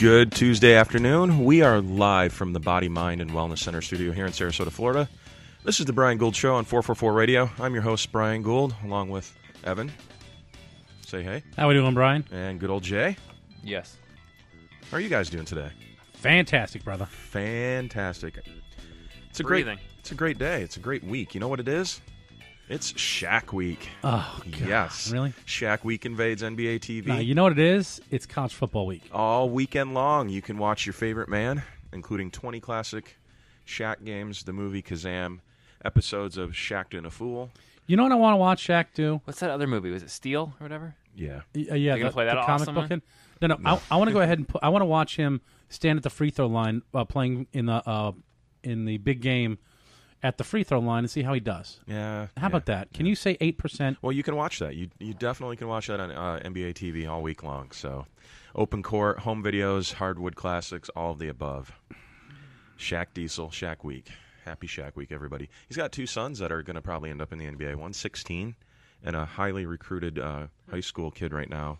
Good Tuesday afternoon. We are live from the Body, Mind, and Wellness Center studio here in Sarasota, Florida. This is the Brian Gould Show on 444 Radio. I'm your host, Brian Gould, along with Evan. Say hey. How we doing, Brian? And good old Jay. Yes. How are you guys doing today? Fantastic, brother. Fantastic. It's a Breathing. great day. It's a great week. You know what it is? It's Shaq Week. Oh, God. Yes. Really? Shaq Week invades NBA TV. No, you know what it is? It's college football week. All weekend long, you can watch your favorite man, including 20 classic Shaq games, the movie Kazam, episodes of Shaq and a Fool. You know what I want to watch Shaq do? What's that other movie? Was it Steel or whatever? Yeah. Yeah, gonna play that the off comic somewhere? book. No. I want to go ahead and I want to watch him stand at the free throw line playing in the big game at the free throw line and see how he does. Yeah. How about that? Can you say 8%? Well, you can watch that. You definitely can watch that on NBA TV all week long. So, open court, home videos, hardwood classics, all of the above. Shaq Diesel, Shaq Week. Happy Shaq Week, everybody. He's got two sons that are going to probably end up in the NBA. One's 16 and a highly recruited high school kid right now.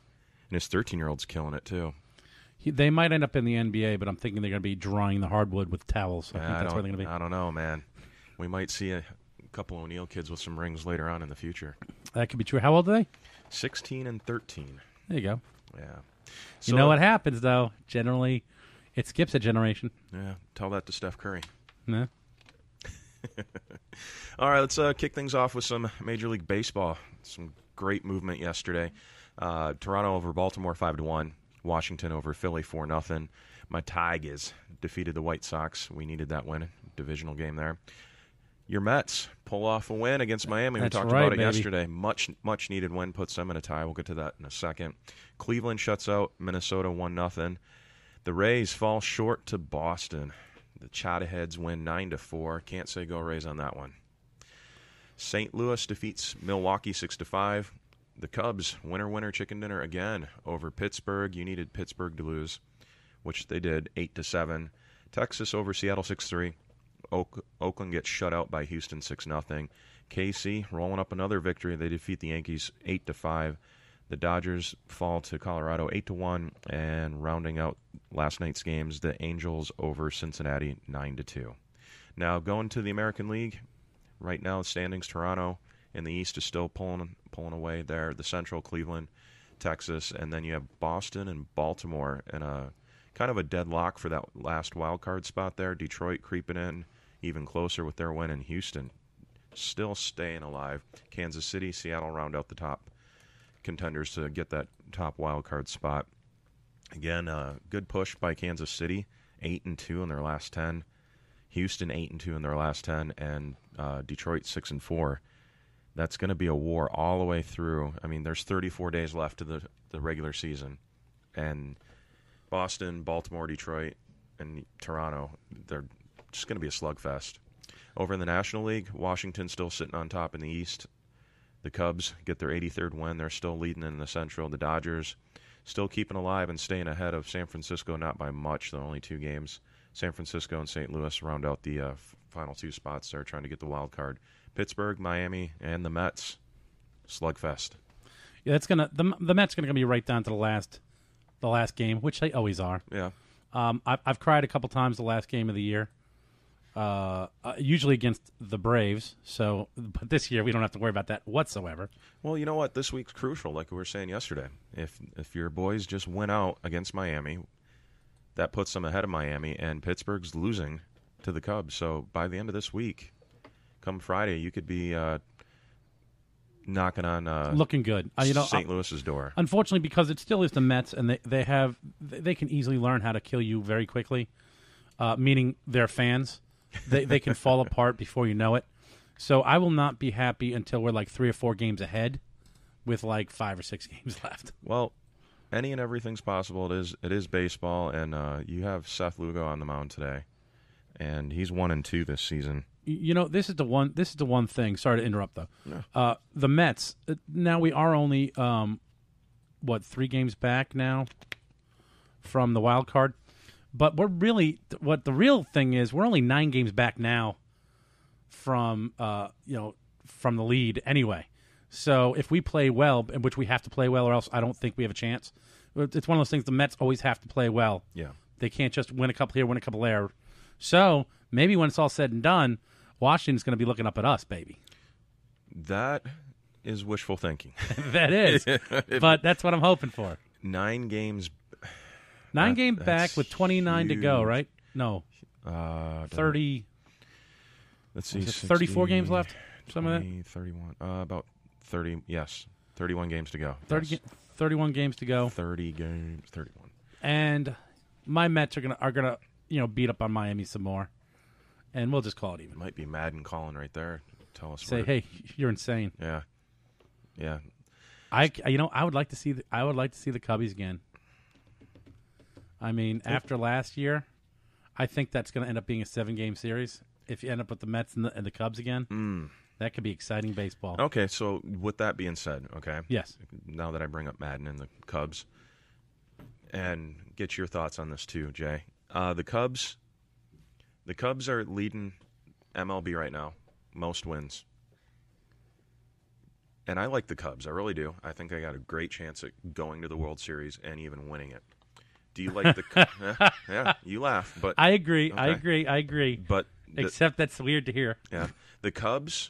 And his 13-year-old's killing it, too. They might end up in the NBA, but I'm thinking they're going to be drying the hardwood with towels. I think that's where they're going to be. I don't know, man. We might see a couple O'Neal kids with some rings later on in the future. That could be true. How old are they? 16 and 13. There you go. Yeah. You know what happens, though? Generally, it skips a generation. Yeah. Tell that to Steph Curry. Yeah. All right, let's kick things off with some Major League Baseball. Some great movement yesterday. Toronto over Baltimore 5-1. Washington over Philly 4-0. My Tigers defeated the White Sox. We needed that win. Divisional game there. Your Mets pull off a win against Miami. That's we talked right, about it baby. yesterday. Much needed win, puts them in a tie. We'll get to that in a second. Cleveland shuts out Minnesota 1-0. The Rays fall short to Boston. The Chattaheads win 9-4. Can't say go Rays on that one. St. Louis defeats Milwaukee 6-5. The Cubs winner chicken dinner again over Pittsburgh. You needed Pittsburgh to lose, which they did 8-7. Texas over Seattle 6-3. Oakland gets shut out by Houston 6-0. KC rolling up another victory. They defeat the Yankees 8-5. The Dodgers fall to Colorado 8-1, and rounding out last night's games, the Angels over Cincinnati 9-2. Now going to the American League, right now the standings: Toronto in the East is still pulling away there. The Central, Cleveland, Texas, and then you have Boston and Baltimore in a kind of a deadlock for that last wild card spot there. Detroit creeping in even closer with their win, and Houston still staying alive. Kansas City, Seattle round out the top contenders to get that top wild card spot. Again, good push by Kansas City, 8-2 in their last 10. Houston 8-2 in their last 10, and Detroit 6-4. That's going to be a war all the way through. I mean, there's 34 days left to the regular season, and Boston, Baltimore, Detroit, and Toronto, they're just going to be a slugfest. Over in the National League, Washington still sitting on top in the East. The Cubs get their 83rd win. They're still leading in the Central. The Dodgers still keeping alive and staying ahead of San Francisco, not by much, though only 2 games. San Francisco and St. Louis round out the final 2 spots there, trying to get the wild card. Pittsburgh, Miami, and the Mets, slugfest. Yeah, the Mets gonna be right down to the last game, which they always are. Yeah. I've cried a couple times the last game of the year, usually against the Braves. But this year we don't have to worry about that whatsoever. Well, you know what? This week's crucial, like we were saying yesterday. If your boys just win out against Miami, that puts them ahead of Miami, and Pittsburgh's losing to the Cubs. So by the end of this week, come Friday, you could be knocking on looking good. St. Louis's door. Unfortunately, because it still is the Mets, and they can easily learn how to kill you very quickly. Meaning their fans, they can fall apart before you know it. So I will not be happy until we're like 3 or 4 games ahead, with like 5 or 6 games left. Well, any and everything's possible. It is baseball, and you have Seth Lugo on the mound today, and he's 1-2 this season. You know, this is the one thing. Sorry to interrupt, though. No. The Mets. Now we are only 3 games back now from the wild card, but we're really what the real thing is. We're only 9 games back now from from the lead anyway. So if we play well, which we have to play well, or else I don't think we have a chance. It's one of those things the Mets always have to play well. Yeah. They can't just win a couple here, win a couple there. So maybe when it's all said and done, Washington's going to be looking up at us, baby. That is wishful thinking. That is. But that's what I'm hoping for. 9 games. 9 games back with 29 to go, huge. right? No. 30. Let's see. 34 games left? Some of that? 20, 31. About 30. Yes. 31 games to go. 31 games to go. 30 games. 31. And my Mets are gonna beat up on Miami some more. And we'll just call it even. Might be Madden calling right there. Tell us. Say, hey, you're insane. Yeah. Yeah. I would like to see the Cubbies again. I mean, after last year, I think that's going to end up being a 7-game series. If you end up with the Mets and the Cubs again, that could be exciting baseball. Okay, so with that being said, okay. Yes. Now that I bring up Madden and the Cubs, and get your thoughts on this too, Jay. The Cubs are leading MLB right now, most wins. And I like the Cubs, I really do. I think they got a great chance at going to the World Series and even winning it. Do you like the? Yeah, you laugh, but I agree. Okay. I agree. But except that's weird to hear. Yeah, the Cubs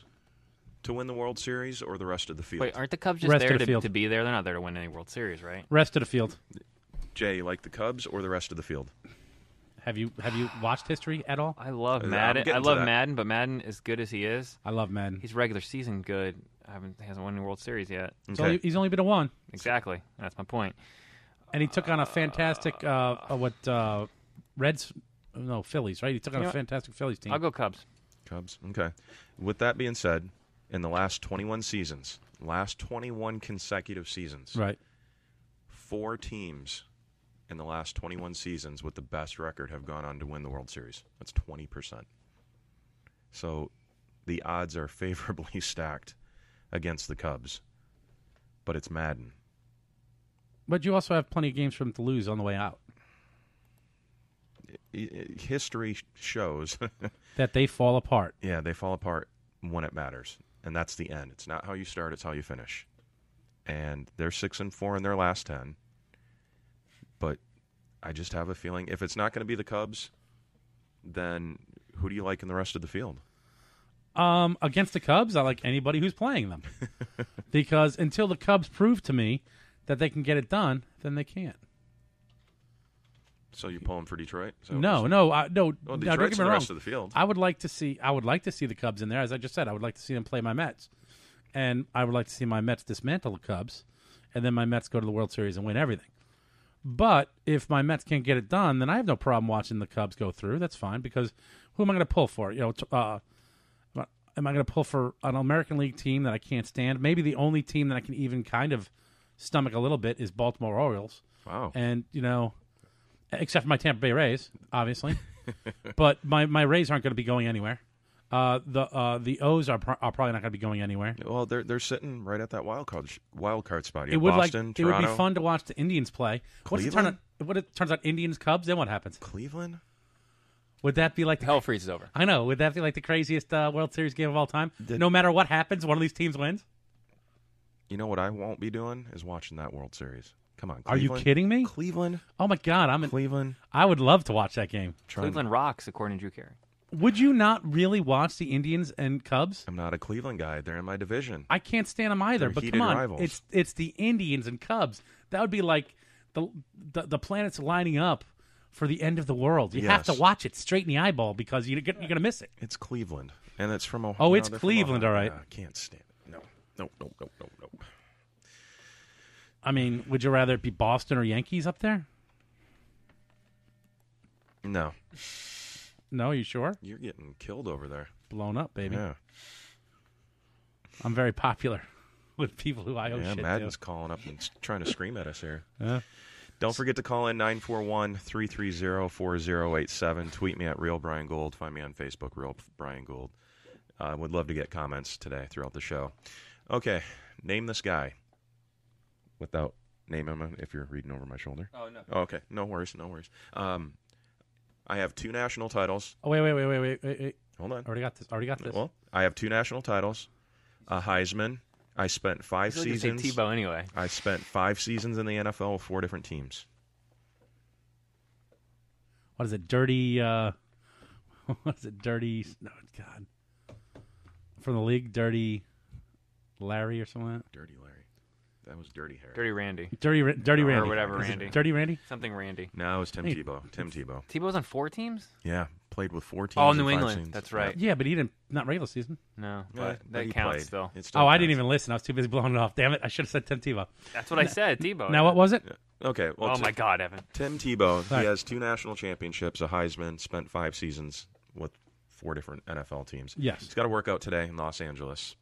to win the World Series or the rest of the field? Wait, aren't the Cubs just Rest there of the field. to be there? They're not there to win any World Series, right? Rest of the field. Jay, you like the Cubs or the rest of the field? Have you watched history at all? I love I'm Madden. getting I to love that. Madden, but Madden, as good as he is, I love Madden. he's regular season good. He hasn't won a World Series yet. Okay. He's only been a 1. Exactly. That's my point. And he took on a fantastic Phillies, right? He took on a fantastic Phillies team. I'll go Cubs. Cubs. Okay. With that being said, in the last 21 consecutive seasons, Right. 4 teams in the last 21 seasons with the best record have gone on to win the World Series. That's 20%. So the odds are favorably stacked against the Cubs. But it's Madden. But you also have plenty of games for them to lose on the way out. History shows That they fall apart. yeah, they fall apart when it matters. And that's the end. It's not how you start, it's how you finish. And they're 6-4 in their last 10. But I just have a feeling if it's not going to be the Cubs, then who do you like in the rest of the field? Against the Cubs, I like anybody who's playing them. Because until the Cubs prove to me that they can get it done, then they can't. So you're pulling for Detroit? Is that what No. you're saying? Well, Well, don't Detroit's get in me the wrong. rest of the field. I would like to see the Cubs in there. As I just said, I would like to see them play my Mets. And I would like to see my Mets dismantle the Cubs, and then my Mets go to the World Series and win everything. But if my Mets can't get it done, then I have no problem watching the Cubs go through. That's fine, because who am I going to pull for? Am I going to pull for an American League team that I can't stand? Maybe the only team that I can even kind of stomach a little bit is Baltimore Orioles. Wow. And, except for my Tampa Bay Rays, obviously. But my Rays aren't going to be going anywhere. The O's are probably not going to be going anywhere. Well, they're sitting right at that wild card spot. You It have would Boston, it would Toronto, be fun to watch the Indians play. What if it turns out Indians Cubs? Then what happens? Cleveland. Would that be like Hell freezes over. I know. Would that be like the craziest World Series game of all time? No matter what happens, one of these teams wins. You know what I won't be doing is watching that World Series. Come on, Are you Cleveland. kidding me? Cleveland. Oh my God! Cleveland. I would love to watch that game. Cleveland rocks, according to Drew Carey. Would you not really watch the Indians and Cubs? I'm not a Cleveland guy. They're in my division. I can't stand them either. They're But heated come on, rivals. it's the Indians and Cubs. That would be like the planets lining up for the end of the world. You have to Yes. watch it straight in the eyeball because you're going to miss it. It's Cleveland, and it's from Ohio. Oh, it's they're from Cleveland, Ohio. all right. Yeah, I can't stand it. No. I mean, would you rather it be Boston or Yankees up there? No. No, you sure? You're getting killed over there. Blown up, baby. Yeah. I'm very popular with people who I owe Yeah, shit Madden's to. calling up and trying to scream at us here. Yeah. Don't forget to call in 941-330-4087. Tweet me at Real Brian Gould. Find me on Facebook, Real Brian Gould. Would love to get comments today throughout the show. Okay, name this guy. Without naming him if you're reading over my shoulder. Oh, no. Oh, okay, no worries. I have 2 national titles. Oh, wait. Hold on. Already got this. Well, I have 2 national titles, a Heisman, I spent 5 I was gonna seasons. say Tebow anyway. I spent 5 seasons in the NFL with 4 different teams. What is it? Dirty. What is it? Dirty. No, God. From the league, Dirty Larry or something like that. Dirty Larry. That was Dirty Harry. Dirty Randy. Dirty Randy. Or whatever, Is it Randy. Dirty Randy? Something Randy. No, it was Tim Hey. Tebow. Tim Tebow. Tebow's on 4 teams? Yeah, played with 4 teams. Oh, in New 5 England. seasons. That's right. Yeah, but he didn't. Not regular season. No, Yeah, but but that he counts played. still. It still Oh, I didn't counts. even listen. I was too busy blowing it off. Damn it! I should have said Tim Tebow. That's what I said, Tebow. Now, what was it? Okay. Well, Oh, my God, Evan. Tim Tebow. Sorry. He has 2 national championships, a Heisman. Spent 5 seasons with 4 different NFL teams. Yes. He's got to work out today in Los Angeles,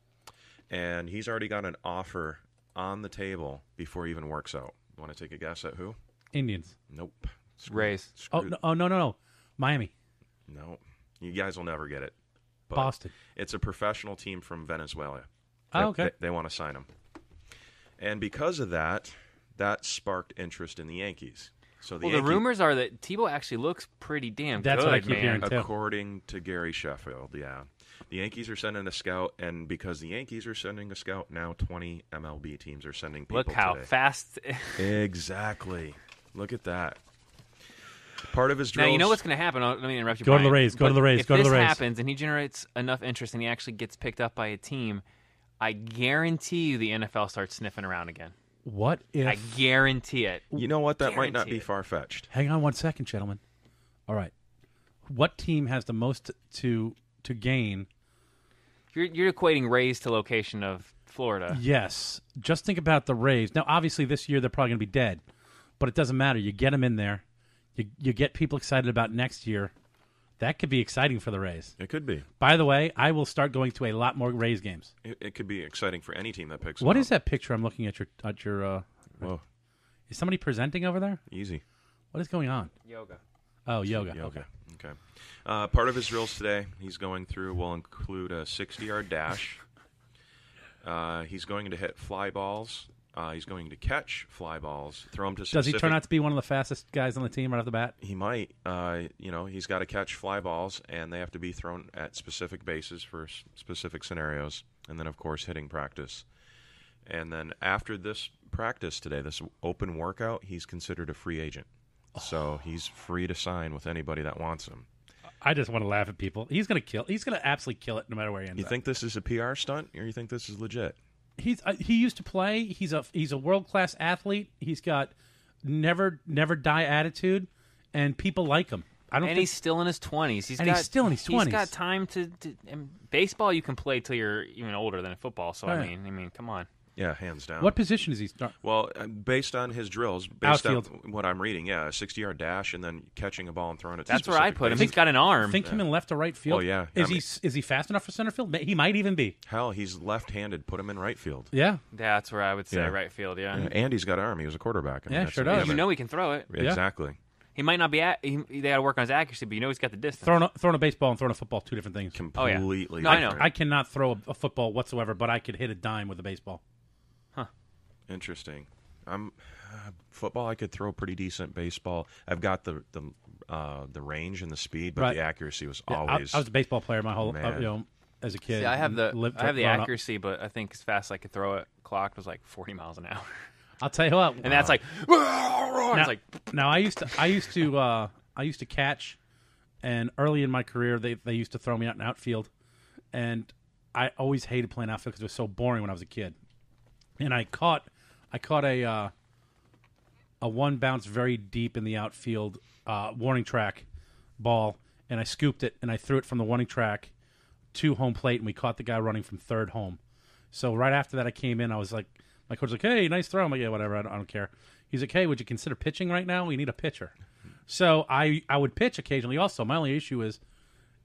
and he's already got an offer on the table before he even works out. You want to take a guess at who? Indians. Nope. Rays. No. Miami. No. You guys will never get it. But Boston. It's a professional team from Venezuela. Oh, okay. They want to sign him. And because of that, that sparked interest in the Yankees. So the Well, the rumors are that Tebow actually looks pretty damn That's good, what I keep man. hearing. too. according to Gary Sheffield, yeah. The Yankees are sending a scout, and because the Yankees are sending a scout, now 20 MLB teams are sending people Look how today. fast. Exactly. Look at that. Part of his drills. Now, you know what's going to happen? Let me interrupt you, Go to the Brian. Rays, go to But the Rays, if go to the this Rays. happens and he generates enough interest and he actually gets picked up by a team, I guarantee you the NFL starts sniffing around again. What if? I guarantee it. You know what? That might not Guarantee be it. far-fetched. Hang on one second, gentlemen. All right. What team has the most to gain? You're equating Rays to location of Florida. Yes. Just think about the Rays. Now, obviously, this year they're probably going to be dead, but it doesn't matter. You get them in there. You get people excited about next year. That could be exciting for the Rays. It could be. By the way, I will start going to a lot more Rays games. It could be exciting for any team that picks What him is up. that picture I'm looking at your Whoa, is somebody presenting over there? easy. What is going on? Yoga. Oh, yoga. Okay. Okay. Part of his drills today he's going through will include a 60-yard dash. He's going to hit fly balls. He's going to catch fly balls, throw them to Does specific... he turn out to be one of the fastest guys on the team right off the bat? He might. He's got to catch fly balls, and they have to be thrown at specific bases for specific scenarios. And then, of course, hitting practice. And then after this practice today, this open workout, he's considered a free agent. So he's free to sign with anybody that wants him. I just want to laugh at people. He's going to absolutely kill it no matter where he ends You up. think this is a PR stunt, or you think this is legit? He used to play. He's a world-class athlete. He's got never die attitude, and people like him. And he's still in his 20s. He's still in his 20s. He's got time to and baseball you can play till you're even older than football. So Right. I mean, come on. Yeah, hands down. What position is he start? Well, based on his drills, based Outfield. on what I'm reading, yeah, a 60-yard dash and then catching a ball and throwing it to That's where I specific put him. bases. He's got an arm. Think him in left or right field? Oh, yeah. Is he fast enough for center field? He might even be. Hell, he's left-handed. Put him in right field. Yeah. That's where I would say Yeah. right field. Yeah. Yeah, Andy's got arm. He was a quarterback. I mean, Yeah, that's sure what- does. You know he can throw it. Exactly. He might not be they got to work on his accuracy, but you know he's got the distance. Throwing a baseball and throwing a football, two different things. Completely No, I know. different. I cannot throw a football whatsoever, but I could hit a dime with a baseball. Interesting. Football. I could throw pretty decent. Baseball. I've got the range and the speed, but Right. the accuracy was Yeah, always. I was a baseball player my whole Man. as a kid. See, I have the growing up. accuracy, but I think as fast as I could throw it, clocked was like 40 miles an hour, I'll tell you what. and that's like, it's like Now I used to catch, and early in my career they used to throw me out in outfield, and I always hated playing outfield because it was so boring when I was a kid. And I caught a one bounce very deep in the outfield warning track ball, and I scooped it and I threw it from the warning track to home plate, and we caught the guy running from third home. So right after that, I came in. I was like, my coach was like, "Hey, nice throw." I'm like, "Yeah, whatever. I don't care." He's like, "Hey, would you consider pitching right now? We need a pitcher." So I would pitch occasionally. Also, my only issue is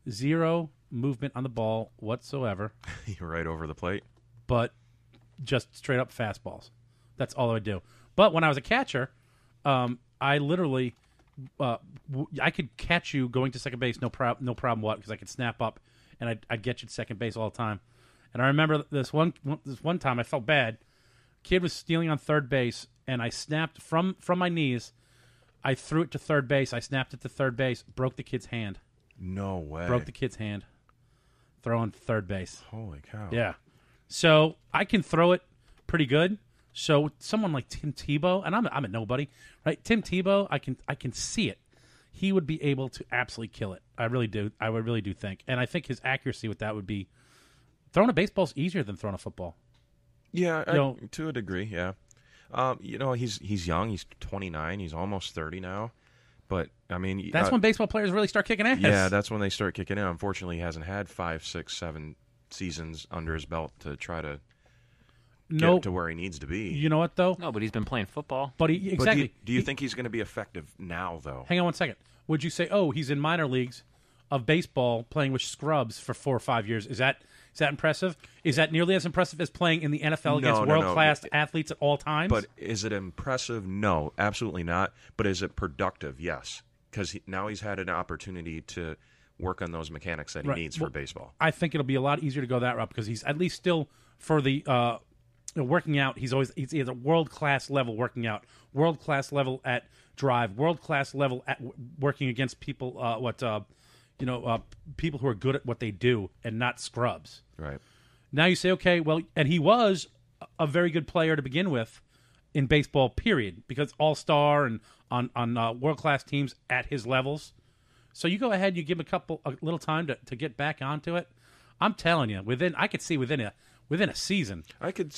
zero movement on the ball whatsoever, You're right over the plate. but just straight up fastballs. That's all I would do. But when I was a catcher, I literally I could catch you going to second base, no problem what, because I could snap up and I'd get you to second base all the time. And I remember this one time I felt bad. Kid was stealing on third base, and I snapped from my knees. I threw it to third base. I snapped it to third base, broke the kid's hand. No way. Broke the kid's hand. Throwing third base. Holy cow. Yeah. So I can throw it pretty good. So someone like Tim Tebow, and I'm a nobody, right? Tim Tebow, I can see it. He would be able to absolutely kill it. I really do. I would really do think, and I think his accuracy with that would be throwing a baseball is easier than throwing a football. Yeah, to a degree, yeah. He's young. He's 29. He's almost 30 now. But I mean, that's when baseball players really start kicking ass. Yeah, that's when they start kicking in. Unfortunately, he hasn't had 5, 6, 7 seasons under his belt to try to get to where he needs to be. You know what, though? No, but he's been playing football. But exactly. Do you think he's going to be effective now, though? Hang on 1 second. Would you say, he's in minor leagues of baseball playing with scrubs for 4 or 5 years? Is that impressive? Is that nearly as impressive as playing in the NFL against world-class athletes at all times? But is it impressive? No, absolutely not. But is it productive? Yes. Because now he's had an opportunity to work on those mechanics that he needs for baseball. I think it'll be a lot easier to go that route because he's at least still for the working out. He's a world-class level working out, world-class level at drive, world-class level at working against people, people who are good at what they do and not scrubs. Right. Now you say, okay, well, and he was a very good player to begin with in baseball, period, because all-star and on world-class teams at his levels. So you go ahead, you give him a little time to get back onto it. I'm telling you, I could see within a season,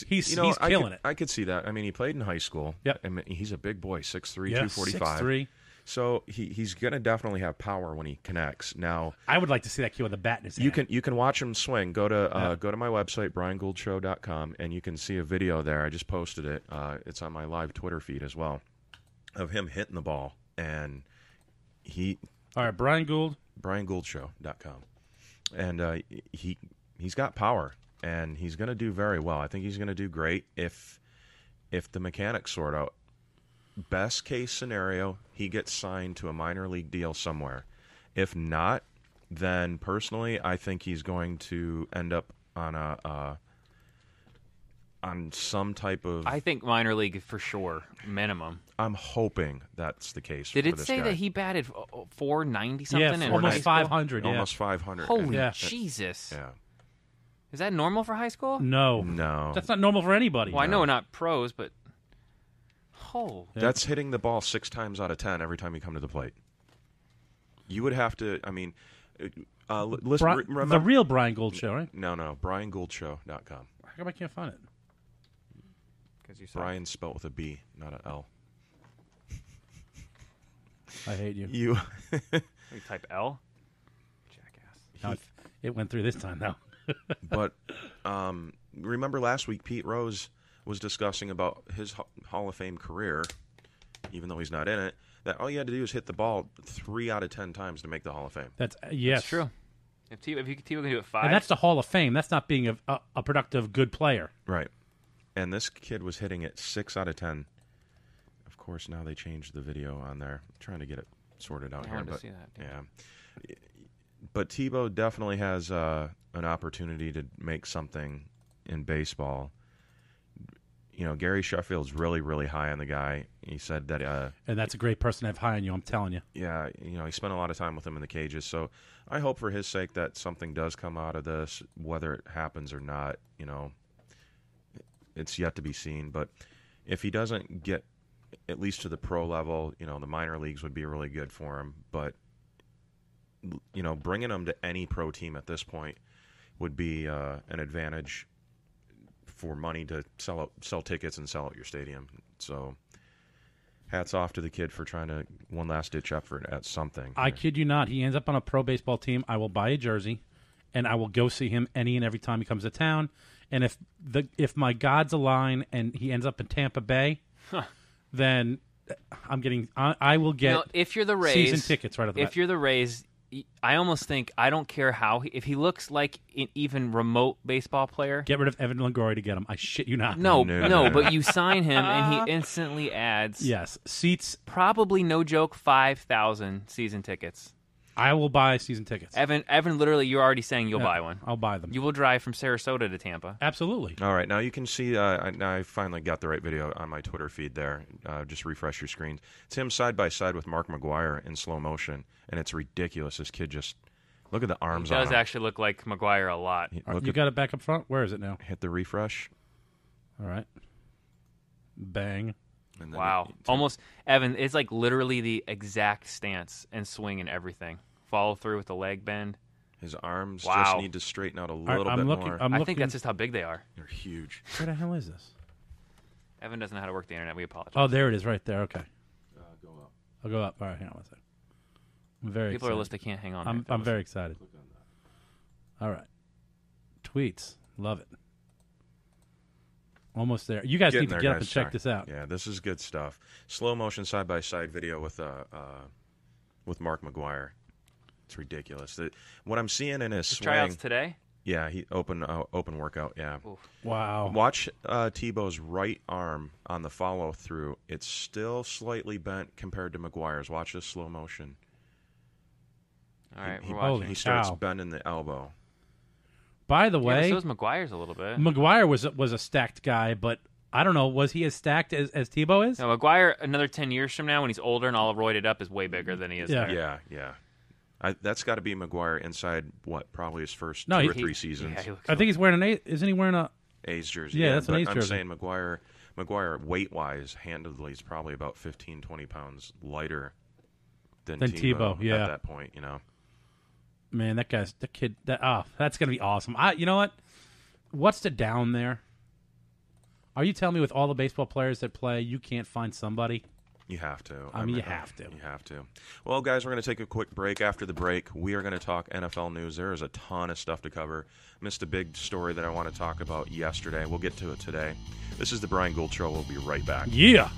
he's killing it. I could see that. I mean, he played in high school. Yep. I mean, he's a big boy, 6'3", 245. 6'3". So he's going to definitely have power when he connects. Now, I would like to see that kid with a bat in his hand. You can watch him swing. Go to my website, BrianGouldShow.com, and you can see a video there. I just posted it. It's on my live Twitter feed as well, of him hitting the ball. And all right, Brian Gould. BrianGouldShow.com. And he's got power, and he's going to do very well. I think he's going to do great if the mechanics sort out. Best case scenario, he gets signed to a minor league deal somewhere. If not, then personally, I think he's going to end up on some type of. I think minor league for sure, minimum. I'm hoping that's the case. Did it this say guy. that he batted 490 something? Yeah, in almost high school? 500. Yeah. Almost 500. Holy Jesus! Yeah. Is that normal for high school? No, that's not normal for anybody. Well, I know not pros, but that's hitting the ball 6 times out of 10 every time you come to the plate. You would have to. I mean, listen. Remember the real Brian Gould Show, right? No, BrianGouldShow.com. How come I can't find it? Because you Brian spelled with a B, not an L. I hate you. You type L. Jackass. It went through this time now. But remember last week, Pete Rose was discussing about his Hall of Fame career, even though he's not in it, that all you had to do is hit the ball 3 out of 10 times to make the Hall of Fame. That's true. If Tebow can do it 5, and that's the Hall of Fame. That's not being a productive, good player. Right. And this kid was hitting it 6 out of 10. Of course, now they changed the video on there. I'm trying to get it sorted out here. To see that, yeah. But Tebow definitely has an opportunity to make something in baseball. You know, Gary Sheffield's really, really high on the guy. He said that... and that's a great person to have high on you, I'm telling you. Yeah, he spent a lot of time with him in the cages. So I hope for his sake that something does come out of this, whether it happens or not. It's yet to be seen. But if he doesn't get at least to the pro level, the minor leagues would be really good for him. But, bringing him to any pro team at this point would be an advantage for money to sell tickets and sell out your stadium. So hats off to the kid for trying to one last ditch effort at something. I kid you not. He ends up on a pro baseball team. I will buy a jersey, and I will go see him any and every time he comes to town. And if my gods align and he ends up in Tampa Bay, then I will get if you're the Rays, season tickets right off the bat. If you're the Rays, I almost think I don't care if he looks like an even remote baseball player. Get rid of Evan Longoria to get him. I shit you not. No, but you sign him and he instantly adds seats. Probably no joke, 5,000 season tickets. I will buy season tickets. Evan, literally, you're already saying you'll buy one. I'll buy them. You will drive from Sarasota to Tampa. Absolutely. All right, now you can see. Now I finally got the right video on my Twitter feed there. Just refresh your screen. It's him side by side with Mark McGuire in slow motion, and it's ridiculous. This kid just Look at the arms He does on him. actually look like Maguire a lot. You got it back up front? Where is it now? Hit the refresh. All right. Bang. And then Wow. Almost, Evan, it's like literally the exact stance and swing and everything. Follow through with the leg bend. His arms Wow. just need to straighten out a little bit more. I think that's just how big they are. They're huge. Where the hell is this? Evan doesn't know how to work the internet. We apologize. Oh, there it is right there. Okay. Go up. I'll go up. All right, hang on one second. I'm very People excited. are listening. Can't hang on. I'm very excited. All right. Tweets. Love it. Almost there. You guys Getting need to there, get up guys. and check Sorry. this out. Yeah, this is good stuff. Slow motion side by side video with Mark Maguire. It's ridiculous. What I'm seeing in his swing. Tryouts today? Yeah, he open workout. Yeah. Oof. Wow. Watch Tebow's right arm on the follow through. It's still slightly bent compared to Maguire's. Watch this slow motion. All right, He, we're Holy watching. he starts cow. bending the elbow. By the Yeah, way, so is Maguire's a little bit. Maguire was a stacked guy, but I don't know. Was he as stacked as Tebow is? No, Maguire, another 10 years from now, when he's older and all roided up, is way bigger than he is Yeah. there. Yeah. That's got to be Maguire inside probably his first No, 2 he- or 3 seasons. Yeah, he looks I think he's wearing an. Isn't he wearing a? A's jersey. Yeah, that's an but A's I'm jersey. saying Maguire weight-wise, handedly, is probably about 15, 20 pounds lighter than Tebow, yeah. at that point, you know. Man, that kid. That's gonna be awesome. You know what? What's the down there? Are you telling me with all the baseball players that play, you can't find somebody? You have to. I mean, you have to. You have to. Well, guys, we're going to take a quick break. After the break, we are going to talk NFL news. There is a ton of stuff to cover. Missed a big story that I want to talk about yesterday. We'll get to it today. This is the Brian Gould Show. We'll be right back. Yeah.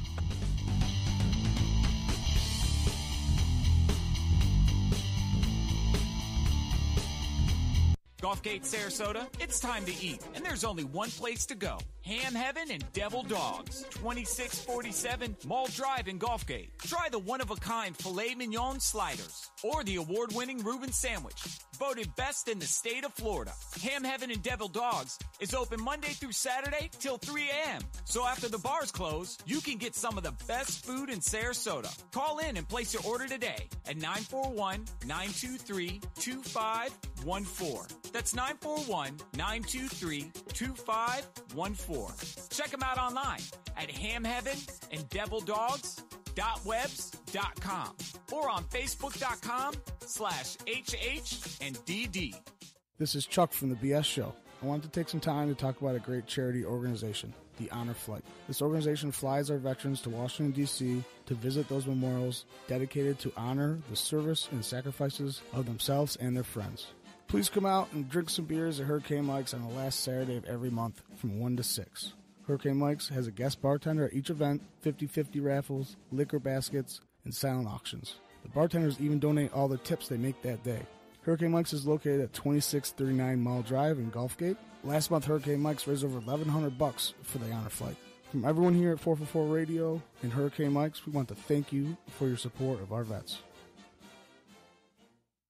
Gulfgate, Sarasota, it's time to eat, and there's only one place to go. Ham Heaven and Devil Dogs, 2647 Mall Drive in Gulfgate. Try the one-of-a-kind filet mignon sliders, or the award-winning Reuben sandwich, voted best in the state of Florida. Ham Heaven and Devil Dogs is open Monday through Saturday till 3 a.m. So after the bars close, you can get some of the best food in Sarasota. Call in and place your order today at 941-923-2514. That's 941-923-2514. Check them out online at hamheavenanddevildogs.webs.com or on facebook.com/HH&DD. This is Chuck from the BS Show. I wanted to take some time to talk about a great charity organization, the Honor Flight. This organization flies our veterans to Washington, D.C. to visit those memorials dedicated to honor the service and sacrifices of themselves and their friends. Please come out and drink some beers at Hurricane Mike's on the last Saturday of every month from 1 to 6. Hurricane Mike's has a guest bartender at each event, 50-50 raffles, liquor baskets, and silent auctions. The bartenders even donate all the tips they make that day. Hurricane Mike's is located at 2639 Mall Drive in Gulfgate. Last month, Hurricane Mike's raised over $1,100 for the Honor Flight. From everyone here at 444 Radio and Hurricane Mike's, we want to thank you for your support of our vets.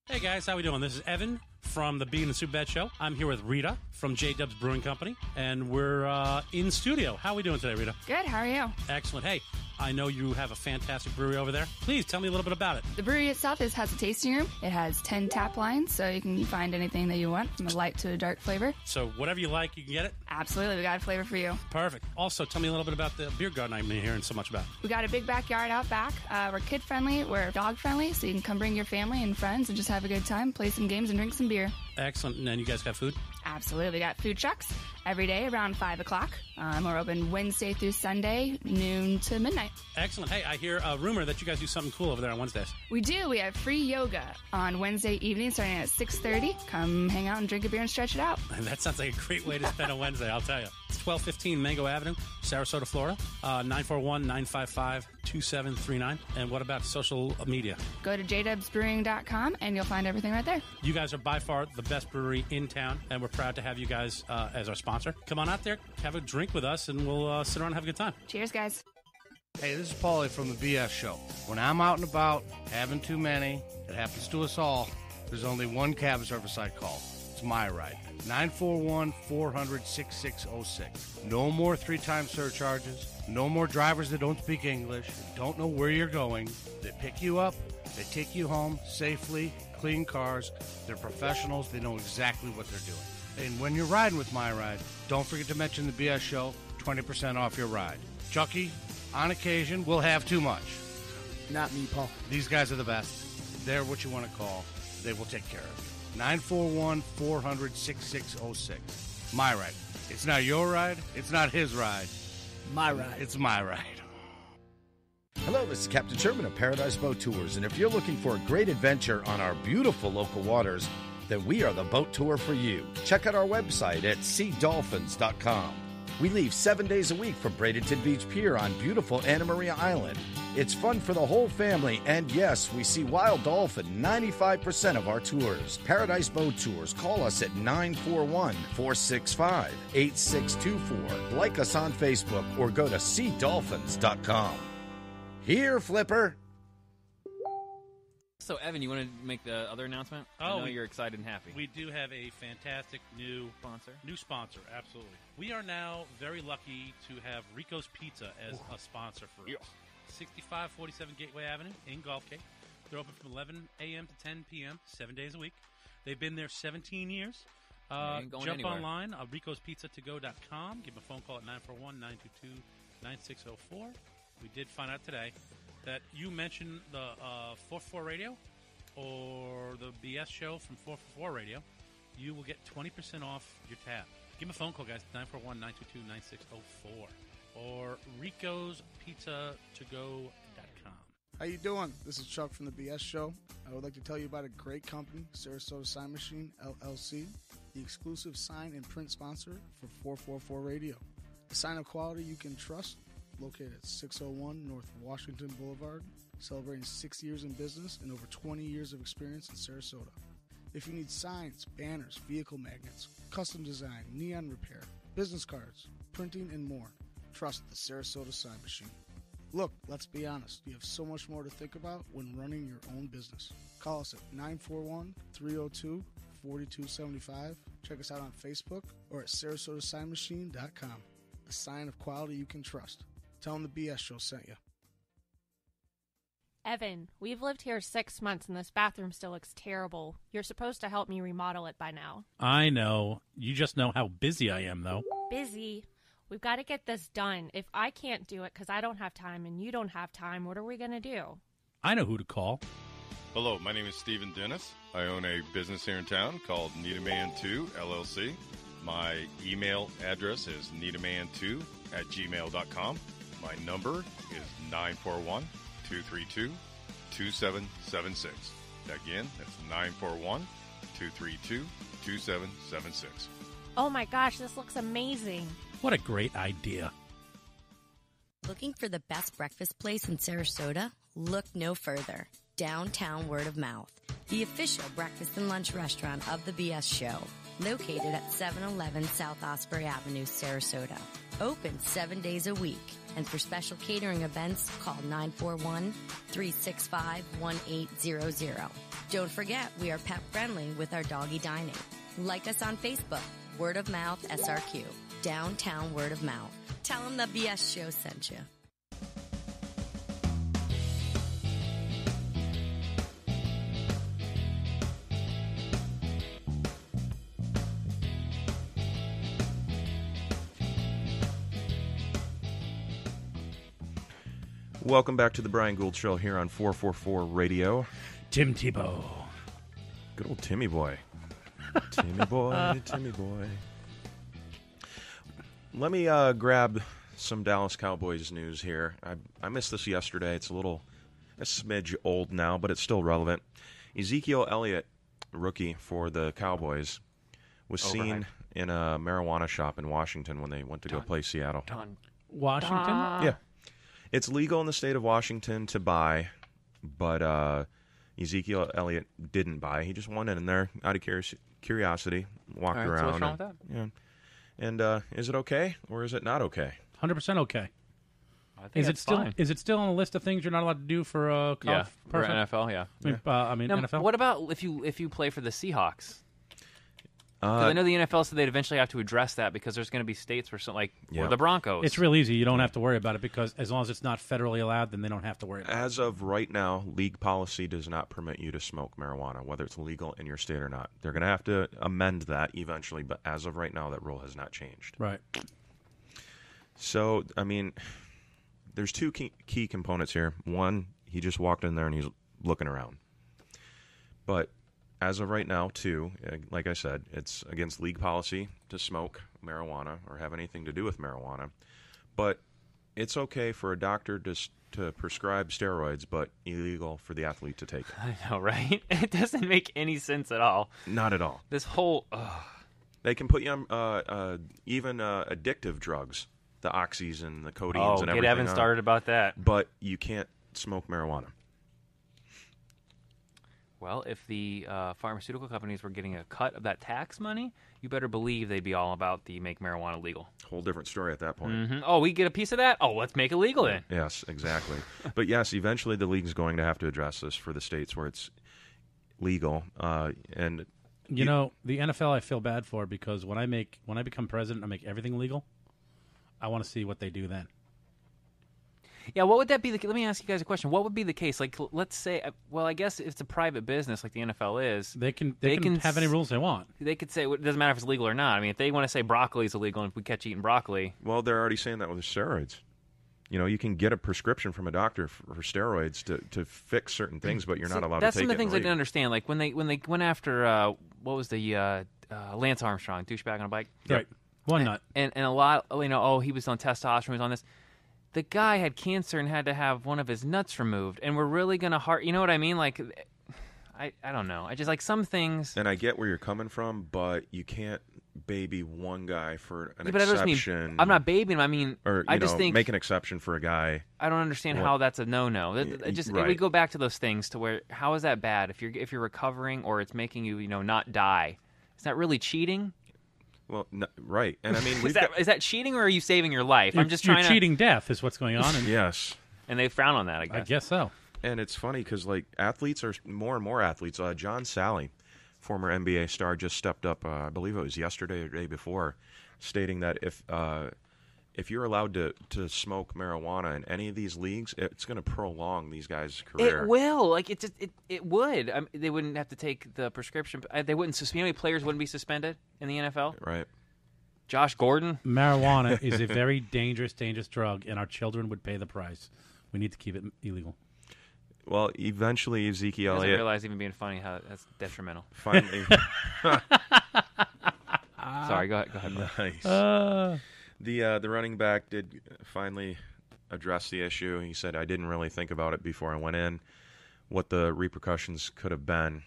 Hey guys, how we doing? This is Evan from the Bean and Soup Bed Show. I'm here with Rita from J Dub's Brewing Company, and we're in studio. How are we doing today, Rita? Good, how are you? Excellent. Hey, I know you have a fantastic brewery over there. Please tell me a little bit about it. The brewery itself has a tasting room. It has 10 tap lines, so you can find anything that you want, from a light to a dark flavor. So whatever you like, you can get it? Absolutely, we got a flavor for you. Perfect. Also, tell me a little bit about the beer garden I'm hearing so much about. We got a big backyard out back. We're kid-friendly, we're dog-friendly, so you can come bring your family and friends and just have a good time, play some games, and drink some beer. Excellent. And then you guys got food? Absolutely, we got food trucks every day around 5 o'clock. We're open Wednesday through Sunday, noon to midnight. Excellent. Hey, I hear a rumor that you guys do something cool over there on Wednesdays. We do. We have free yoga on Wednesday evening starting at 6:30. Come hang out and drink a beer and stretch it out. And that sounds like a great way to spend a Wednesday, I'll tell you. It's 1215 Mango Avenue, Sarasota, Florida, 941-955-2739. And what about social media? Go to jdubsbrewing.com and you'll find everything right there. You guys are by far the best brewery in town, and we're proud to have you guys as our sponsor. Come on out there, have a drink with us, and we'll sit around and have a good time. Cheers, guys. Hey, this is Paulie from the BS Show. When I'm out and about, having too many, it happens to us all, there's only one cab service I call. It's my ride. 941-400-6606. No more 3-time surcharges. No more drivers that don't speak English, don't know where you're going. They pick you up, They take you home safely, clean cars. They're professionals. They know exactly what they're doing. And when you're riding with My Ride, don't forget to mention the BS Show, 20% off your ride. Chucky, on occasion, will have too much. Not me, Paul. These guys are the best. They're what you want to call. They will take care of you. 941-400-6606. My Ride. It's not your ride. It's not his ride. My Ride. It's my ride. Hello, this is Captain Sherman of Paradise Boat Tours, and if you're looking for a great adventure on our beautiful local waters, then we are the boat tour for you. Check out our website at seadolphins.com. We leave 7 days a week from Bradenton Beach Pier on beautiful Anna Maria Island. It's fun for the whole family, and yes, we see wild dolphin 95% of our tours. Paradise Boat Tours. Call us at 941-465-8624. Like us on Facebook or go to seadolphins.com. Here, Flipper. So, Evan, you want to make the other announcement? I know you're excited and happy. We do have a fantastic new sponsor, absolutely. We are now very lucky to have Rico's Pizza as a sponsor for us. 6547 Gateway Avenue in Gulfgate. They're open from 11 a.m. to 10 p.m., 7 days a week. They've been there 17 years. Jump anywhere. Online, ricospizza2go.com. Give them a phone call at 941-922-9604. We did find out today that you mentioned the 444 Radio or the BS show from 444 Radio. You will get 20% off your tab. Give them a phone call, guys, 941-922-9604 or ricospizza2go.com. How you doing? This is Chuck from the BS Show. I would like to tell you about a great company, Sarasota Sign Machine, LLC, the exclusive sign and print sponsor for 444 Radio. A sign of quality you can trust, located at 601 North Washington Boulevard, celebrating 6 years in business and over 20 years of experience in Sarasota. If you need signs, banners, vehicle magnets, custom design, neon repair, business cards, printing, and more, trust the Sarasota Sign Machine. Look, let's be honest, you have so much more to think about when running your own business. Call us at 941-302-4275. Check us out on Facebook or at sarasotasignmachine.com. A sign of quality you can trust. Tell them the BS Show sent you. Evan, we've lived here 6 months and this bathroom still looks terrible. You're supposed to help me remodel it by now. I know. You just know how busy I am, though. Busy? We've got to get this done. If I can't do it because I don't have time and you don't have time, what are we going to do? I know who to call. Hello, my name is Stephen Dennis. I own a business here in town called Needaman2 LLC. My email address is needaman2@gmail.com. My number is 941-232-2776. Again, that's 941-232-2776. Oh my gosh, this looks amazing. What a great idea. Looking for the best breakfast place in Sarasota? Look no further. Downtown Word of Mouth, the official breakfast and lunch restaurant of the BS Show, located at 711 South Osprey Avenue, Sarasota. Open 7 days a week. And for special catering events, call 941-365-1800. Don't forget, we are pet friendly with our doggy dining. Like us on Facebook, Word of Mouth SRQ, Downtown Word of Mouth. Tell them the BS Show sent you. Welcome back to the Brian Gould Show here on 444 Radio. Tim Tebow. Good old Timmy boy. Timmy boy, Timmy boy. Let me grab some Dallas Cowboys news here. I missed this yesterday. It's a smidge old now, but it's still relevant. Ezekiel Elliott, rookie for the Cowboys, was seen in a marijuana shop in Washington when they went to go play Seattle. Washington? Yeah. It's legal in the state of Washington to buy, but Ezekiel Elliott didn't buy. He just went in there out of curiosity, walked around. So what's wrong with that? Yeah. And is it okay or is it not okay? 100% okay. I think that's fine. Is it still on the list of things you're not allowed to do for a for NFL? Yeah. I mean, Now, NFL. What about if you play for the Seahawks? Because I know the NFL said they'd eventually have to address that because there's going to be states where or the Broncos. It's real easy. You don't have to worry about it because as long as it's not federally allowed, then they don't have to worry about it. As of right now, league policy does not permit you to smoke marijuana, whether it's legal in your state or not. They're going to have to amend that eventually, but as of right now, that rule has not changed. Right. So, I mean, there's two key components here. One, he just walked in there and he's looking around. But as of right now, two, like I said, it's against league policy to smoke marijuana or have anything to do with marijuana. But it's okay for a doctor to prescribe steroids, but illegal for the athlete to take it. I know, right? It doesn't make any sense at all. Not at all. This whole... They can put you on even addictive drugs, the oxys and the codeines and everything. Get Evan started about that. But you can't smoke marijuana. Well, if the pharmaceutical companies were getting a cut of that tax money, you better believe they'd be all about the make marijuana legal. Whole different story at that point. Mm-hmm. Oh, we get a piece of that? Oh, let's make it legal then. Yes, exactly. But yes, eventually the league's going to have to address this for the states where it's legal. And you know, the NFL I feel bad for because when I become president, I make everything legal. I want to see what they do then. Yeah, what would that be? Let me ask you guys a question. What would be the case? Like, let's say, well, I guess if it's a private business like the NFL is, they can have any rules they want. They could say it doesn't matter if it's legal or not. I mean, if they want to say broccoli is illegal, and if we catch eating broccoli, well, they're already saying that with steroids. You know, you can get a prescription from a doctor for steroids to fix certain things, but you're not allowed to take it. That's some of the things I didn't understand. Like when they went after what was the Lance Armstrong douchebag on a bike, right? One nut, and a lot. You know, oh, he was on testosterone. He was on this. The guy had cancer and had to have one of his nuts removed, and we're really going to you know what I mean? Like, I don't know. I just like some things. And I get where you're coming from, but you can't baby one guy for an but exception. I'm not babying him. I mean, I just think make an exception for a guy. I don't understand how that's a no-no. We go back to those things to where how is that bad if you're recovering or it's making you not die? Is that really cheating? Well, no, right, and I mean, is that cheating or are you saving your life? I'm just trying. You're cheating death is what's going on. And yes, and they frown on that. I guess so. And it's funny because like athletes are more and more athletes. John Sally, former NBA star, just stepped up. I believe it was yesterday or the day before, stating that if you're allowed to smoke marijuana in any of these leagues, it's going to prolong these guys' career. It will. Like it would. I mean, they wouldn't have to take the prescription. They wouldn't suspend. Any players wouldn't be suspended in the NFL. Right. Josh Gordon. Marijuana is a very dangerous drug, and our children would pay the price. We need to keep it illegal. Well, eventually Ezekiel Elliott. I didn't realize even being funny how that's detrimental. Finally. Sorry. Go ahead. Nice. The running back did finally address the issue. He said, I didn't really think about it before I went in, what the repercussions could have been.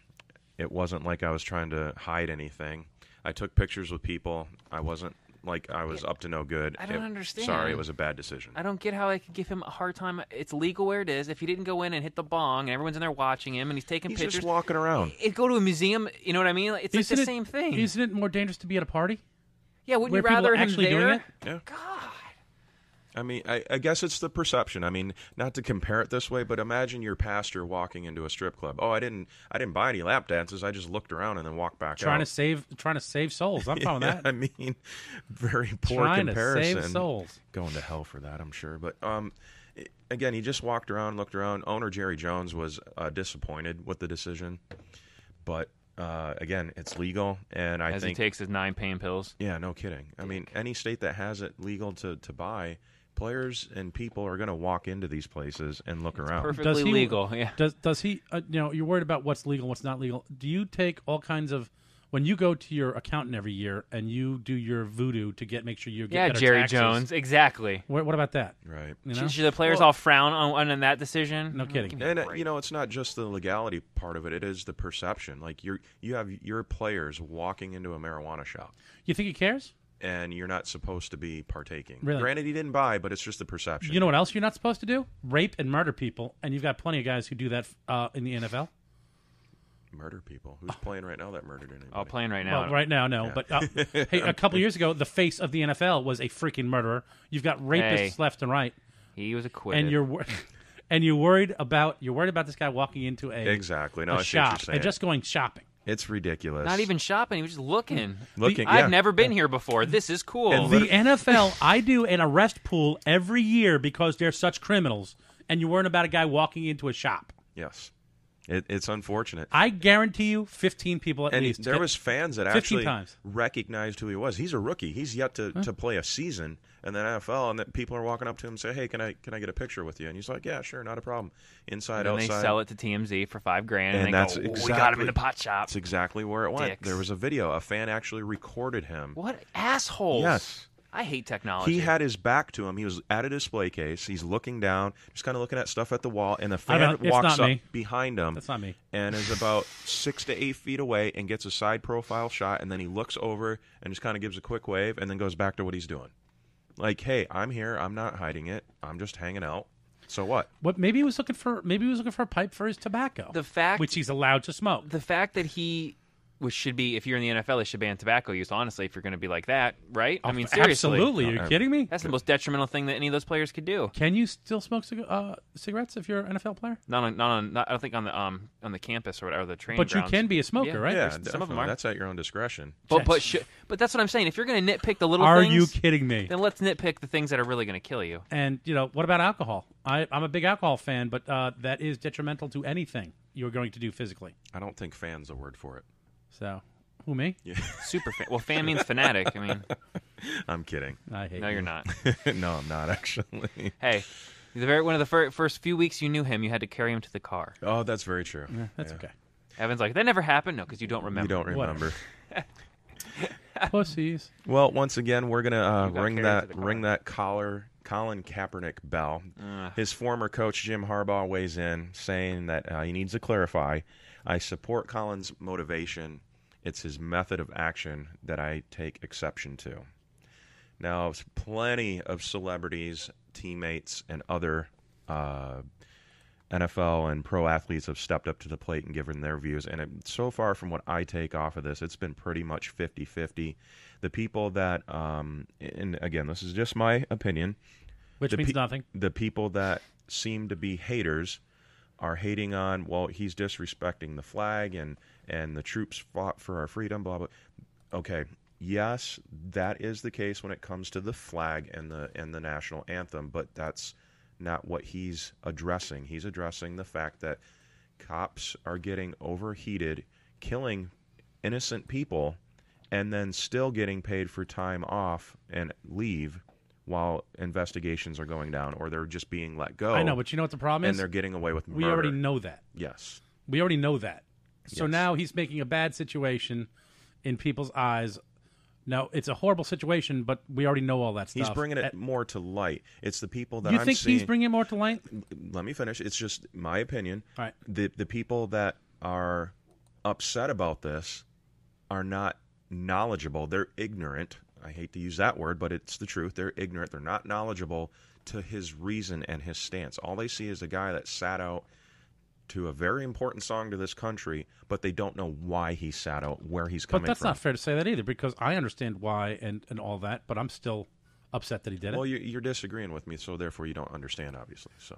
It wasn't like I was trying to hide anything. I took pictures with people. I wasn't like I was up to no good. I don't understand. Sorry, it was a bad decision. I don't get how I could give him a hard time. It's legal where it is. If he didn't go in and hit the bong and everyone's in there watching him and he's taking pictures. He's just walking around. Go to a museum, you know what I mean? It's like the same thing. Isn't it more dangerous to be at a party? Yeah, wouldn't you rather him actually there? Doing it? Yeah. God. I mean, I guess it's the perception. I mean, not to compare it this way, but imagine your pastor walking into a strip club. Oh, I didn't buy any lap dances. I just looked around and then walked back out. Trying to save souls. I'm fine with that. I mean, very poor trying comparison. To save souls. Going to hell for that, I'm sure. But again, he just walked around, looked around. Owner Jerry Jones was disappointed with the decision, but. Again, it's legal, and I think he takes his 9 pain pills. Yeah, no kidding. I mean, any state that has it legal to buy, players and people are going to walk into these places and look around. Perfectly legal. Yeah. Does he? You're worried about what's legal, what's not legal. Do you take all kinds of when you go to your accountant every year and you do your voodoo to make sure you get better Jerry taxes? Jones, exactly. What about that? Right. Should the players all frown on that decision? No kidding. And it's not just the legality part of it; it is the perception. Like you have your players walking into a marijuana shop. You think he cares? And you're not supposed to be partaking. Really? Granted, he didn't buy, but it's just the perception. You know what else you're not supposed to do? Rape and murder people, and you've got plenty of guys who do that in the NFL. Murder people? Who's playing right now that murdered anybody? Oh, playing right now. Well, right now, no. Yeah. But hey, a couple years ago, the face of the NFL was a freaking murderer. You've got rapists left and right. He was acquitted. And you're worried about this guy walking into a exactly. No, a shop and just going shopping. It's ridiculous. Not even shopping. He was just looking. Looking. I've never been here before. This is cool. And the NFL, I do an arrest pool every year because they're such criminals, and you're worrying about a guy walking into a shop. Yes. It's unfortunate. I guarantee you 15 people at least. There was fans that 15 actually times. recognized who he was. He's a rookie. He's yet to play a season in the NFL, and that people are walking up to him and say, "Hey, can I get a picture with you?" And he's like, "Yeah, sure, not a problem." Inside, and then outside. they sell it to TMZ for $5,000, and that's they go, exactly, "We got him in the pot shop." That's exactly where it went. Dicks. There was a video. A fan actually recorded him. What assholes! Yes. I hate technology. He had his back to him. He was at a display case. He's looking down, just kind of looking at stuff at the wall, and a fan walks up behind him. That's not me. And is about 6 to 8 feet away and gets a side profile shot, and then he looks over and just kind of gives a quick wave and then goes back to what he's doing. Like, hey, I'm here. I'm not hiding it. I'm just hanging out. So what? What? Maybe he was looking for a pipe for his tobacco. The fact, which he's allowed to smoke. The fact that he. Which should be, if you're in the NFL, they should ban tobacco use, honestly, if you're going to be like that, right? I mean, seriously. Absolutely. Are you kidding me? That's the most detrimental thing that any of those players could do. Can you still smoke cigarettes if you're an NFL player? Not I don't think on the campus or whatever, the training But grounds. you can be a smoker, right? Yeah, some of them are. That's at your own discretion. But that's what I'm saying. If you're going to nitpick the little things... Are you kidding me? Then let's nitpick the things that are really going to kill you. And, what about alcohol? I'm a big alcohol fan, but that is detrimental to anything you're going to do physically. I don't think fan's a word for it. So... Who, me? Yeah. Super fan. Well, fan means fanatic. I mean, I'm kidding. I hate you. No, you're not. No, I'm not, actually. Hey, one of the first few weeks you knew him, you had to carry him to the car. Oh, that's very true. Yeah, that's okay. Evan's like, that never happened? No, because you don't remember. You don't remember. Pussies. Well, once again, we're going to ring that Colin Kaepernick bell. His former coach, Jim Harbaugh, weighs in, saying that he needs to clarify, I support Colin's motivation. It's his method of action that I take exception to. Now, plenty of celebrities, teammates, and other NFL and pro athletes have stepped up to the plate and given their views. And so far from what I take off of this, it's been pretty much 50-50. The people that, and again, this is just my opinion. Which means nothing. The people that seem to be haters are hating on, well, he's disrespecting the flag and the troops fought for our freedom, blah, blah. Okay, yes, that is the case when it comes to the flag and the national anthem, but that's not what he's addressing. He's addressing the fact that cops are getting overheated, killing innocent people, and then still getting paid for time off and leave while investigations are going down, or they're just being let go. I know, but you know what the problem is? And they're getting away with murder. We already know that. Yes. We already know that. So Yes. now he's making a bad situation in people's eyes. Now, it's a horrible situation, but we already know all that stuff. He's bringing it more to light. It's the people that you I'm think seeing. he's bringing it more to light? Let me finish. It's just my opinion. All right. The people that are upset about this are not knowledgeable. They're ignorant. I hate to use that word, but it's the truth. They're ignorant. They're not knowledgeable to his reason and his stance. All they see is a guy that sat out to a very important song to this country, but they don't know why he sat out, where he's coming from. But that's not fair to say that either, because I understand why and all that, but I'm still upset that he did it. Well, you're disagreeing with me, so therefore you don't understand, obviously. So.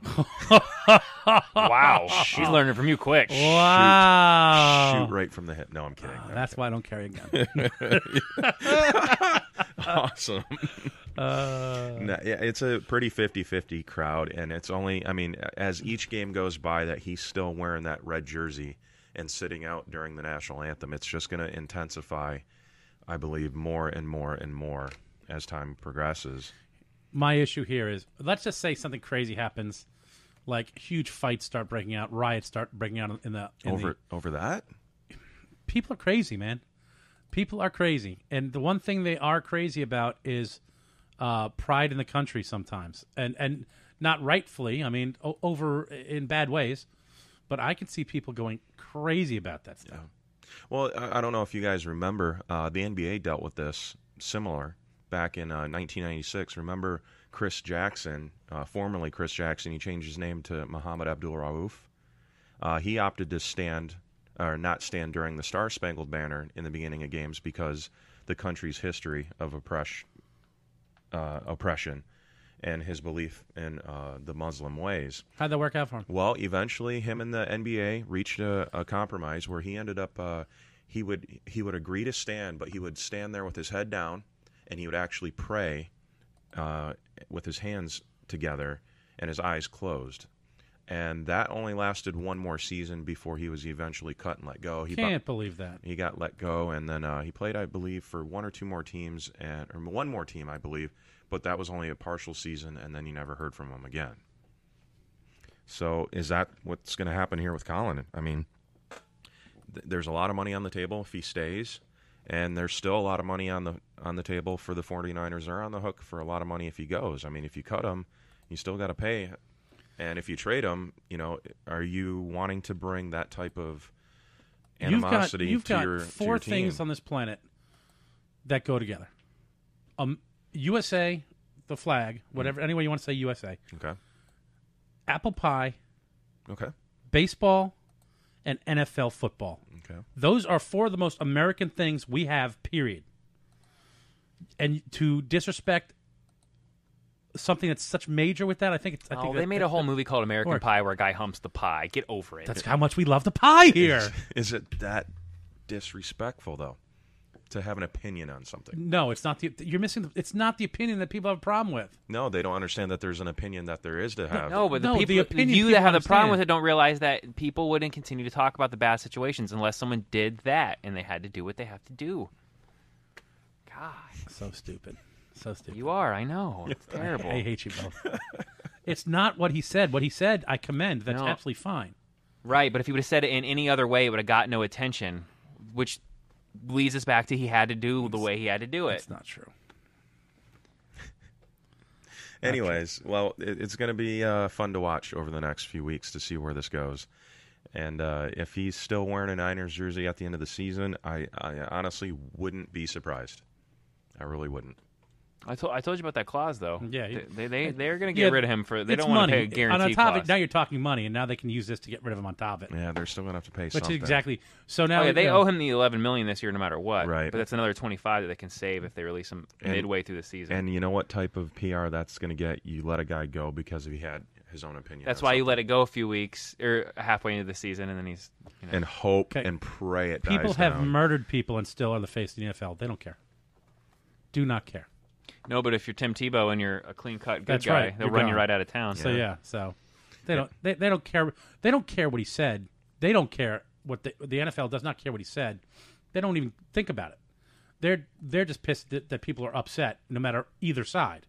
Wow. He's learning from you quick. Wow. Shoot right from the hip. No, I'm kidding. No, that's why I don't carry a gun. Awesome. No, yeah, it's a pretty 50-50 crowd, and it's only, I mean, as each game goes by that he's still wearing that red jersey and sitting out during the national anthem, it's just going to intensify, I believe, more and more and more as time progresses. My issue here is, let's just say something crazy happens, like huge fights start breaking out, riots start breaking out over that? People are crazy, man. People are crazy, and the one thing they are crazy about is pride in the country sometimes, and not rightfully. I mean, over in bad ways, but I can see people going crazy about that stuff. Yeah. Well, I don't know if you guys remember, the NBA dealt with this similar back in 1996. Remember Chris Jackson, formerly Chris Jackson? He changed his name to Muhammad Abdul-Rauf. He opted to stand or not stand during the Star-Spangled Banner in the beginning of games because the country's history of oppression and his belief in the Muslim ways. How'd that work out for him? Well, eventually him and the NBA reached a compromise where he ended up he would agree to stand, but he would stand there with his head down, and he would actually pray with his hands together and his eyes closed. And that only lasted one more season before he was eventually cut and let go. Can't believe that. He got let go, and then he played, I believe, for one or two more teams, or one more team, I believe, but that was only a partial season, and then you never heard from him again. So is that what's going to happen here with Colin? I mean, there's a lot of money on the table if he stays, and there's still a lot of money on the table for the 49ers. They're on the hook for a lot of money if he goes. I mean, if you cut him, you still got to pay. And if you trade him, are you wanting to bring that type of animosity you've to got your four to your things team? on this planet that go together. USA, the flag, whatever, any way you want to say USA. Okay. Apple pie. Okay. Baseball, and NFL football. Okay. Those are four of the most American things we have, period. And to disrespect something that's such major with that, I think they made a whole movie called American Pie where a guy humps the pie. Get over it. That's how much we love the pie here. Is it that disrespectful, though, to have an opinion on something? No, it's not. You're missing. It's not the opinion that people have a problem with. No, they don't understand that there's an opinion that there is to have. No, but the opinion you that have the problem understand. with it don't realize that people wouldn't continue to talk about the bad situations unless someone did that, and they had to do what they have to do. God. So stupid. So stupid. You are, I know. It's terrible. I hate you both. It's not what he said. What he said, I commend. That's No. absolutely fine. Right, but if he would have said it in any other way, it would have got no attention, which leads us back to he had to do the way he had to do it. It's not true. Anyways, well, it's going to be fun to watch over the next few weeks to see where this goes. And if he's still wearing a Niners jersey at the end of the season, I honestly wouldn't be surprised. I really wouldn't. I told you about that clause, though. Yeah, they're going to get rid of him for. They don't want to pay a guarantee on top clause. of it, now you're talking money, and now they can use this to get rid of him on top of it. Yeah, they're still going to have to pay Which something. is exactly. So now they owe him the $11 million this year, no matter what. Right. But that's another $25 that they can save if they release him midway through the season. And you know what type of PR that's going to get? You let a guy go because he had his own opinion. That's on why you something. let it go a few weeks or halfway into the season, and then he's and hope Okay. and pray it People dies have down. murdered people and still are the face of the NFL. They don't care. Do not care. No, but if you're Tim Tebow and you're a clean-cut good That's guy, right. they'll You're run you gone. right out of town. So so they don't they don't care. They don't care what he said. They don't care what the NFL does not care what he said. They don't even think about it. They're just pissed that people are upset, no matter either side,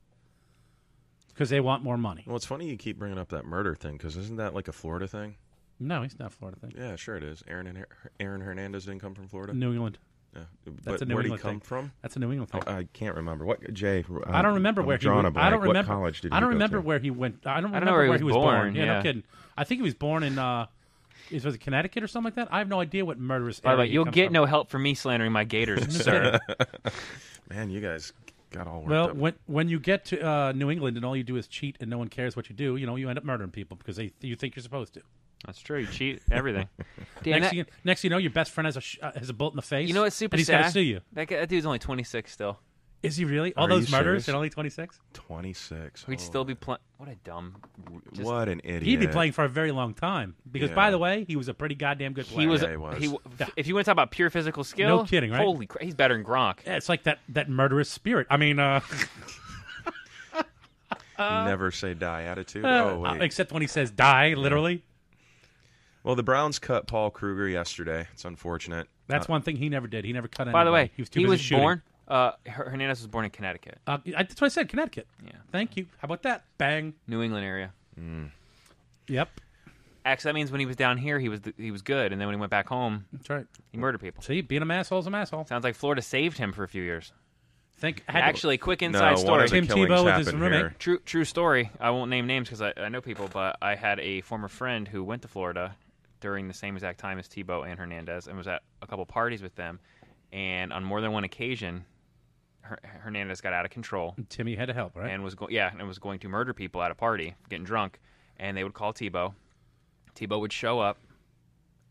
because they want more money. Well, it's funny you keep bringing up that murder thing because isn't that like a Florida thing? No, he's not a Florida thing. Yeah, sure it is. Aaron Hernandez didn't come from Florida. New England. Yeah. That's But a New where did he England come thing. from? That's a New England thing. Oh, I can't remember. What Jay? I don't remember I'm where he drawing went. a blank. I don't remember. What college did he I don't go remember to? where he went. I don't know remember where he was born, Yeah, no yeah. kidding. I think he was born in was it Connecticut or something like that? I have no idea what murderous By the area way, he you'll comes get from. no help from me slandering my Gators, sir. Man, you guys got all worked Well, up. when you get to New England and all you do is cheat and no one cares what you do, you end up murdering people because you think you're supposed to. That's true. You cheat everything. Damn, next, that- next thing you know, your best friend has a bullet in the face. you know what's super and he's sad? got to sue you. That dude's only 26 still. Is he really? All Are those you murders serious? and only 26? 26. We'd still be playing. What a dumb. Just, What an idiot. He'd be playing for a very long time because, Yeah. by the way, he was a pretty goddamn good player. He was. Yeah, he was. If you want to talk about pure physical skill, No kidding, right? Holy crap, he's better than Gronk. Yeah, it's like that murderous spirit. I mean, Never say die attitude. Oh, wait. except when he says die, literally. Well, the Browns cut Paul Kruger yesterday. It's unfortunate. That's one thing he never did. He never cut anybody. By the way, he was too busy shooting. born. Hernandez was born in Connecticut, That's what I said, Connecticut. Yeah. Thank you. How about that? Bang. New England area. Yep. Actually, that means when he was down here, he was good, and then when he went back home, That's right. he murdered people. See, being a asshole is an asshole. Sounds like Florida saved him for a few years. Actually, quick No, inside one story. of the Tim killings Tebow with his happened roommate. here. True story. I won't name names because I know people, but I had a former friend who went to Florida during the same exact time as Tebow and Hernandez and was at a couple parties with them. And on more than one occasion, Hernandez got out of control Timmy had to help, right? and was going to murder people at a party, getting drunk. And they would call Tebow. Tebow would show up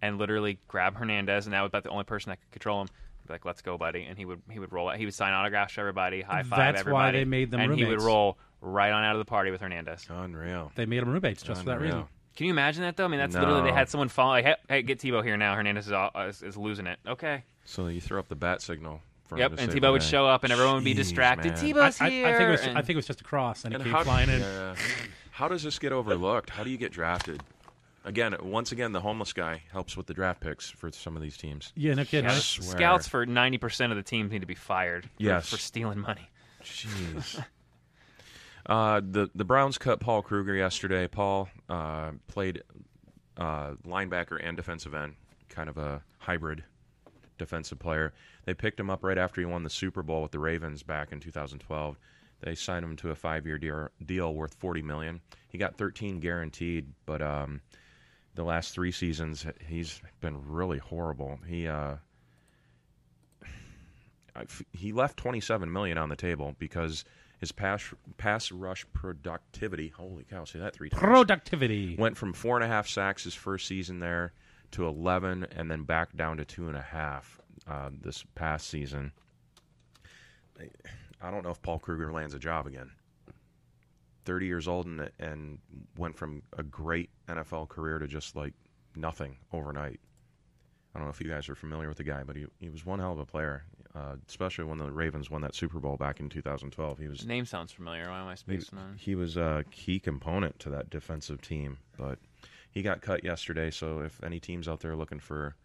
and literally grab Hernandez, and that was about the only person that could control him. He'd be like, "Let's go, buddy!" And he would roll out. He would sign autographs to everybody, high five That's everybody. why they made them and he would roommates. roll right on out of the party with Hernandez. Unreal. They made him roommates just for that reason. Can you imagine that, though? I mean, that's No. literally they had someone follow, like, hey, get Tebow here now. Hernandez is losing it. Okay. So you throw up the bat signal. For Yep, him to and say Tebow would bye. show up, and everyone would be Jeez, distracted. man. Tebow's I here. think it was just a cross, and he came how, flying in. yeah. How does this get overlooked? How do you get drafted? Once again, the homeless guy helps with the draft picks for some of these teams. Yeah, no kidding. I right? swear. Scouts for 90% of the teams need to be fired for stealing money. Jeez. The Browns cut Paul Kruger yesterday. Paul played linebacker and defensive end, kind of a hybrid defensive player. They picked him up right after he won the Super Bowl with the Ravens back in 2012. They signed him to a 5-year deal worth $40 million. He got 13 guaranteed, but the last 3 seasons he's been really horrible. He left $27 million on the table because his pass rush productivity, holy cow, say that 3 times. Productivity. Went from 4.5 sacks his first season there to 11 and then back down to 2.5 this past season. I don't know if Paul Kruger lands a job again. 30 years old and went from a great NFL career to just like nothing overnight. I don't know if you guys are familiar with the guy, but he was one hell of a player, especially when the Ravens won that Super Bowl back in 2012. His name sounds familiar. Why am I spacing on? He was a key component to that defensive team, but he got cut yesterday. So if any teams out there looking for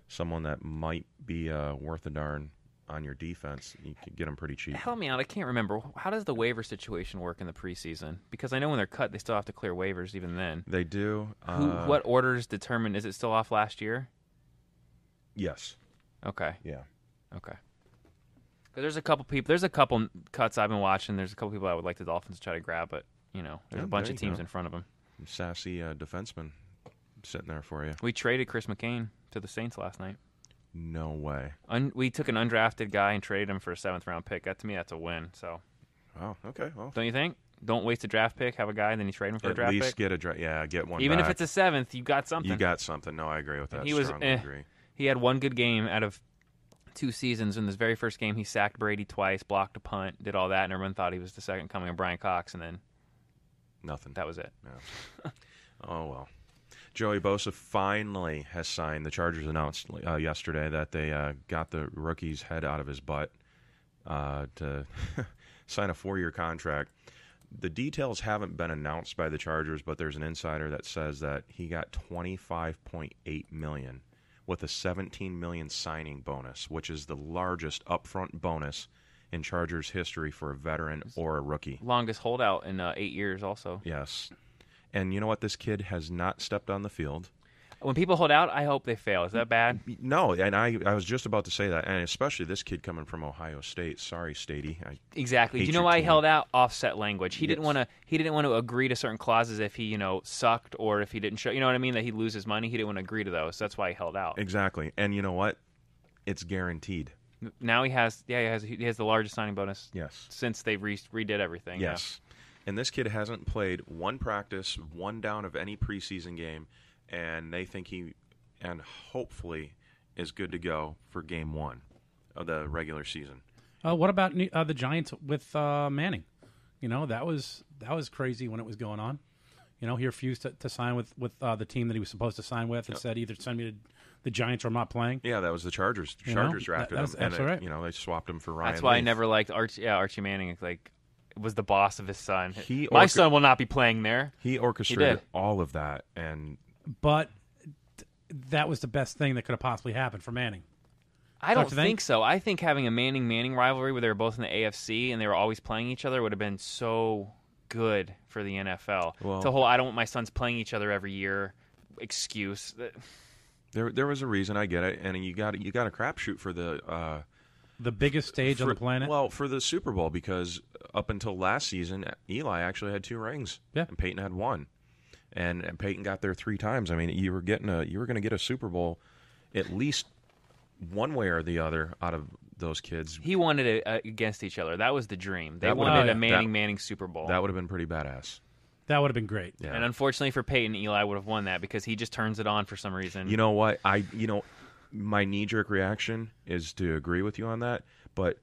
someone that might be worth a darn on your defense, you could get them pretty cheap. Help me out. I can't remember. How does the waiver situation work in the preseason? Because I know when they're cut, they still have to clear waivers even then. They do. What orders determine? Is it still off last year? Yes. Okay. Yeah. Okay. Because there's a couple people. There's a couple cuts I've been watching. There's a couple people I would like the Dolphins to try to grab, but there's a bunch of teams in front of them. Sassy defenseman sitting there for you. We traded Chris McCain to the Saints last night. No way. We took an undrafted guy and traded him for a 7th-round pick. That to me, that's a win. So. Oh, okay. Well, don't you think? Don't waste a draft pick. Have a guy, then you trade him for a draft pick. At least get one. Even back. if it's a 7th, you got something. You got something. No, I agree with that. He was. Agree. He had one good game out of 2 seasons. In this very first game, he sacked Brady twice, blocked a punt, did all that, and everyone thought he was the second coming of Brian Cox, and then nothing. That was it. Yeah. Oh well. Joey Bosa finally has signed. The Chargers announced yesterday that they got the rookie's head out of his butt to sign a 4-year contract. The details haven't been announced by the Chargers, but there's an insider that says that he got $25.8 million with a $17 million signing bonus, which is the largest upfront bonus in Chargers history for a veteran or a rookie. Longest holdout in 8 years also. Yes. And you know what? This kid has not stepped on the field. When people hold out, I hope they fail. Is that bad? No, and I was just about to say that, and especially this kid coming from Ohio State. Sorry, Statey. Exactly. Do you know why he held out? Offset language. He didn't want to. He didn't want to agree to certain clauses if he, sucked or if he didn't show. You know what I mean? That he'd lose his money. He didn't want to agree to those. So that's why he held out. Exactly. And you know what? It's guaranteed. Now he has. Yeah, he has the largest signing bonus. Yes. Since they redid everything. Yes. Yeah. And this kid hasn't played one practice, one down of any preseason game, and they think he, and hopefully, is good to go for Game 1 of the regular season. What about the Giants with Manning? That was crazy when it was going on. He refused to sign with the team that he was supposed to sign with and said either send me to the Giants or I'm not playing. Yeah, that was the Chargers. Chargers drafted him. That's right. They swapped him for Ryan That's why Leaf. I never liked Archie Manning. Was the boss of his son. My son will not be playing there. He orchestrated all of that, but that was the best thing that could have possibly happened for Manning. I don't think so. I think having a Manning rivalry where they were both in the AFC and they were always playing each other would have been so good for the NFL. Well, the whole "I don't want my sons playing each other every year" excuse. There was a reason. I get it, and you got a crapshoot for the biggest stage on the planet. Well, for the Super Bowl, because up until last season, Eli actually had 2 rings. Yeah. And Peyton had 1. And Peyton got there 3 times. I mean, you were going to get a Super Bowl at least one way or the other out of those kids. He wanted it against each other. That was the dream. They wanted a Manning Super Bowl. That would have been pretty badass. That would have been great. Yeah. And unfortunately for Peyton, Eli would have won that because he just turns it on for some reason. You know what? My knee-jerk reaction is to agree with you on that, but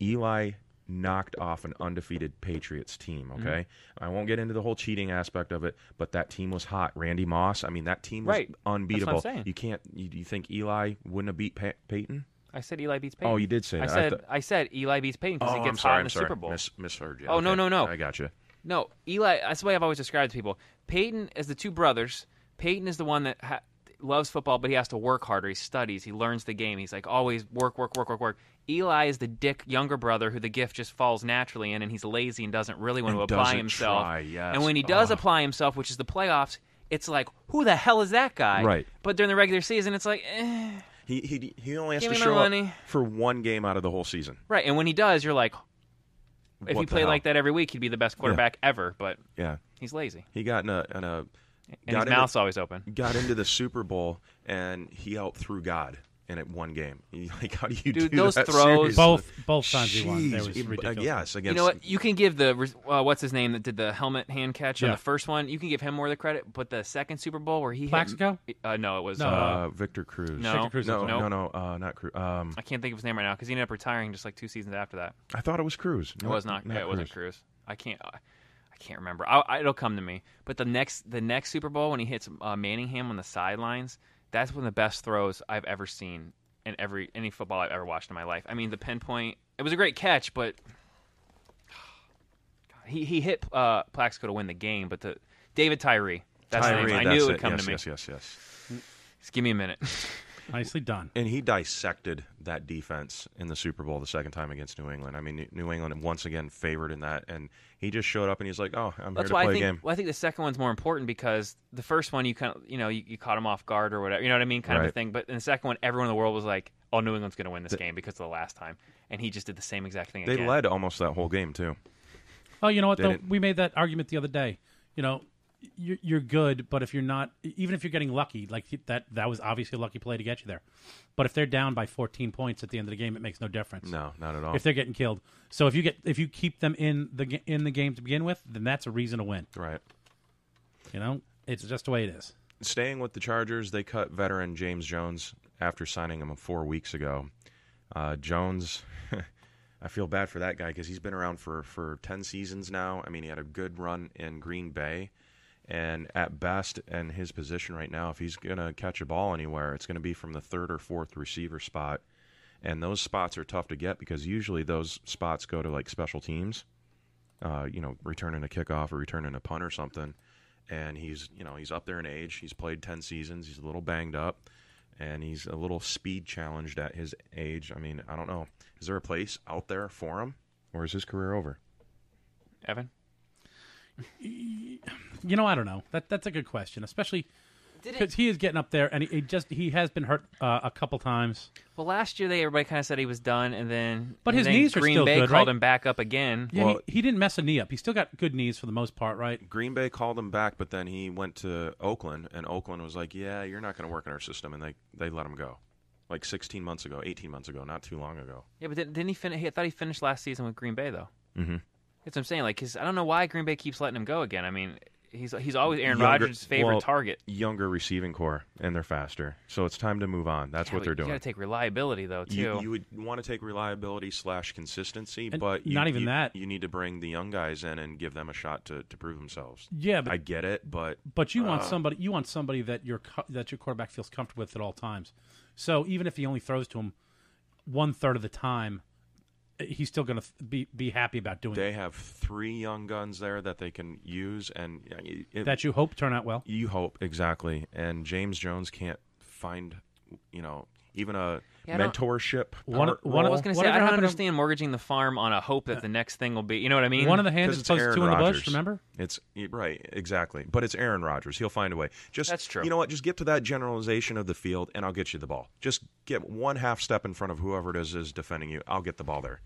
Eli knocked off an undefeated Patriots team, okay? I won't get into the whole cheating aspect of it, but that team was hot. Randy Moss, I mean, that team was unbeatable. That's what I'm saying. You can't. Do you think Eli wouldn't have beat Peyton? I said Eli beats Peyton. Oh, you did say that. I said Eli beats Peyton because he gets hot in the Super Bowl. Misheard you. Oh, okay. no. I got you. No, Eli, that's the way I've always described it to people. Peyton is the two brothers. Peyton is the one that loves football, but he has to work harder. He studies. He learns the game. He's like always work. Eli is the dick younger brother who the gift just falls naturally in, and he's lazy and doesn't really want to apply himself. Yes. And when he does apply himself, which is the playoffs, it's like, who the hell is that guy? Right. But during the regular season, it's like, He only has Give to me my show money. up for one game out of the whole season. Right, and when he does, you're like, if What he the played hell? like that every week, he'd be the best quarterback ever, but Yeah. he's lazy. He got And his mouth's always open. Got into the Super Bowl, and he outthrew God in it one game. Like, how do you Dude, do those that throws- seriously? Both times he won. That Jeez. was ridiculous. Yes, against You know what? You can give the what's his name that did the helmet hand catch on Yeah. the first one. You can give him more of the credit, but the second Super Bowl where he Plaxico? no, it was Victor Cruz. No. Victor Cruz. No, Nope. no, not Cruz. I can't think of his name right now because he ended up retaring just like 2 seasons after that. I thought it was Cruz. It was not. It wasn't Cruz. I can't remember. It'll come to me. But the next Super Bowl when he hits Manningham on the sidelines, that's one of the best throws I've ever seen in any football I've ever watched in my life. I mean, the pinpoint. It was a great catch, but he hit Plaxico to win the game. But David Tyree. That's the name. I knew it would come to me. Yes. Just give me a minute. Nicely done. And he dissected that defense in the Super Bowl the second time against New England. I mean, New England once again favored in that, and he just showed up and he's like, "Oh, I'm That's here to why play a game." I think the second one's more important because the first one you kind of you caught him off guard or whatever, you know what I mean, kind of a Right. thing. But in the second one, everyone in the world was like, "Oh, New England's going to win this game because of the last time," and he just did the same exact thing They again. led almost that whole game too. Oh, you know what? They Though didn't- we made that argument the other day. You're good, but if you're not, even if you're getting lucky, like that was obviously a lucky play to get you there. But if they're down by 14 points at the end of the game, it makes no difference. No, not at all. If they're getting killed, so if you keep them in the game to begin with, then that's a reason to win. Right. It's just the way it is. Staying with the Chargers, they cut veteran James Jones after signing him 4 weeks ago. Jones, I feel bad for that guy because he's been around for 10 seasons now. I mean, he had a good run in Green Bay. And at best, in his position right now, if he's going to catch a ball anywhere, it's going to be from the third or fourth receiver spot. And those spots are tough to get because usually those spots go to like special teams, returning a kickoff or returning a punt or something. And he's up there in age. He's played 10 seasons. He's a little banged up. And he's a little speed challenged at his age. I mean, I don't know. Is there a place out there for him, or is his career over? Evan? I don't know. That's a good question, especially because he is getting up there, and he has been hurt a couple times. Well, last year everybody kind of said he was done, and then His knees are Green still Bay good, called right? him back up again. Yeah, Well- he didn't mess a knee up. He's still got good knees for the most part, right? Green Bay called him back, but then he went to Oakland, and Oakland was like, "Yeah, you're not going to work in our system," and they let him go, like 16 months ago, 18 months ago, not too long ago. Yeah, but didn't he finish? I thought he finished last season with Green Bay though. Mm-hmm. That's what I'm saying. Like, 'cause I don't know why Green Bay keeps letting him go again. I mean, he's always Aaron Younger- Rodgers' favorite well, target. Younger receiving core, and they're faster, so it's time to move on. That's what they're You doing. got to take reliability though too. You would want to take reliability / consistency, And but not even that. You need to bring the young guys in and give them a shot to prove themselves. Yeah, but I get it, but you want somebody. You want somebody that your quarterback feels comfortable with at all times. So even if he only throws to him 1/3 of the time, he's still going to be happy about doing they it. have 3 young guns there that they can use, and That you hope turn out well. You hope, exactly. And James Jones can't find, even a mentorship. One I of- was going to say, Whatever I don't happened to- understand mortgaging the farm on a hope that the next thing will be. You know what I mean? One of the hands 'Cause is it's supposed to Aaron two in the bush. Rodgers. Remember? It's right, exactly. But it's Aaron Rodgers. He'll find a way. That's true. You know what? Just get to that generalization of the field, and I'll get you the ball. Just get 1/2 step in front of whoever it is defending you. I'll get the ball there.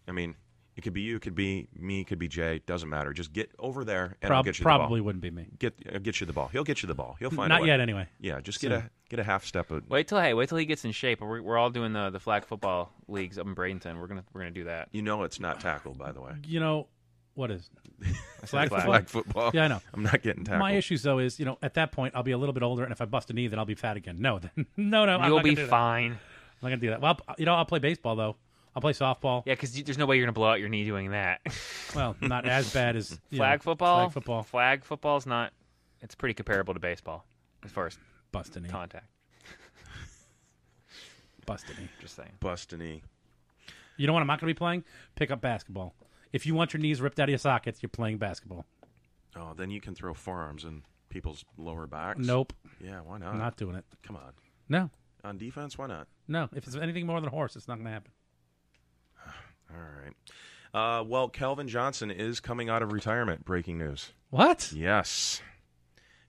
I mean, it could be you, it could be me, it could be Jay. Doesn't matter. Just get over there, and I'll get you the ball. Probably wouldn't be me. Get you the ball. He'll get you the ball. He'll find Not a way. yet, anyway. Yeah, just Soon. get a half step. Wait till he gets in shape. We're all doing the flag football leagues up in Bradenton. We're gonna do that. It's not tackled, by the way. What is Flag Flag football. Yeah, I know. I'm not getting tackled. My issues though is at that point I'll be a little bit older, and if I bust a knee, then I'll be fat again. No, no, I'm You'll not be gonna do that. fine. I'm not gonna do that. Well, I'll play baseball though. I'll play softball. Yeah, because there's no way you're going to blow out your knee doing that. Well, not as bad as flag football. Flag football. Flag football's not. It's pretty comparable to baseball as far as busting contact. Busting. Just saying. Busting. You know what I'm not going to be playing? Pick up basketball. If you want your knees ripped out of your sockets, you're playing basketball. Oh, then you can throw forearms in people's lower backs. Nope. Yeah, why not? I'm not doing it. Come on. No. On defense, why not? No. If it's anything more than a horse, it's not going to happen. All right. Well, Calvin Johnson is coming out of retirement. Breaking news. What? Yes.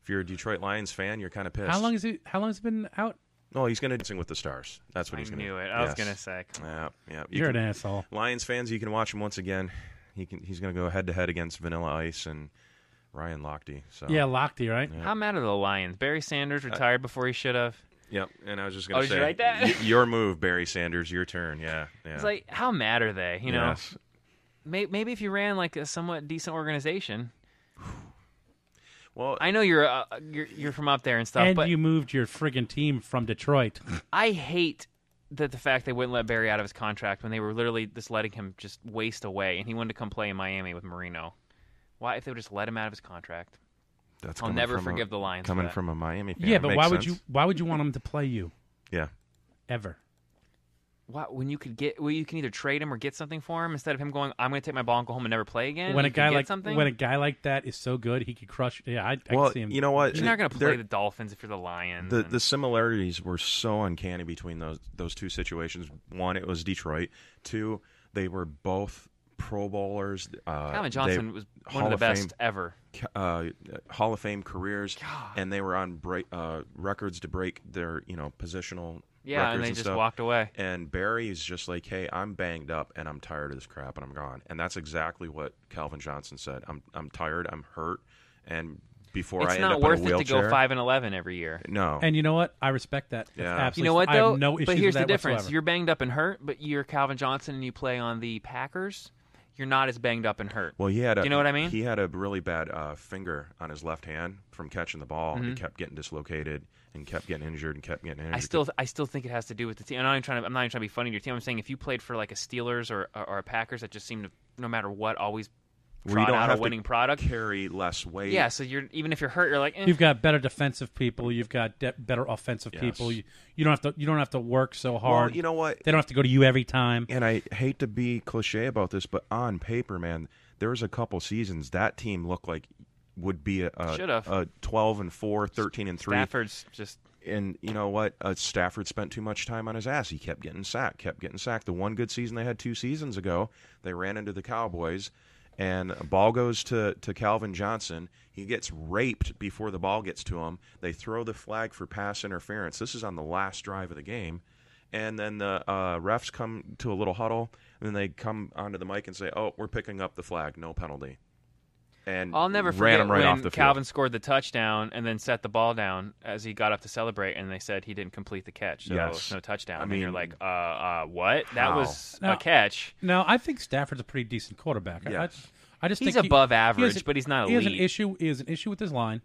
If you're a Detroit Lions fan, you're kind of pissed. How long has he been out? Oh, he's going to sing with the stars. That's what he's going to do. I knew it. I was going to say. Yeah. You're an asshole. Lions fans, you can watch him once again. He's going to go head-to-head against Vanilla Ice and Ryan Lochte. So. Yeah, Lochte, right? Yeah. How mad are the Lions? Barry Sanders retired before he should have. Yep, and I was just going to say. Did you write that? Your move, Barry Sanders, your turn. Yeah. It's like, how mad are they? You know, yes. Maybe if you ran like a somewhat decent organization. Well, I know you're from up there and stuff, and but you moved your friggin' team from Detroit. I hate that the fact they wouldn't let Barry out of his contract when they were literally just letting him just waste away, and he wanted to come play in Miami with Marino. Why, if they would just let him out of his contract? I'll never forgive the Lions. Coming for that. from a Miami fan. Yeah, but why would sense. Why would you want him to play you? Yeah. Ever. When you could you can either trade him or get something for him instead of him going, I'm going to take my ball and go home and never play again. When a guy like that is so good, he could crush. Yeah, I well, can see him. You know what? You're not going to play the Dolphins if you're the Lions. The similarities were so uncanny between those two situations. One, it was Detroit. Two, they were both Pro Bowlers. Calvin Johnson was one of the best ever. Hall of Fame careers, and they were on records to break their positional. Yeah, and they just walked away. And Barry's just like, hey, I'm banged up and I'm tired of this crap and I'm gone. And that's exactly what Calvin Johnson said. I'm tired. I'm hurt. And before I end up in a wheelchair, it's not worth it to go 5-11 every year. No. And you know what? I respect that. Yeah. Absolutely. You know what though? I have no issues but here's with the that difference: whatsoever. you're banged up and hurt, but you're Calvin Johnson and you play on the Packers. You're not as banged up and hurt. Well, Do you know what I mean? He had a really bad finger on his left hand from catching the ball. Mm-hmm. He kept getting dislocated and kept getting injured and kept getting injured. I still think it has to do with the team. I'm not even trying to be funny to your team. I'm saying if you played for like a Steelers or a Packers that just seem to, no matter what, always trot out a winning product, carry less weight. Yeah, so even if you're hurt, you're like, You've got better defensive people. You've got better offensive people. You don't have to work so hard. Well, you know what? They don't have to go to you every time. And I hate to be cliche about this, but on paper, man, there was a couple seasons that team looked like would be a 12-4, 13-3. Stafford's just. And you know what? Stafford spent too much time on his ass. He kept getting sacked. The one good season they had 2 seasons ago, they ran into the Cowboys. And a ball goes to Calvin Johnson. He gets raped before the ball gets to him. They throw the flag for pass interference. This is on the last drive of the game. And then the refs come to a little huddle, and then they come onto the mic and say, oh, we're picking up the flag, no penalty. And I'll never ran forget him right when off the Calvin field. scored the touchdown and then set the ball down as he got up to celebrate, and they said he didn't complete the catch, so Yes. no touchdown. I and you're mean, like, what? That how? was Now- a catch. No, I think Stafford's a pretty decent quarterback. Yes. I just He's think above average, but he's not He has elite. an issue with his line,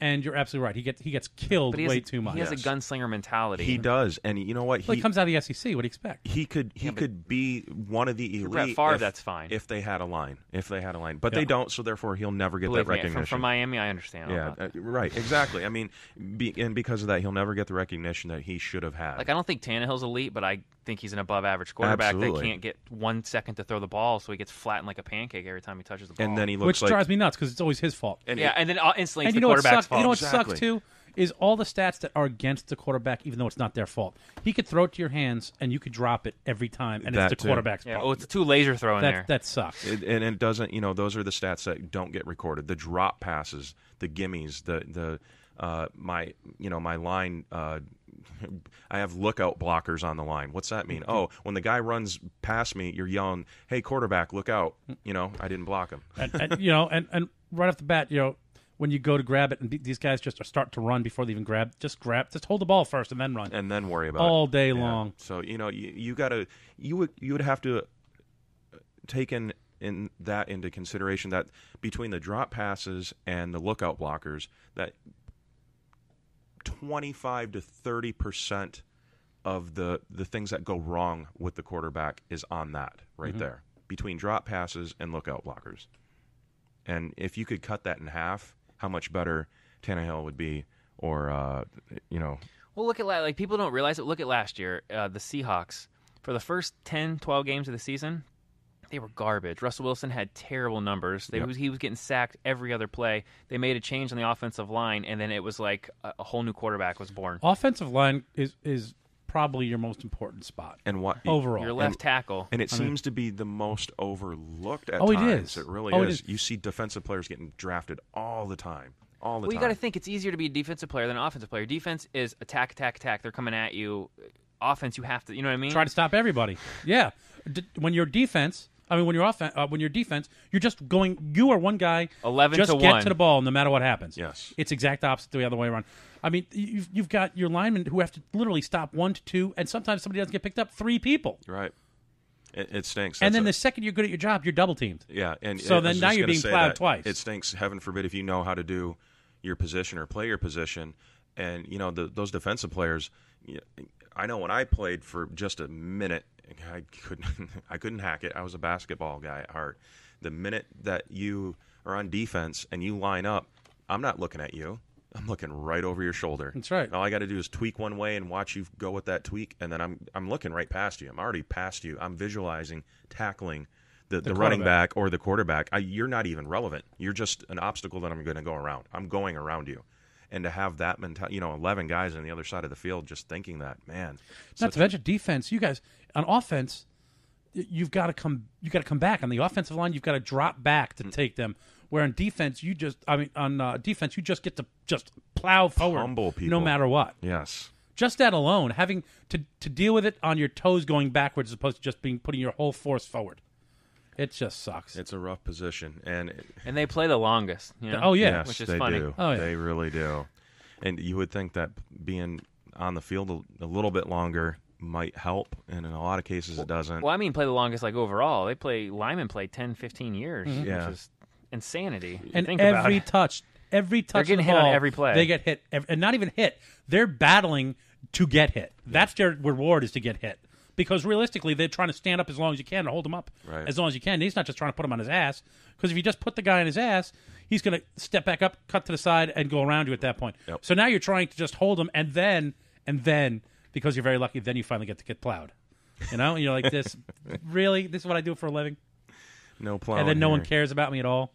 and you're absolutely right. He gets killed But he has way too much. He has a gunslinger mentality. He does. And you know what? Well, he comes out of the SEC. What do you expect? He could be one of the elite. Brett Favre, that's fine. If they had a line. But they don't, so therefore he'll never get Believe that me, recognition. from Miami, I understand. Yeah, right, exactly. I mean, and because of that, he'll never get the recognition that he should have had. Like, I don't think Tannehill's elite, but I think he's an above-average quarterback Absolutely. that can't get 1 second to throw the ball, so he gets flattened like a pancake every time he touches the ball. And then he Which looks like... drives me nuts because it's always his fault. and then instantly And it's you the know what quarterback's sucks? fault. You know what Exactly. sucks too is all the stats that are against the quarterback, even though it's not their fault. He could throw it to your hands and you could drop it every time, and That it's the too. quarterback's Yeah, fault. oh, it's a 2 laser throw in there. That sucks. And it doesn't, those are the stats that don't get recorded. The drop passes, the gimmies, my line. I have lookout blockers on the line. What's that mean? Oh, when the guy runs past me, you're yelling, "Hey, quarterback, look out!" I didn't block him. and right off the bat, when you go to grab it, and these guys just are starting to run before they even grab. Just hold the ball first and then run, And then worry about all it. day Yeah. long. So you would have to take in that into consideration that between the drop passes and the lookout blockers, that 25 to 30% of the things that go wrong with the quarterback is on that right there, between drop passes and lookout blockers. And if you could cut that in half, how much better Tannehill would be, or, Well, look at people don't realize it. Look at last year, the Seahawks. For the first 10, 12 games of the season, they were garbage. Russell Wilson had terrible numbers. He was getting sacked every other play. They made a change on the offensive line, and then it was like a whole new quarterback was born. Offensive line is probably your most important spot. And what overall? Your left tackle. And it seems to be the most overlooked at times. It is. It really is. You see defensive players getting drafted all the time. All the time. You got to think it's easier to be a defensive player than an offensive player. Defense is attack, attack, attack. They're coming at you. Offense, you have to, you know what I mean? Try to stop everybody. Yeah. When you're defense, when you're defense, you're just going. You are one guy. 11 just to get 1 to the ball, no matter what happens. Yes, it's exact opposite the other way around. I mean, you've got your linemen who have to literally stop 1 to 2, and sometimes somebody doesn't get picked up 3 people. Right. It stinks. And then the second you're good at your job, you're double teamed. Yeah, and so then now you're being plowed twice. It stinks. Heaven forbid if you know how to do your position or play your position, and those defensive players. I know when I played for just a minute, I couldn't hack it. I was a basketball guy at heart. The minute that you are on defense and you line up, I'm not looking at you. I'm looking right over your shoulder. That's right. All I got to do is tweak one way and watch you go with that tweak, and then I'm looking right past you. I'm already past you. I'm visualizing tackling the running back or the quarterback. You're not even relevant. You're just an obstacle that I'm going to go around. I'm going around you. And to have that mentality, 11 guys on the other side of the field just thinking that, man. Not to mention defense. You guys, on offense, you've got to come back. On the offensive line, you've got to drop back to take them. Where on defense, you just get to just plow forward. Humble people. No matter what. Yes. Just that alone, having to deal with it on your toes going backwards as opposed to just putting your whole force forward. It just sucks. It's a rough position, and they play the longest. Oh yeah, yes, which is they funny. Do. Oh, yeah. They really do. And you would think that being on the field a little bit longer might help, and in a lot of cases it doesn't. Well, I mean, play the longest like overall. Linemen play 10, 15 years, Mm-hmm. Yeah. which is insanity. And think about every it. touch They're of getting the hit ball, on every play. they get hit, and not even hit. They're battling to get hit. That's their reward, is to get hit. Because realistically, they're trying to stand up as long as you can and hold him up as long as you can. And he's not just trying to put him on his ass. Because if you just put the guy on his ass, he's going to step back up, cut to the side, and go around you at that point. Yep. So now you're trying to just hold him, and then, because you're very lucky, then you finally get plowed. And you're like, this, really? This is what I do for a living? No plowing. And then no one here. cares about me at all?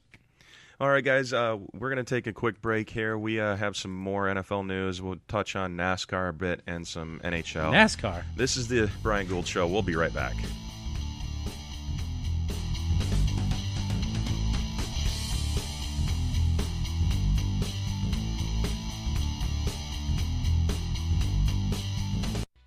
All right, guys, we're going to take a quick break here. We have some more NFL news. We'll touch on NASCAR a bit and some NHL. NASCAR. This is the Brian Gould Show. We'll be right back.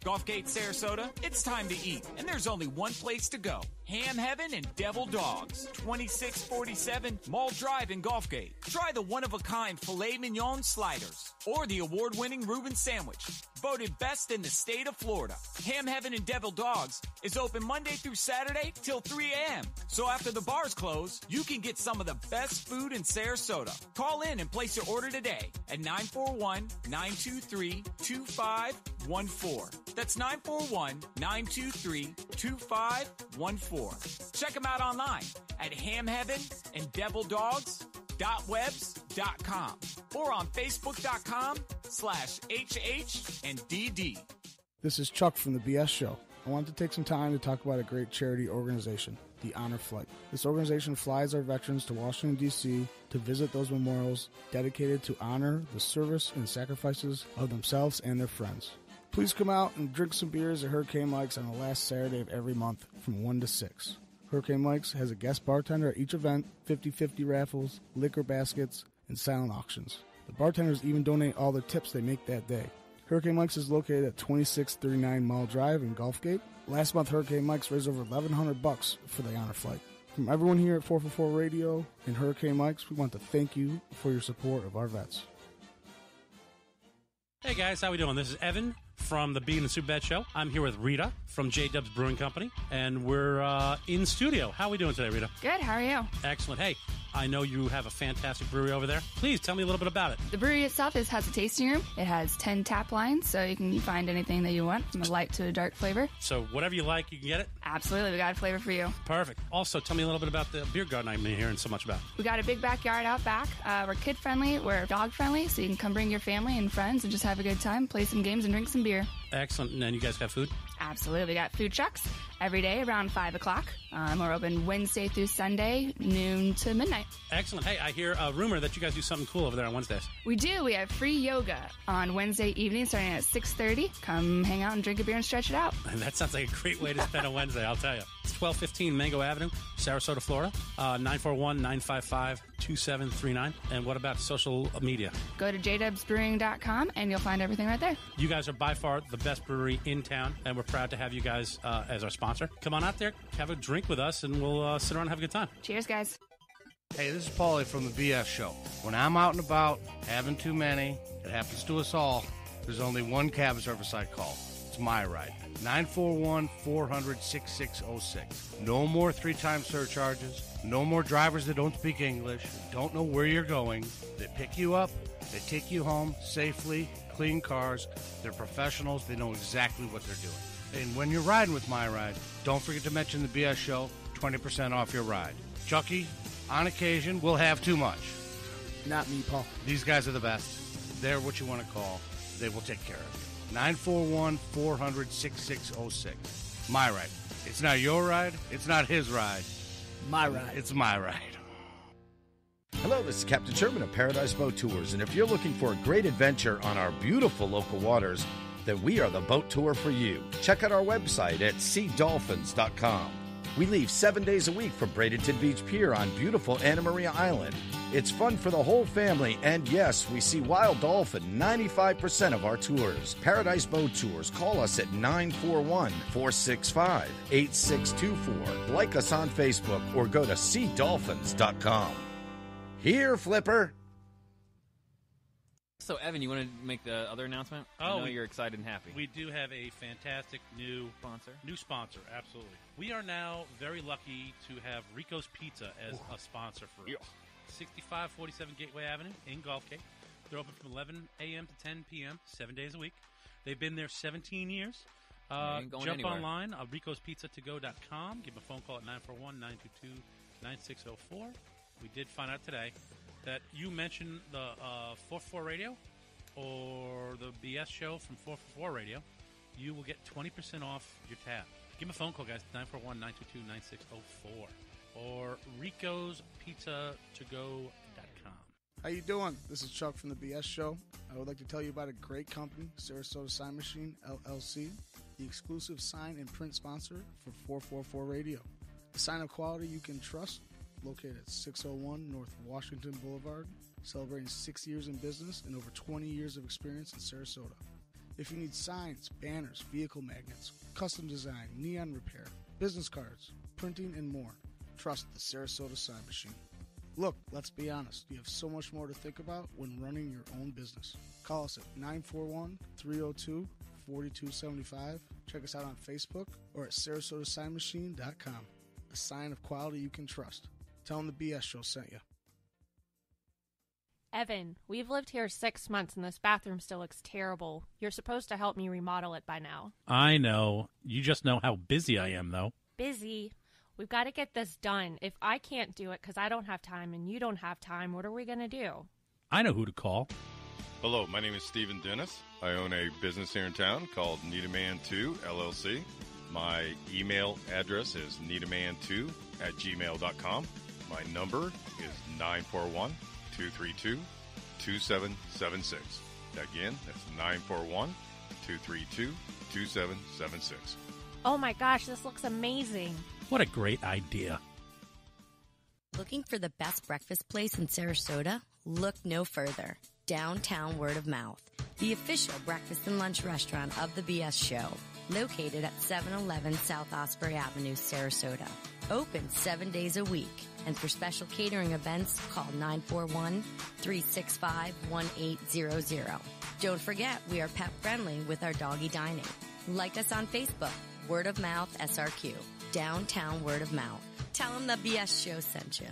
Golfgate, Sarasota, it's time to eat, and there's only one place to go. Ham Heaven and Devil Dogs, 2647 Mall Drive in Golfgate. Try the one-of-a-kind filet mignon sliders or the award-winning Reuben sandwich, voted best in the state of Florida. Ham Heaven and Devil Dogs is open Monday through Saturday till 3 a.m. So after the bars close, you can get some of the best food in Sarasota. Call in and place your order today at 941-923-2514. That's 941-923-2514. Check them out online at hamheavenanddevildogs.webs.com or on facebook.com/HH&DD. This is Chuck from the BS Show. I wanted to take some time to talk about a great charity organization, the Honor Flight. This organization flies our veterans to Washington, D.C. to visit those memorials dedicated to honor the service and sacrifices of themselves and their friends. Please come out and drink some beers at Hurricane Mike's on the last Saturday of every month from 1 to 6. Hurricane Mike's has a guest bartender at each event, 50-50 raffles, liquor baskets, and silent auctions. The bartenders even donate all the tips they make that day. Hurricane Mike's is located at 2639 Mall Drive in Gulfgate. Last month, Hurricane Mike's raised over $1,100 for the Honor Flight. From everyone here at 444 Radio and Hurricane Mike's, we want to thank you for your support of our vets. Hey guys, how we doing? This is Evan from the Bean and Soup Bed Show. I'm here with Rita from J Dub's Brewing Company, and we're in studio. How are we doing today, Rita? Good. How are you? Excellent. Hey, I know you have a fantastic brewery over there. Please tell me a little bit about it. The brewery itself has a tasting room. It has 10 tap lines, so you can find anything that you want, from a light to a dark flavor. So whatever you like, you can get it? Absolutely, we got a flavor for you. Perfect. Also, tell me a little bit about the beer garden I've been hearing so much about. We got a big backyard out back. We're kid-friendly, we're dog-friendly, so you can come bring your family and friends and just have a good time, play some games, and drink some beer. Excellent. And then you guys got food? Absolutely. We got food trucks every day around 5 o'clock. We're open Wednesday through Sunday, noon to midnight. Excellent. Hey, I hear a rumor that you guys do something cool over there on Wednesdays. We do. We have free yoga on Wednesday evening starting at 6:30. Come hang out and drink a beer and stretch it out. That sounds like a great way to spend a Wednesday, I'll tell you. It's 1215 Mango Avenue, Sarasota, Florida, 941-955-2739. And what about social media? Go to jdubsbrewing.com and you'll find everything right there. You guys are by far the best brewery in town, and we're proud to have you guys as our sponsor. Come on out there, have a drink with us, and we'll sit around and have a good time. Cheers, guys. Hey, this is Paulie from the BS Show. When I'm out and about, having too many, it happens to us all, there's only one cab service I call. It's my ride. 941-400-6606. No more 3-time surcharges. No more drivers that don't speak English, don't know where you're going. They pick you up, they take you home safely, clean cars. They're professionals. They know exactly what they're doing. And when you're riding with my ride, don't forget to mention the BS Show, 20% off your ride. Chucky, on occasion, will have too much. Not me, Paul. These guys are the best. They're what you want to call. They will take care of you. 941-400-6606. My ride. It's not your ride. It's not his ride. My ride. It's my ride. Hello, this is Captain Sherman of Paradise Boat Tours, and if you're looking for a great adventure on our beautiful local waters, then we are the boat tour for you. Check out our website at seadolphins.com. We leave 7 days a week from Bradenton Beach Pier on beautiful Anna Maria Island. It's fun for the whole family, and yes, we see wild dolphin 95% of our tours. Paradise Boat Tours. Call us at 941-465-8624. Like us on Facebook or go to seadolphins.com. Here, Flipper. So, Evan, you want to make the other announcement? I know you're excited and happy. We do have a fantastic new sponsor, absolutely. We are now very lucky to have Rico's Pizza as a sponsor for us. Yeah. 6547 Gateway Avenue in Gulfgate. They're open from 11 a.m. to 10 p.m., 7 days a week. They've been there 17 years. Jump anywhere. Online, ricospizzatogo.com. Give them a phone call at 941-922-9604. We did find out today that you mentioned the 444 Radio or the BS show from 444 Radio. You will get 20% off your tab. Give them a phone call, guys, 941-922-9604 or ricospizzatogo.com. How you doing? This is Chuck from the BS Show. I would like to tell you about a great company, Sarasota Sign Machine, LLC, the exclusive sign and print sponsor for 444 Radio. A sign of quality you can trust, located at 601 North Washington Boulevard, celebrating 6 years in business and over 20 years of experience in Sarasota. If you need signs, banners, vehicle magnets, custom design, neon repair, business cards, printing, and more, trust the Sarasota Sign Machine. Look, let's be honest, you have so much more to think about when running your own business. Call us at 941-302-4275. Check us out on Facebook or at sarasotasignmachine.com. A sign of quality you can trust. Tell them the BS Show sent you. Evan, we've lived here 6 months and this bathroom still looks terrible. You're supposed to help me remodel it by now. I know. You just know how busy I am, though. Busy? We've got to get this done. If I can't do it because I don't have time and you don't have time, what are we going to do? I know who to call. Hello, my name is Stephen Dennis. I own a business here in town called Needaman2 LLC. My email address is needaman2@gmail.com. My number is 941-232-2776. Again, that's 941-232-2776. Oh my gosh, this looks amazing. What a great idea. Looking for the best breakfast place in Sarasota? Look no further. Downtown Word of Mouth, the official breakfast and lunch restaurant of the BS Show, located at 711 South Osprey Avenue, Sarasota. Open 7 days a week. And for special catering events, call 941-365-1800. Don't forget, we are pet friendly with our doggy dining. Like us on Facebook, Word of Mouth SRQ, Downtown Word of Mouth. Tell them the BS Show sent you.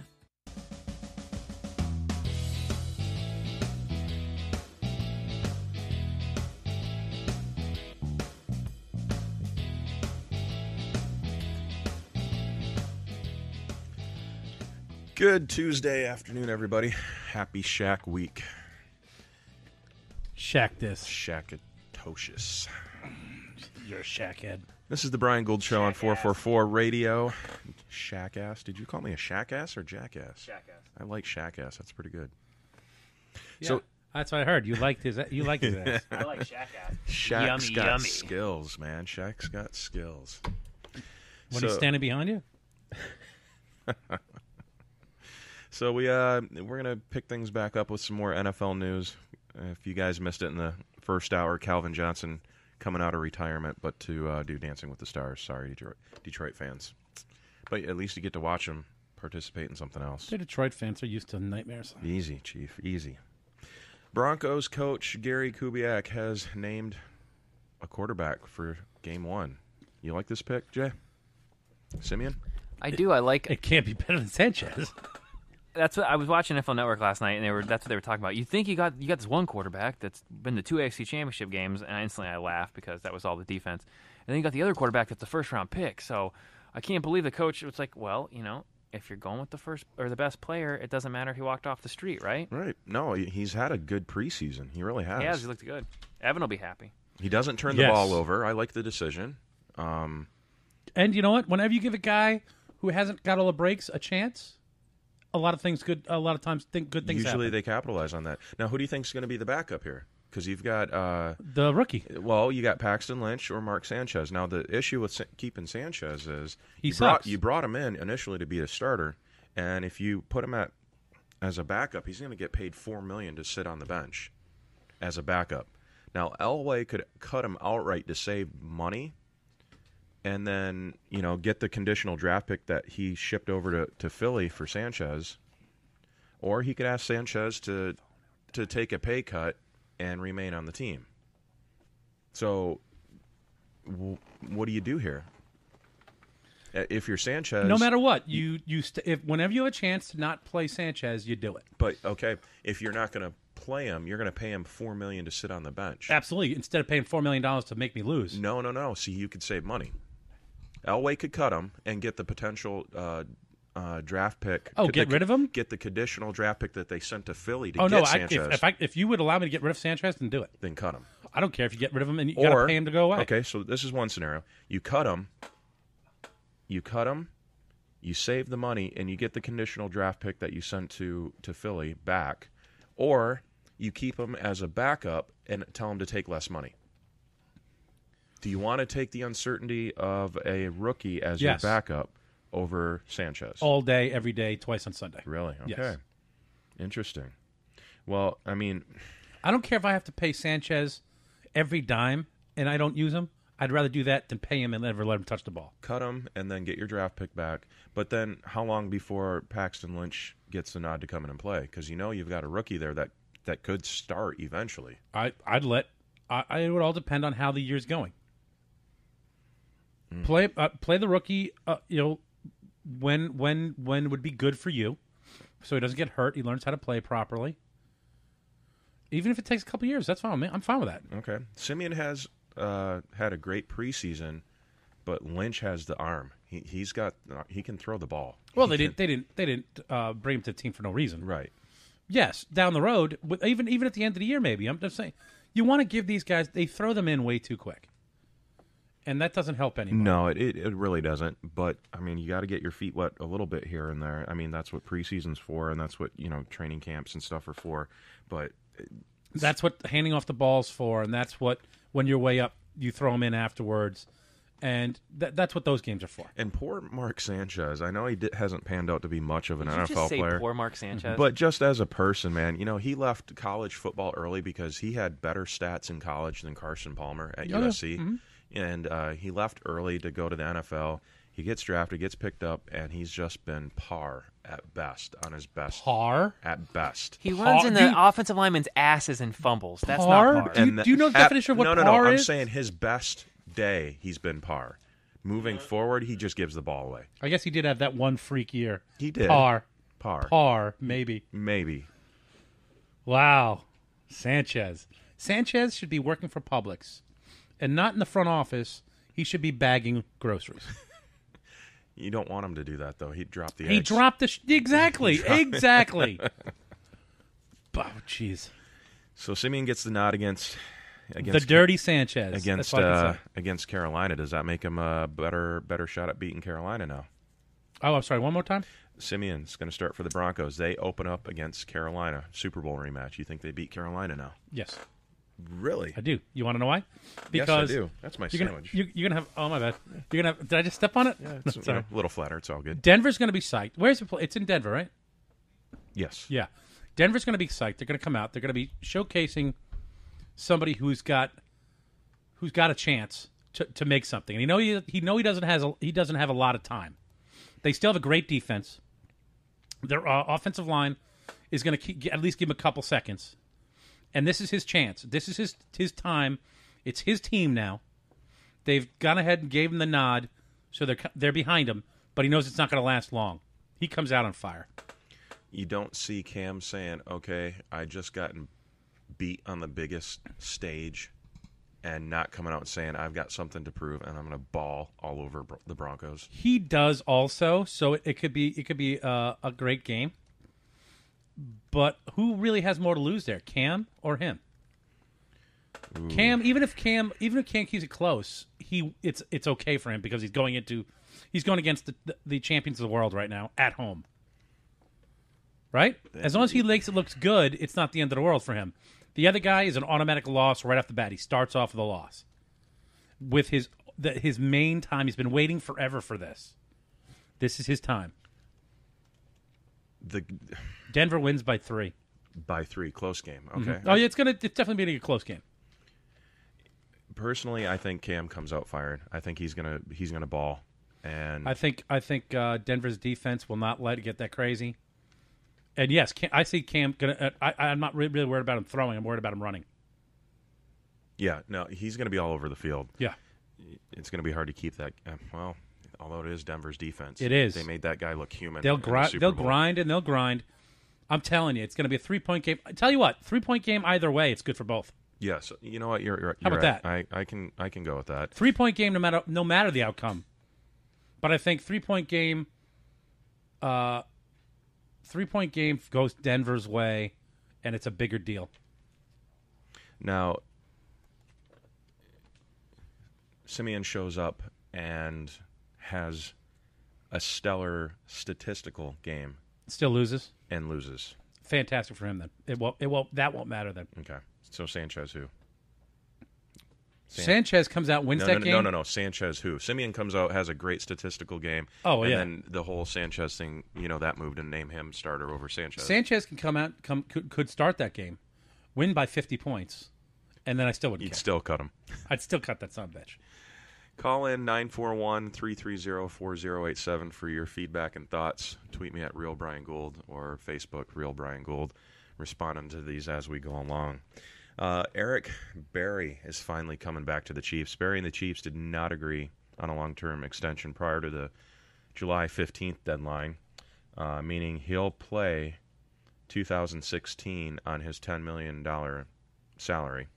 Good Tuesday afternoon, everybody. Happy Shack Week. Shack this. Shackatocious. You're a shackhead. This is the Brian Gould Show on 444 Radio. Shackass. Did you call me a shackass or jackass? Shackass. I like shackass. That's pretty good. Yeah, So that's what I heard. You liked his ass. I like Shackass. Shaq's Yummy, got yummy. skills, man. Shaq's got skills. When he's standing behind you? So we're gonna pick things back up with some more NFL news. If you guys missed it in the first hour, Calvin Johnson coming out of retirement, but to do Dancing with the Stars. Sorry, Detroit fans. But at least you get to watch him participate in something else. The Detroit fans are used to nightmares. Easy, Chief. Easy. Broncos coach Gary Kubiak has named a quarterback for Game 1. You like this pick, Jay? Simeon? I do. I like. It can't be better than Sanchez. That's what I was watching NFL Network last night, and that's what they were talking about. You think you got this one quarterback that's been to 2 AFC Championship games, and instantly I laughed because that was all the defense. And then you got the other quarterback that's the first-round pick. So I can't believe the coach was like, well, if you're going with the first or the best player, it doesn't matter if he walked off the street, right? Right. No, he's had a good preseason. He really has. He has. He looked good. Evan will be happy. He doesn't turn the ball over. I like the decision. And you know what? Whenever you give a guy who hasn't got all the breaks a chance, a lot of times good things Usually happen. they capitalize on that. Now, who do you think is going to be the backup here? Because you've got the rookie. Well, you got Paxton Lynch or Mark Sanchez. Now, the issue with keeping Sanchez is you brought him in initially to be a starter, and if you put him as a backup, he's going to get paid $4 million to sit on the bench as a backup. Now, Elway could cut him outright to save money, and then get the conditional draft pick that he shipped over to Philly for Sanchez, or he could ask Sanchez to take a pay cut and remain on the team. So, what do you do here? If you're Sanchez, no matter what, if whenever you have a chance to not play Sanchez, you do it. But okay, if you're not going to play him, you're going to pay him $4 million to sit on the bench. Absolutely. Instead of paying $4 million to make me lose. No. See, you could save money. Elway could cut him and get the potential draft pick. Get rid of him? Get the conditional draft pick that they sent to Philly to get Sanchez. If you would allow me to get rid of Sanchez, then do it. Then cut him. I don't care if you get rid of him and you got to pay him to go away. Okay, so this is one scenario. You cut him, you save the money, and you get the conditional draft pick that you sent to Philly back, or you keep him as a backup and tell him to take less money. Do you want to take the uncertainty of a rookie as your backup over Sanchez? All day, every day, twice on Sunday. Really? Okay. Yes. Interesting. Well, I mean, I don't care if I have to pay Sanchez every dime and I don't use him. I'd rather do that than pay him and never let him touch the ball. Cut him and then get your draft pick back. But then how long before Paxton Lynch gets the nod to come in and play? Because you've got a rookie there that could start eventually. It would all depend on how the year's going. Play the rookie. When would be good for you, so he doesn't get hurt. He learns how to play properly. Even if it takes a couple years, that's fine. I'm fine with that. Okay. Simeon has had a great preseason, but Lynch has the arm. He can throw the ball. Well, they didn't bring him to the team for no reason. Right. Yes, down the road, even at the end of the year, maybe. I'm just saying, you want to give these guys. They throw them in way too quick. And that doesn't help anymore. No, it really doesn't. But, I mean, you got to get your feet wet a little bit here and there. I mean, that's what preseason's for, and that's what, training camps and stuff are for. But that's what handing off the ball's for, and that's what, when you're way up, you throw them in afterwards. And that's what those games are for. And poor Mark Sanchez. I know he hasn't panned out to be much of an NFL just say player. Poor Mark Sanchez. But just as a person, man, he left college football early because he had better stats in college than Carson Palmer at USC. Mm-hmm. And he left early to go to the NFL. He gets drafted, gets picked up, and he's just been par at best on his best. Par? At best. He runs in the offensive lineman's asses and fumbles. That's par? not par. Do you know the definition of what par is? No. I'm saying his best day, he's been par. Moving forward, he just gives the ball away. I guess he did have that one freak year. He did. Par, maybe. Maybe. Wow. Sanchez should be working for Publix. And not in the front office. He should be bagging groceries. You don't want him to do that, though. He'd drop the He eggs. dropped the exactly. Oh, jeez. So Simeon gets the nod against the dirty Sanchez against Carolina. Does that make him a better shot at beating Carolina now? Oh, I'm sorry. One more time. Simeon's going to start for the Broncos. They open up against Carolina. Super Bowl rematch. You think they beat Carolina now? Yes. Really? I do. You want to know why? Because yes, I do. That's my sandwich. You're gonna have. Oh my bad. You're gonna have. Did I just step on it? Yeah, it's a little flatter. It's all good. Denver's gonna be psyched. Where's it? It's in Denver, right? Yes. Yeah. Denver's gonna be psyched. They're gonna come out. They're gonna be showcasing somebody who's got a chance to make something. And he doesn't have a lot of time. They still have a great defense. Their offensive line is going to at least give him a couple seconds. And this is his chance. This is his time. It's his team now. They've gone ahead and gave him the nod, so they're behind him. But he knows it's not going to last long. He comes out on fire. You don't see Cam saying, "Okay, I just gotten beat on the biggest stage," and not coming out and saying, "I've got something to prove, and I'm going to ball all over the Broncos." He does also, so it could be a great game. But who really has more to lose there, Cam or him? Ooh. Cam, even if Cam keeps it close, it's okay for him because he's going against the champions of the world right now at home. Right? As long as he makes it looks good, it's not the end of the world for him. The other guy is an automatic loss right off the bat. He starts off with a loss. With his main time, he's been waiting forever for this. This is his time. Denver wins by 3. By 3, close game. Okay. Mm-hmm. Oh yeah, it's definitely being a close game. Personally, I think Cam comes out firing. I think he's gonna ball, and I think Denver's defense will not let it get that crazy. And yes, I see Cam gonna. I'm not really worried about him throwing. I'm worried about him running. Yeah, no, he's going to be all over the field. Yeah, it's going to be hard to keep that. Well, although it is Denver's defense, it is. They made that guy look human. They'll grind. They'll grind and they'll grind. I'm telling you, it's going to be a 3-point game. I tell you what, 3-point game either way, it's good for both. Yes, you know what? You're How about right. that? I can go with that. 3-point game, no matter the outcome. But I think 3-point game. 3-point game goes Denver's way, and it's a bigger deal. Now, Simeon shows up and has a stellar statistical game. Still loses? And loses. Fantastic for him then. That won't matter then. Okay. So Sanchez who? Sanchez comes out and wins that game? No. Sanchez who? Simeon comes out, has a great statistical game. Oh, yeah. And then the whole Sanchez thing, that moved and name him starter over Sanchez. Sanchez could start that game, win by 50 points, and then I still wouldn't You'd still cut him. I'd still cut that son of a bitch. Call in 941-330-4087 for your feedback and thoughts. Tweet me at Real Brian Gould or Facebook Real Brian Gould. Responding to these as we go along. Eric Berry is finally coming back to the Chiefs. Berry and the Chiefs did not agree on a long-term extension prior to the July 15th deadline, meaning he'll play 2016 on his $10 million salary.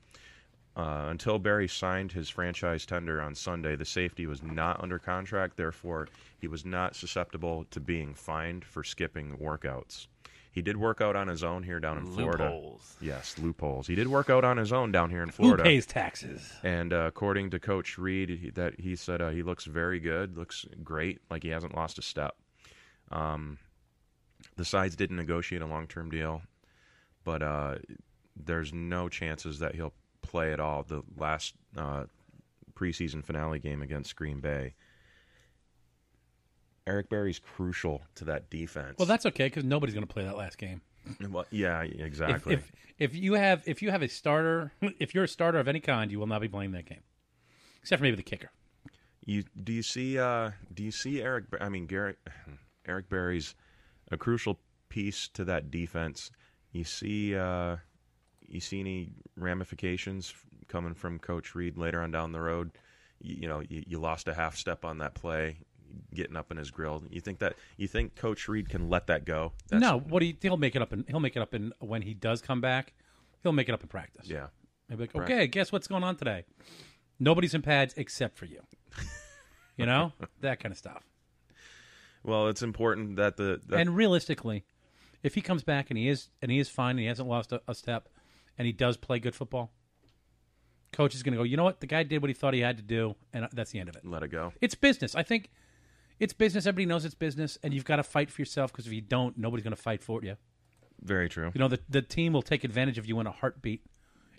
Until Berry signed his franchise tender on Sunday, the safety was not under contract. Therefore, he was not susceptible to being fined for skipping workouts. He did work out on his own here down in Florida. Loopholes. Yes, loopholes. He did work out on his own down here in Florida. Who pays taxes? And according to Coach Reed, he said he looks very good, looks great, like he hasn't lost a step. The sides didn't negotiate a long-term deal, but there's no chances that he'll play at all. The last preseason finale game against Green Bay, Eric Berry's crucial to that defense. Well, that's okay because nobody's going to play that last game. Well, yeah, exactly. If you have a starter, if you're a starter of any kind, you will not be playing that game, except for maybe the kicker. Do you see Eric? I mean, Eric Berry's a crucial piece to that defense. You see any ramifications coming from Coach Reed later on down the road? You lost a half step on that play, getting up in his grill. You think Coach Reed can let that go? No. He'll make it up in when he does come back. He'll make it up in practice. Yeah. He'll be like, okay, guess what's going on today? Nobody's in pads except for you. That kind of stuff. Well, it's important that and realistically, if he comes back and he is fine and he hasn't lost a step, and he does play good football, coach is going to go, you know what? The guy did what he thought he had to do, and that's the end of it. let it go. It's business. I think it's business. Everybody knows it's business, and you've got to fight for yourself because if you don't, nobody's going to fight for you. Very true. You know, the team will take advantage of you in a heartbeat,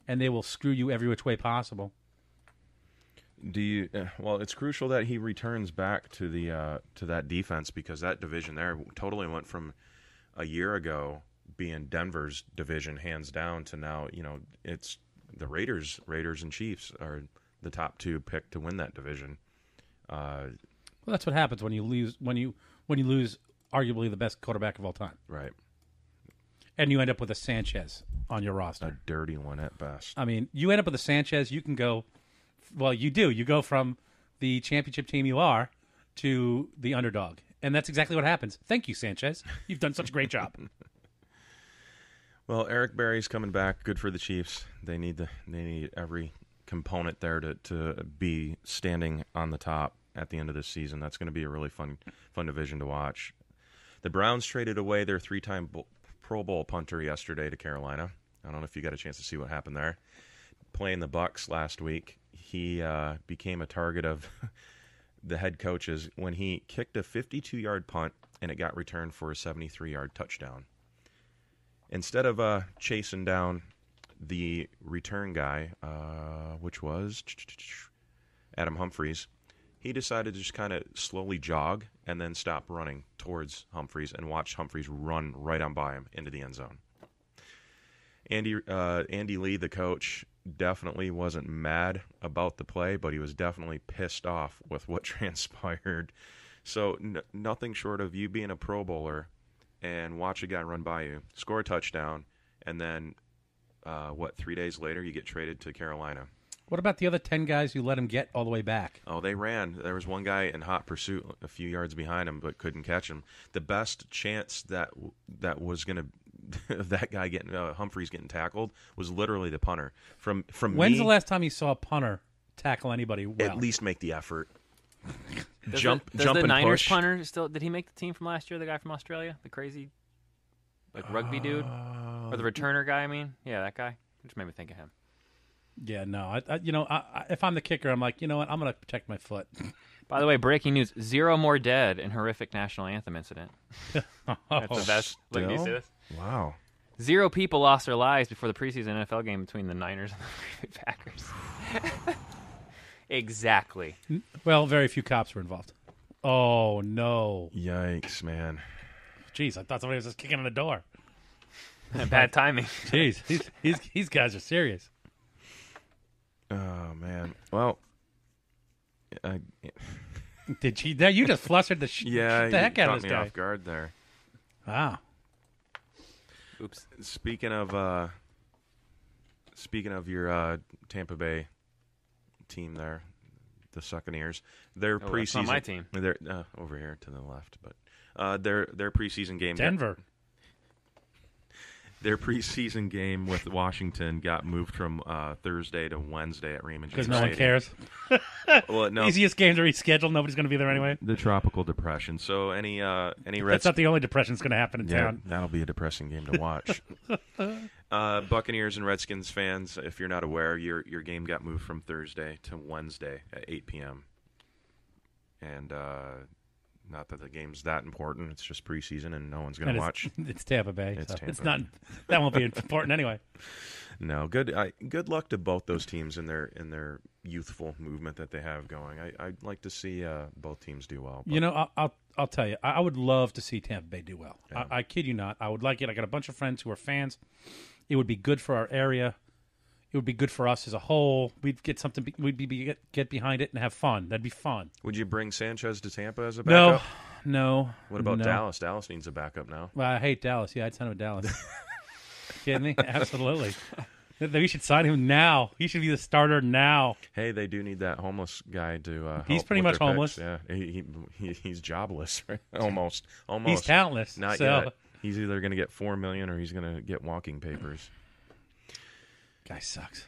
and they will screw you every which way possible. Do you? Well, it's crucial that he returns back to the to that defense because that division there totally went from a year ago being Denver's division hands down to now. You know, it's the Raiders and Chiefs are the top two picked to win that division. Well, that's what happens when you lose when you lose arguably the best quarterback of all time, right? And you end up with a Sanchez on your roster, a dirty one at best. I mean, you end up with a Sanchez. You can go. Well, you do. You go from the championship team you are to the underdog. And that's exactly what happens. Thank you, Sanchez. You've done such a great job. Well, Eric Berry's coming back. Good for the Chiefs. They need every component there to be standing on the top at the end of this season. That's going to be a really fun division to watch. The Browns traded away their 3-time Pro Bowl punter yesterday to Carolina. I don't know if you got a chance to see what happened there. Playing the Bucs last week, he became a target of the head coaches when he kicked a 52-yard punt and it got returned for a 73-yard touchdown. Instead of chasing down the return guy, which was Adam Humphries, he decided to just kind of slowly jog and then stop running towards Humphries and watch Humphries run right on by him into the end zone. Andy Lee, the coach, definitely wasn't mad about the play, but he was definitely pissed off with what transpired. So nothing short of you being a Pro Bowler and watch a guy run by you, score a touchdown, and then, 3 days later you get traded to Carolina. What about the other 10 guys who let him get all the way back? Oh, they ran. There was one guy in hot pursuit a few yards behind him but couldn't catch him. The best chance that was going to that guy getting Humphries getting tackled was literally the punter. From When's me, the last time you saw a punter tackle anybody well? At least make the effort. Does jump the and Niners push. punter still? Did he make the team from last year? The guy from Australia, the crazy, rugby dude, or the returner guy? I mean, yeah, that guy. Which made me think of him. Yeah, no. If I'm the kicker, I'm like, you know what? I'm going to protect my foot. By the way, breaking news: 0 more dead in horrific national anthem incident. That's the best. Look, do you see this? Wow. 0 people lost their lives before the preseason NFL game between the Niners and the Green Bay Packers. Exactly. Well, very few cops were involved. Oh, no. Yikes, man. Jeez, I thought somebody was just kicking on the door. Bad timing. Jeez, these guys are serious. Oh, man. Well, did you? You just flustered the heck out of this me guy. off guard there. Wow. Oops. Speaking of your Tampa Bay team there, the Succaneers, their preseason. That's not my team. They're over here to the left, but their preseason game. Denver. Their preseason game with Washington got moved from Thursday to Wednesday at Raymond James. Because no one cares. Well, no. Easiest game to reschedule. Nobody's going to be there anyway. The tropical depression. So any That's not the only depression that's going to happen in town. That'll be a depressing game to watch. Buccaneers and Redskins fans, if you're not aware, your game got moved from Thursday to Wednesday at 8 p.m. And not that the game's that important. It's just preseason, and no one's going to watch. It's Tampa Bay. It's Tampa. It's not. That won't be important anyway. No, good luck to both those teams in their youthful movement that they have going. I'd like to see both teams do well. You know, I'll tell you, I would love to see Tampa Bay do well. Yeah. I kid you not. I would like it. I got a bunch of friends who are fans. It would be good for our area. It would be good for us as a whole. We'd get something. We'd get behind it and have fun. That'd be fun. Would you bring Sanchez to Tampa as a backup? No. What about Dallas? Dallas needs a backup now. Well, I hate Dallas. Yeah, I'd send him to Dallas. Kidding me? Absolutely. We should sign him now. He should be the starter now. Hey, they do need that homeless guy to. He's help pretty with much their homeless. Picks. Yeah, he's jobless. Right? Almost. He's talentless. Not yet. He's either going to get $4 million or he's going to get walking papers. Guy sucks.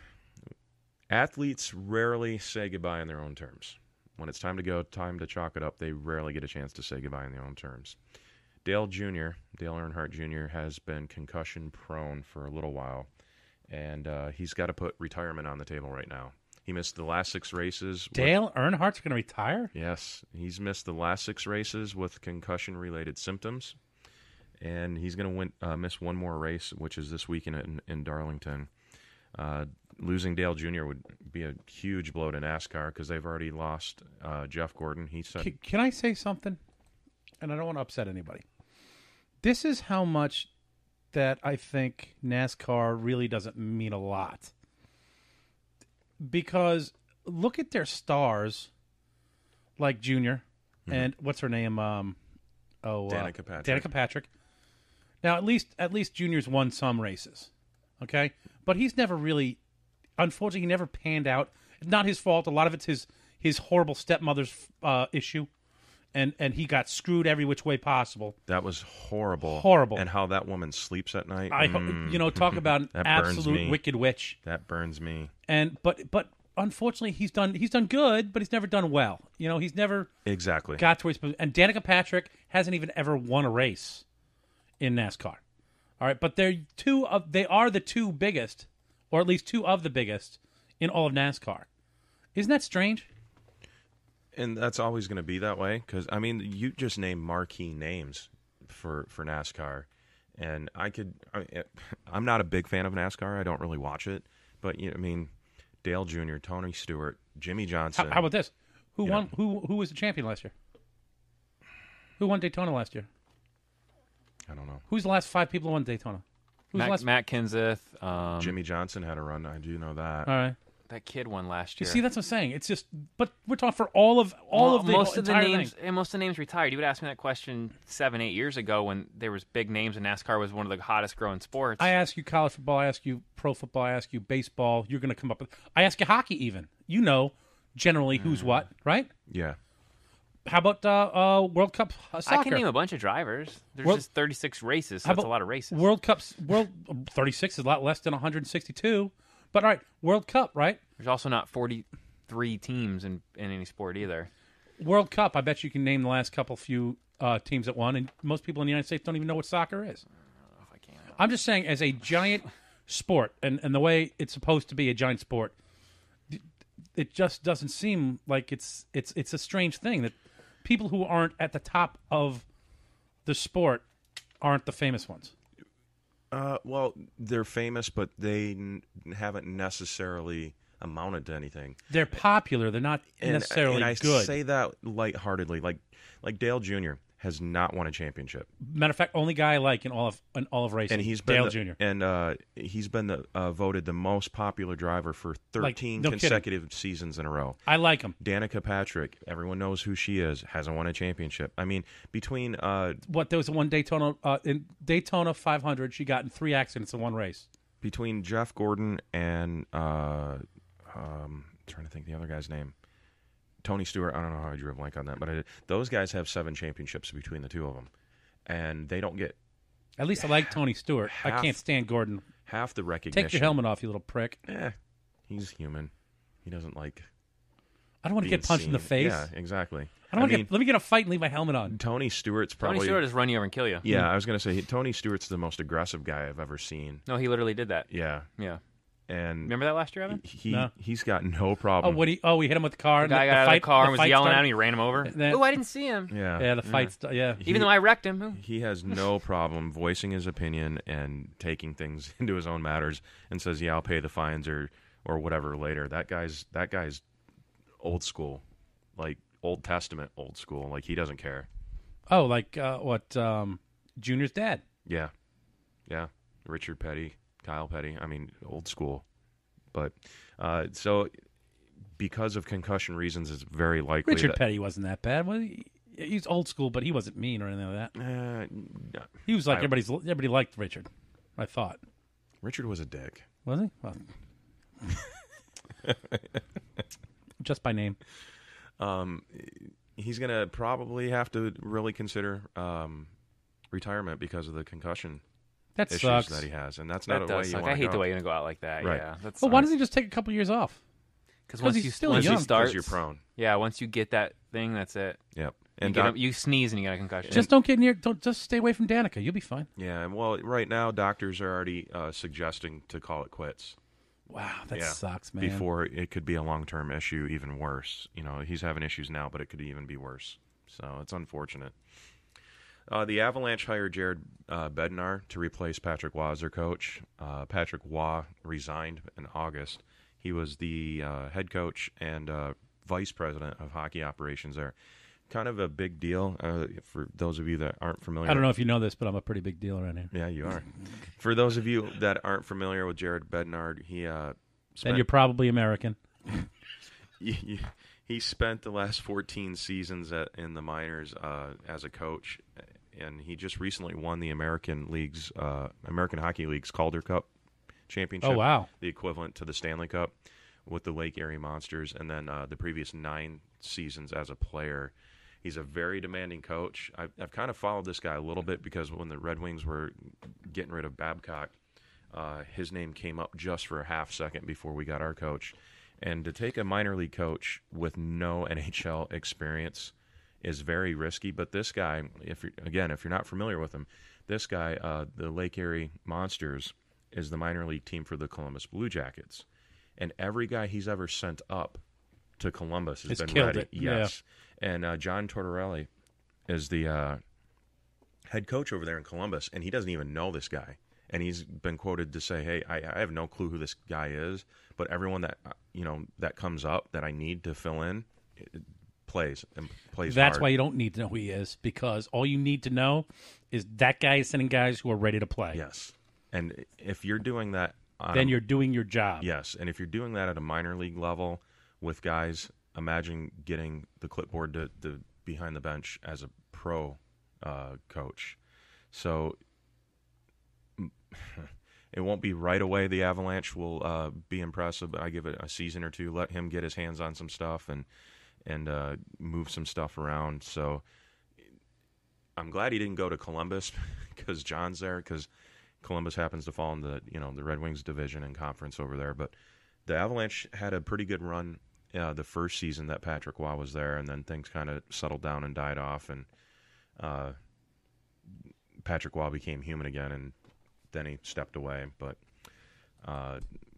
Athletes rarely say goodbye on their own terms. When it's time to go, time to chalk it up, they rarely get a chance to say goodbye in their own terms. Dale Earnhardt Jr., has been concussion prone for a little while, and he's got to put retirement on the table right now. He missed the last 6 races. Dale Earnhardt's going to retire? Yes. He's missed the last 6 races with concussion-related symptoms, and he's going to miss one more race, which is this weekend in Darlington. Losing Dale Jr. would be a huge blow to NASCAR because they've already lost Jeff Gordon. He said, Can I say something? And I don't want to upset anybody. This is how much that I think NASCAR really doesn't mean a lot. Because look at their stars, like Junior, and what's her name? Danica Patrick. Danica Patrick. Now, at least Junior's won some races, okay? But he's never really, unfortunately, he never panned out. Not his fault. A lot of it's his horrible stepmother's issue. And he got screwed every which way possible. That was horrible. Horrible. And how that woman sleeps at night. Talk about an absolute wicked witch. That burns me. And but unfortunately, he's done good, but he's never done well. He's never exactly got to where he's supposed to. And Danica Patrick hasn't even ever won a race in NASCAR. All right, but they are the 2 biggest, or at least 2 of the biggest in all of NASCAR. Isn't that strange? And that's always going to be that way because, you just name marquee names for NASCAR. And I'm not a big fan of NASCAR. I don't really watch it. But, Dale Jr., Tony Stewart, Jimmy Johnson. How about this? Who won? Who was the champion last year? Who won Daytona last year? I don't know. Who's the last 5 people who won Daytona? Matt Kenseth. Jimmy Johnson had a run. I do know that. All right. That kid won last year. You see, that's what I'm saying. It's just, but we're talking for all of the most of the entire names. thing. And most of the names retired. You would ask me that question 7-8 years ago when there was big names and NASCAR was one of the hottest growing sports. I ask you college football. I ask you pro football. I ask you baseball. You're going to come up with. I ask you hockey. Even generally who's what, right? Yeah. How about World Cup soccer? I can name a bunch of drivers. There's just 36 races. So that's a lot of races. World 36 is a lot less than 162. But all right, World Cup, right? There's also not 43 teams in any sport either. World Cup, I bet you can name the last few teams that won, and most people in the United States don't even know what soccer is. I don't know if I can. I'm just saying, as a giant sport, and the way it's supposed to be a giant sport, it just doesn't seem like it's a strange thing that people who aren't at the top of the sport aren't the famous ones. Well, they're famous, but they haven't necessarily amounted to anything. They're popular. They're not necessarily and good. I say that lightheartedly. Like Dale Jr. has not won a championship. Matter of fact, only guy I like in all of racing. And he's been Dale Jr. And he's been voted the most popular driver for 13 consecutive seasons in a row. I like him. Danica Patrick, everyone knows who she is, hasn't won a championship. Between there was one Daytona in Daytona 500, she got in 3 accidents in one race. Between Jeff Gordon and I'm trying to think the other guy's name. Tony Stewart, I don't know how I drew a blank on that, but those guys have 7 championships between the 2 of them, and they don't get. At least I like Tony Stewart. I can't stand Gordon. Half the recognition. Take your helmet off, you little prick. He's human. He doesn't like. I don't want to get punched in the face. Yeah, exactly. Let me get a fight and leave my helmet on. Tony Stewart's probably. Tony Stewart has run you over and kill you. Yeah, I was going to say Tony Stewart's the most aggressive guy I've ever seen. No, he literally did that. Yeah. Yeah. And remember that last year, Evan? He's got no problem. We hit him with the car. The guy got out of the car and was yelling at him. He ran him over. Oh, I didn't see him. Yeah, the fight. Even though I wrecked him. He has no problem voicing his opinion and taking things into his own matters and says, "Yeah, I'll pay the fines or whatever later." That guy's old school, like Old Testament old school. Like he doesn't care. Oh, like Junior's dad. Yeah. Richard Petty. Kyle Petty, old school. But so because of concussion reasons, it's very likely Richard Petty wasn't that bad. Was he? He's old school, but he wasn't mean or anything like that. No. He was like everybody liked Richard, I thought. Richard was a dick. Was he? Well, just by name. He's going to probably have to really consider retirement because of the concussion issues sucks. That he has, and that's not a way you want to go. I hate the way you're going to go out like that. Right. Yeah. Why doesn't he just take a couple years off? Because once he's you still once young. you start, 'Cause you're prone. Yeah, once you get that thing, that's it. Yep. You, And you sneeze and you got a concussion. Just don't get near. Don't just stay away from Danica. You'll be fine. Yeah, and well, right now doctors are already suggesting to call it quits. Wow, that sucks, man. Before it could be a long-term issue, even worse. You know, he's having issues now, but it could even be worse. So it's unfortunate. The Avalanche hired Jared Bednar to replace Patrick Waugh as their coach. Patrick Waugh resigned in August. He was the head coach and vice president of hockey operations there. Kind of a big deal for those of you that aren't familiar. I don't know if you know this, but I'm a pretty big deal around here. Yeah, you are. For those of you that aren't familiar with Jared Bednar, he And you're probably American. He spent the last 14 seasons in the minors as a coach, and he just recently won the American Hockey League's Calder Cup championship. Oh, wow. The equivalent to the Stanley Cup with the Lake Erie Monsters, and then the previous 9 seasons as a player. He's a very demanding coach. I've kind of followed this guy a little bit because when the Red Wings were getting rid of Babcock, his name came up just for a half second before we got our coach. And to take a minor league coach with no NHL experience is very risky. But this guy, if you're not familiar with him, this guy, the Lake Erie Monsters, is the minor league team for the Columbus Blue Jackets. And every guy he's ever sent up to Columbus has been ready. Yes. And John Tortorelli is the head coach over there in Columbus, and he doesn't even know this guy. And he's been quoted to say, "Hey, I have no clue who this guy is, but everyone that that comes up that I need to fill in plays That's hard." why you don't need to know who he is, because all you need to know is that guy is sending guys who are ready to play. Yes. And if you're doing that, then you're doing your job. Yes. And if you're doing that at a minor league level with guys, imagine getting the clipboard to behind the bench as a pro coach. So it won't be right away the Avalanche will be impressive, but I give it a season or two, let him get his hands on some stuff and move some stuff around. So I'm glad he didn't go to Columbus because John's there, because Columbus happens to fall in the the Red Wings division and conference over there. But the Avalanche had a pretty good run the first season that Patrick Waugh was there, and then things kind of settled down and died off, and Patrick Waugh became human again, and then he stepped away. But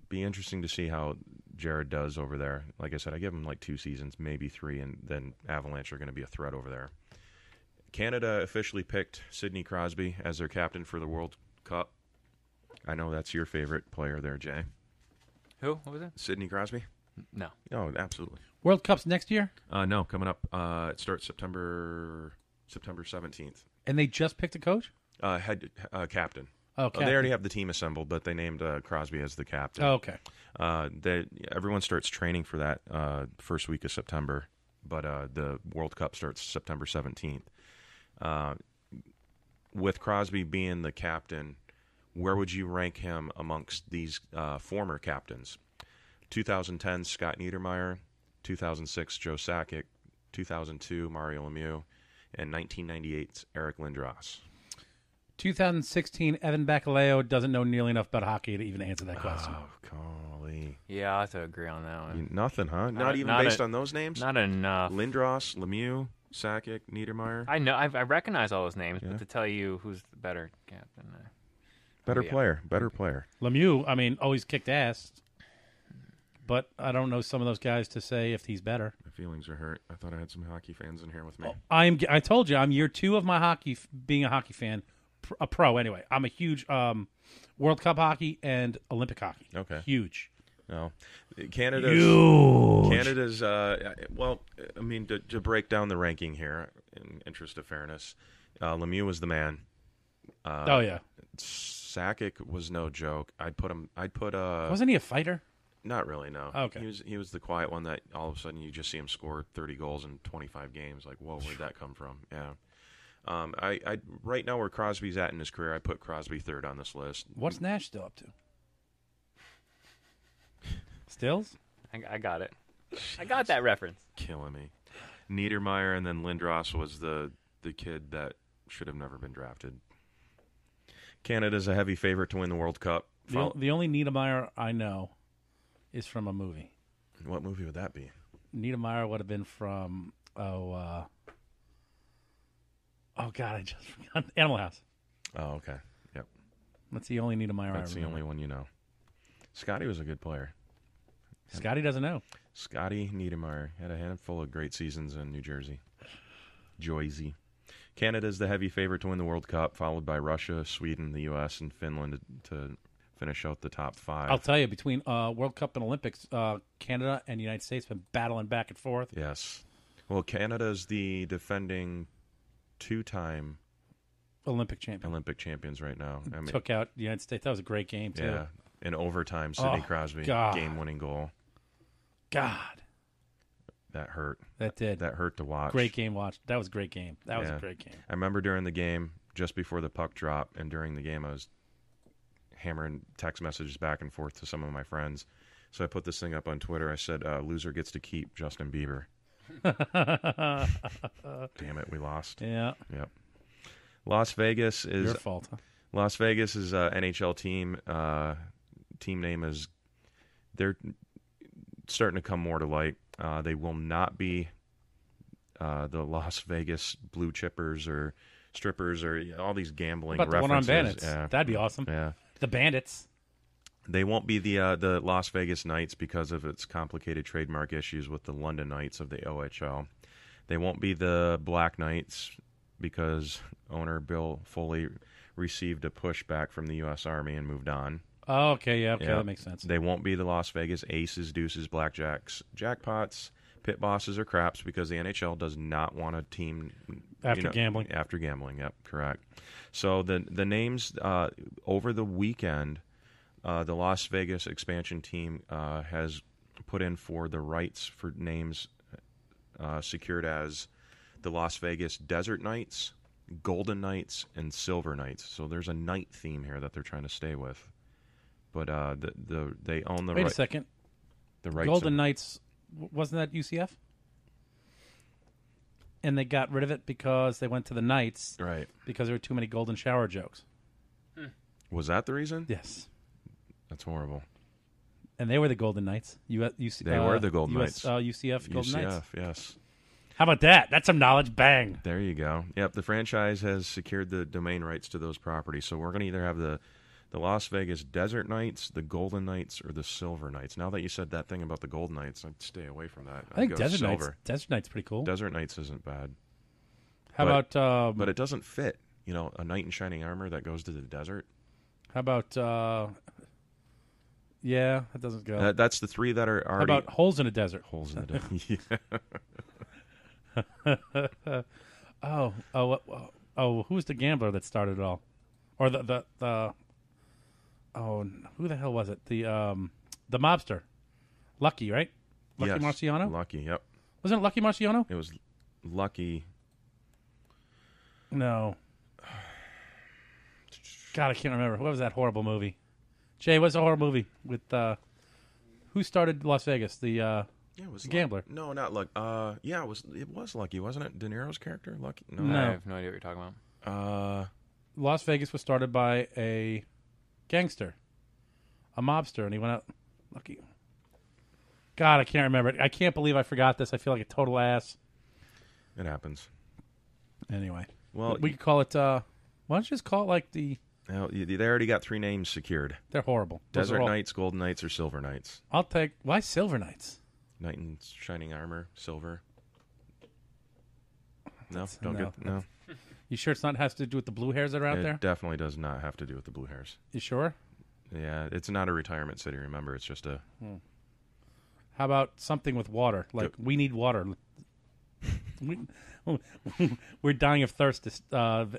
be interesting to see how Jared does over there. Like I said, I give him like 2 seasons, maybe 3, and then Avalanche are going to be a threat over there. Canada officially picked Sidney Crosby as their captain for the World Cup. I know that's your favorite player there, Jay. Who? What was it? Sidney Crosby? No. Oh, absolutely. World Cup's next year? No, coming up. It starts September 17th. And they just picked a coach? Head captain. Oh, captain. They already have the team assembled, but they named Crosby as the captain. Oh, okay. Everyone starts training for that first week of September, but the World Cup starts September 17th. With Crosby being the captain, where would you rank him amongst these former captains? 2010, Scott Niedermayer. 2006, Joe Sakic. 2002, Mario Lemieux. And 1998, Eric Lindros. 2016, Evan Bacaleo doesn't know nearly enough about hockey to even answer that question. Oh, golly. Yeah, I have to agree on that one. Nothing, huh? Not even based on those names? Not enough. Lindros, Lemieux, Sakic, Niedermayer. I know. I recognize all those names, but to tell you who's the better captain. Better player. Lemieux, I mean, always kicked ass. But I don't know some of those guys to say if he's better. My feelings are hurt. I thought I had some hockey fans in here with me. I told you, I'm year 2 of my being a hockey fan. A pro, anyway. I'm a huge World Cup hockey and Olympic hockey. Okay. Huge. No. Canada's well, I mean, to break down the ranking here, in interest of fairness, Lemieux was the man. Oh, yeah. Sakic was no joke. Wasn't he a fighter? Not really, no. Okay. He was the quiet one that all of a sudden you just see him score 30 goals in 25 games. Like, whoa, where'd that come from? Yeah. I right now where Crosby's at in his career, I put Crosby third on this list. What's Nash still up to? Stills? I got it. I got that reference. Killing me. Niedermayer, and then Lindros was the kid that should have never been drafted. Canada's a heavy favorite to win the World Cup. The only Niedermayer I know is from a movie. What movie would that be? Niedermeyer would have been from God, I just forgot. Animal House. Oh, okay. Yep. That's the only Niedermeyer. That's the only one you know. Scotty was a good player. Scotty doesn't know. Scotty Niedermeyer had a handful of great seasons in New Jersey. Jersey. Canada is the heavy favorite to win the World Cup, followed by Russia, Sweden, the U.S., and Finland to finish out the top 5. I'll tell you, between World Cup and Olympics, Canada and the United States have been battling back and forth. Yes. Well, Canada is the defending 2-time Olympic champions right now. I mean, took out the United States. That was a great game, too. Yeah. In overtime, Sidney Crosby, game-winning goal. God. That hurt. That did. That hurt to watch. Great game watch. That was a great game. That was a great game. I remember during the game, just before the puck drop, and during the game, I was hammering text messages back and forth to some of my friends. So I put this thing up on Twitter. I said, loser gets to keep Justin Bieber. Damn it, we lost. Yeah. Yep. Las Vegas is... Your fault. Huh? Las Vegas is an NHL team. Team name is... They're starting to come more to light. They will not be the Las Vegas blue chippers or strippers or all these gambling What about references. The one-on-bandits? Yeah. That'd be awesome. Yeah. The Bandits. They won't be the Las Vegas Knights because of its complicated trademark issues with the London Knights of the OHL. They won't be the Black Knights because owner Bill Foley received a pushback from the U.S. Army and moved on. Oh, okay, yeah, that makes sense. They won't be the Las Vegas Aces, Deuces, Blackjacks, Jackpots, Pit Bosses, or Craps because the NHL does not want a team after gambling. After gambling, yep, correct. So the names over the weekend, the Las Vegas expansion team has put in for the rights for names secured as the Las Vegas Desert Knights, Golden Knights, and Silver Knights. So there's a night theme here that they're trying to stay with. But they own the Wait a second. The rights. Golden Knights, wasn't that UCF? And they got rid of it because they went to the Knights. Right. Because there were too many golden shower jokes. Was that the reason? Yes. That's horrible. And they were the Golden Knights. They were the Golden Knights. UCF Golden Knights. UCF, yes. How about that? That's some knowledge. Bang. There you go. Yep, the franchise has secured the domain rights to those properties. So we're going to either have the Las Vegas Desert Knights, the Golden Knights, or the Silver Knights. Now that you said that thing about the Golden Knights, I'd stay away from that. I think Desert Knights pretty cool. Desert Knights isn't bad. How about... but it doesn't fit. You know, a knight in shining armor that goes to the desert. How about... yeah, that doesn't go. That's the 3 that are already... How about Holes in a Desert? Holes in the Desert. Who was the gambler that started it all? Or the who the hell was it? The mobster, Lucky, right? Lucky Marciano. Lucky, yep. Wasn't it Lucky Marciano? It was Lucky. No. God, I can't remember. What was that horrible movie? Jay, what's a horror movie with who started Las Vegas? The gambler. No, not Lucky. It was Lucky, wasn't it? De Niro's character, Lucky. No, I have no idea what you're talking about. Las Vegas was started by a gangster, a mobster, and he went out. Lucky. God, I can't remember it. I can't believe I forgot this. I feel like a total ass. It happens. Anyway, well, we could call it. Why don't you just call it like the? They already got 3 names secured. They're horrible. Desert Knights, Golden Knights, or Silver Knights. I'll take. Why Silver Knights? Knight in shining armor, silver. No. You sure it's not has to do with the blue hairs that are out there? It definitely does not have to do with the blue hairs. You sure? Yeah, it's not a retirement city. Remember, it's just a. How about something with water? Like we need water. We're dying of thirst.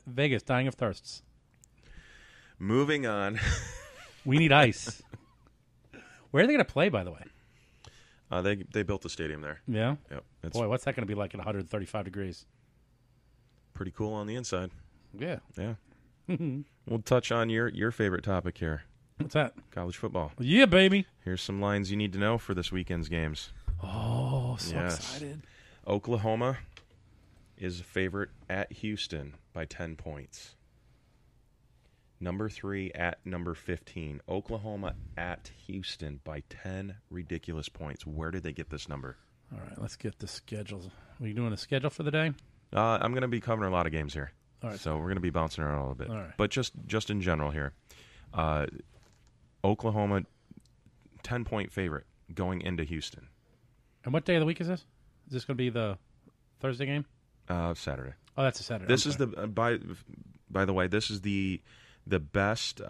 Vegas dying of thirsts. Moving on. We need ice. Where are they going to play, by the way? They built the stadium there. Yeah? Yep. Boy, what's that going to be like at 135 degrees? Pretty cool on the inside. Yeah. Yeah. We'll touch on your favorite topic here. What's that? College football. Yeah, baby. Here's some lines you need to know for this weekend's games. Oh, so excited. Oklahoma is a favorite at Houston by 10 points. Number 3 at number 15. Oklahoma at Houston by 10 ridiculous points. Where did they get this number? All right, let's get the schedules. Are you doing a schedule for the day? I'm going to be covering a lot of games here. All right. So we're going to be bouncing around a little bit. All right. But just in general here, Oklahoma, 10-point favorite going into Houston. And what day of the week is this? Is this going to be the Thursday game? Saturday. Oh, that's a Saturday. This is the by the way, this is the best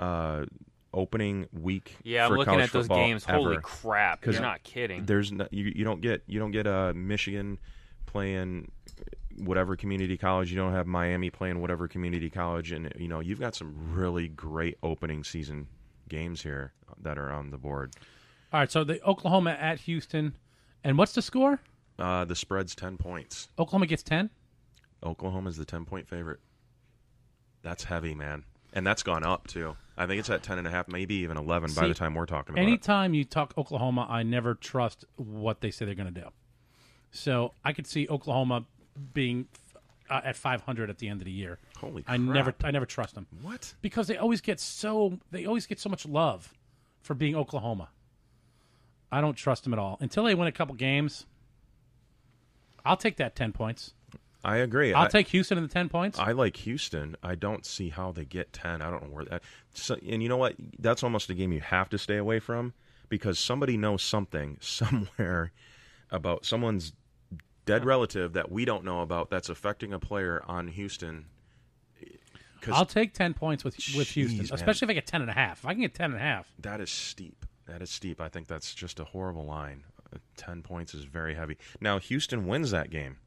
opening week. Yeah, for I'm looking college at those football games. ever. Holy crap! You're not kidding. There's no, you don't get Michigan playing whatever community college. You don't have Miami playing whatever community college, and you've got some really great opening season games here that are on the board. All right, so the Oklahoma at Houston, and what's the score? The spread's 10 points. Oklahoma gets 10. Oklahoma's the 10-point favorite. That's heavy, man, and that's gone up too. I think it's at 10.5, maybe even 11 by the time we're talking about it. Anytime you talk Oklahoma, I never trust what they say they're going to do. So I could see Oklahoma being at 500 at the end of the year. Holy crap! I never trust them. What? Because they always get so much love for being Oklahoma. I don't trust them at all until they win a couple games. I'll take that 10 points. I agree. I'll take Houston in the 10 points. I like Houston. I don't see how they get 10. I don't know where that. So, and you know what? That's almost a game you have to stay away from because somebody knows something somewhere about someone's dead relative that we don't know about that's affecting a player on Houston. I'll take 10 points with Houston, especially if I get 10.5. If I can get 10.5. That is steep. I think that's just a horrible line. 10 points is very heavy. Now, Houston wins that game.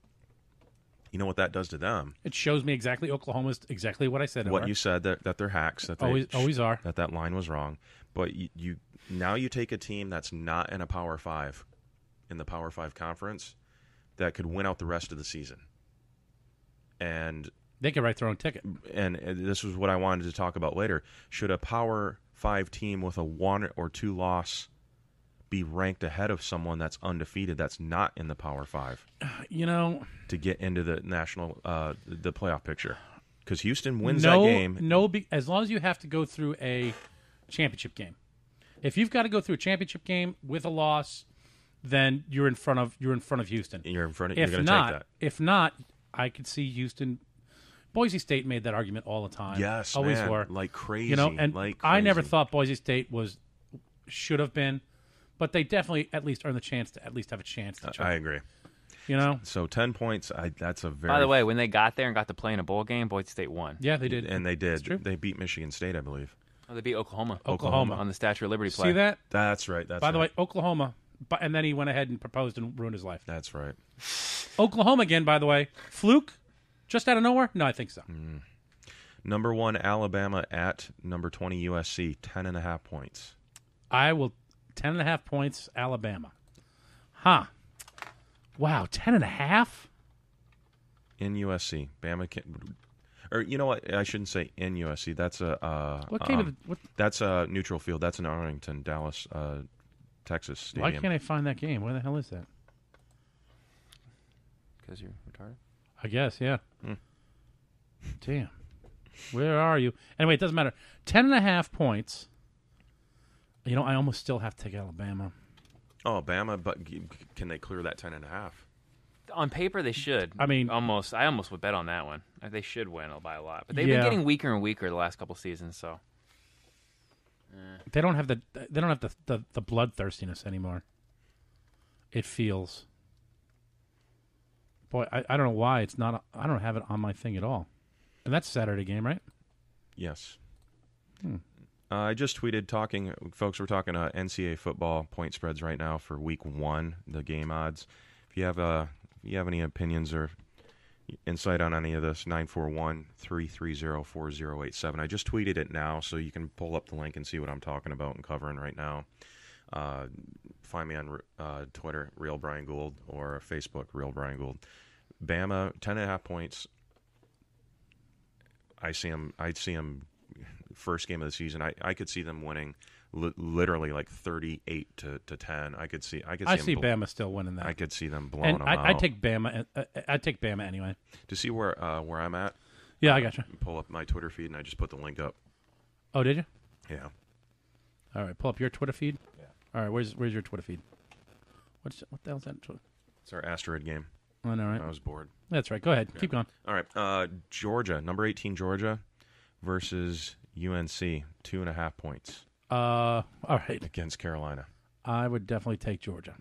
You know what that does to them? It shows me exactly Oklahoma's exactly what I said. What you said that they're hacks. That they always are. That line was wrong. But you take a team that's not in a Power 5, in the Power 5 conference, that could win out the rest of the season. And they could write their own ticket. And this was what I wanted to talk about later. Should a Power 5 team with a 1 or 2 loss be ranked ahead of someone that's undefeated that's not in the Power 5? To get into the national the playoff picture. Because Houston wins that game. As long as you have to go through a championship game. If you've got to go through a championship game with a loss, then you're in front of Houston. You're in front of. You're going to take that. If not, I could see Houston. Boise State made that argument all the time. Yes, always man, were like crazy. I never thought Boise State should have been, but they definitely at least earned the chance to at least have a chance to try. I agree. So 10 points. That's a very. By the way, when they got there and got to play in a bowl game, Boise State won. Yeah, they did, and they did. They beat Michigan State, I believe. Oh, they beat Oklahoma. Oklahoma on the Statue of Liberty play. See that? That's right. By the way, Oklahoma. And then he went ahead and proposed and ruined his life. That's right. Oklahoma again, by the way. Fluke? Just out of nowhere? No, I think so. Number 1, Alabama at number 20, USC. 10.5 points. I will. 10.5 points, Alabama. Huh. Wow, 10.5? In USC. Bama can. Or you know what? I shouldn't say in USC. That's that's a neutral field. That's in Arlington, Dallas, Texas Stadium. Why can't I find that game? Where the hell is that? Because you're retarded? I guess, yeah. Damn. Where are you? Anyway, it doesn't matter. 10.5 points. I almost still have to take Alabama. Oh, Bama, but can they clear that 10.5? On paper, they should. I mean, I almost would bet on that one. They should win by a lot, but they've been getting weaker and weaker the last couple seasons. So they don't have the bloodthirstiness anymore. It feels. Boy, I don't know why it's not. I don't have it on my thing at all. And that's a Saturday game, right? Yes. I just tweeted folks, we're talking NCAA football point spreads right now for week 1, the game odds. If you have any opinions or insight on any of this, 941-330-4087. I just tweeted it now, so you can pull up the link and see what I'm talking about and covering right now. Find me on Twitter, Real Brian Gould, or Facebook, Real Brian Gould. Bama, 10.5 points. I see them first game of the season. I could see them winning literally like 38 to 10. I see Bama still winning that. I could see them blowing them out. I'd take Bama. I'd take Bama anyway. To see where I'm at. Yeah, I gotcha. Pull up my Twitter feed and I just put the link up. Oh, did you? Yeah. All right, pull up your Twitter feed. Yeah. All right, where's your Twitter feed? What the hell's that? It's our asteroid game. I know, right? I was bored. That's right. Go ahead. Keep going. All right. Georgia, number 18 Georgia versus UNC, 2.5 points. All right. Against Carolina. I would definitely take Georgia.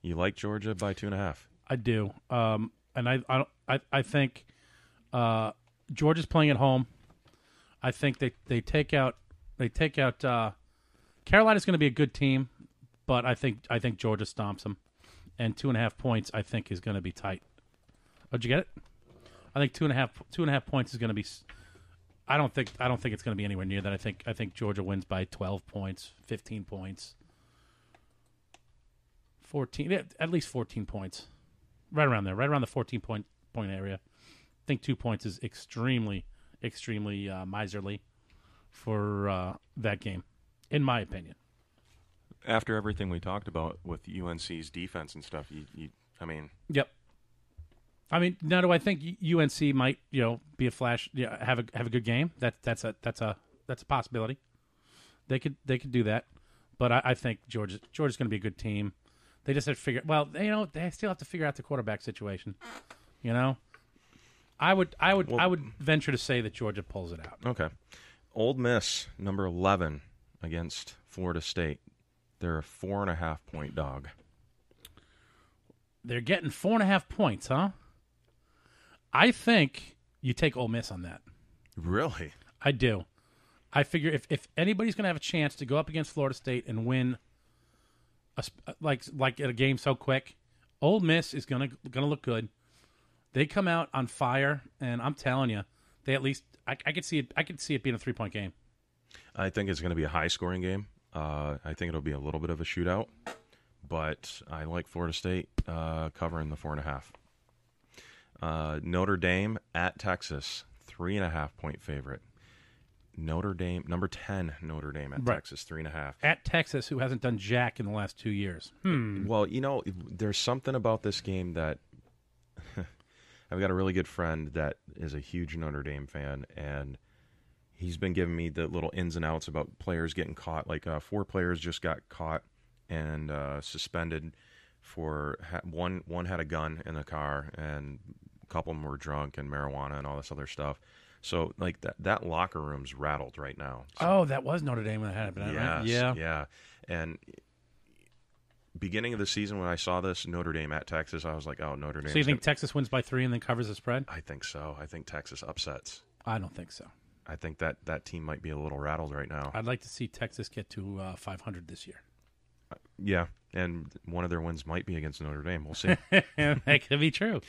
You like Georgia by 2.5? I do. And I think Georgia's playing at home. I think they take out Carolina's going to be a good team, but I think Georgia stomps them, and 2.5 points I think is going to be tight. Oh, did you get it? I think 2.5 points is going to be. I don't think it's going to be anywhere near that. I think Georgia wins by 12 points, 15 points, 14, at least 14 points, right around there, right around the 14 point area. I think 2 points is extremely miserly for that game, in my opinion. After everything we talked about with UNC's defense and stuff, I mean, yep. I mean, now do I think UNC might, be a flash, have a good game? That's a possibility. They could do that, but I think Georgia's going to be a good team. They just have to figure. Well, they still have to figure out the quarterback situation. I would venture to say that Georgia pulls it out. Okay. Ole Miss, number 11 against Florida State. They're a 4.5 point dog. They're getting 4.5 points, huh? I think you take Ole Miss on that. Really? I do. I figure if anybody's going to have a chance to go up against Florida State and win, like a game so quick, Ole Miss is going to look good. They come out on fire, and I'm telling you, they at least I could see it. I could see it being a 3-point game. I think it's going to be a high scoring game. I think it'll be a little bit of a shootout, but I like Florida State covering the 4.5. Notre Dame at Texas, 3.5 point favorite. Notre Dame, number 10 Notre Dame at Texas, 3.5. At Texas, who hasn't done jack in the last 2 years. Well, there's something about this game that I've got a really good friend that is a huge Notre Dame fan, and he's been giving me the little ins and outs about players getting caught. Like 4 players just got caught and suspended for one had a gun in the car, and a couple of them were drunk and marijuana and all this other stuff. So like that locker room's rattled right now. So, that was Notre Dame when it happened, right? Yeah. And beginning of the season when I saw this Notre Dame at Texas, I was like, oh, Notre Dame. So you think Texas wins by 3 and then covers the spread? I think so. I think Texas upsets. I don't think so. I think that team might be a little rattled right now. I'd like to see Texas get to 500 this year. Yeah, and one of their wins might be against Notre Dame. We'll see. That could be true.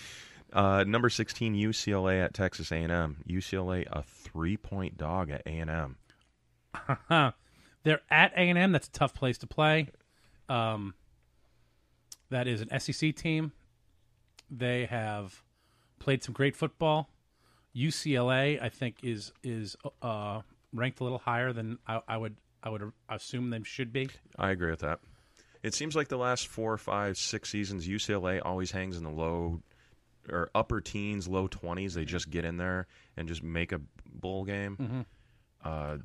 Number 16, UCLA at Texas A&M. UCLA, a 3-point dog at A&M. They're at A&M. That's a tough place to play. That is an SEC team. They have played some great football. UCLA, I think, is ranked a little higher than I would assume they should be. I agree with that. It seems like the last 4, 5, 6 seasons, UCLA always hangs in the low or upper teens, low 20s. They just get in there and just make a bowl game. Mm-hmm.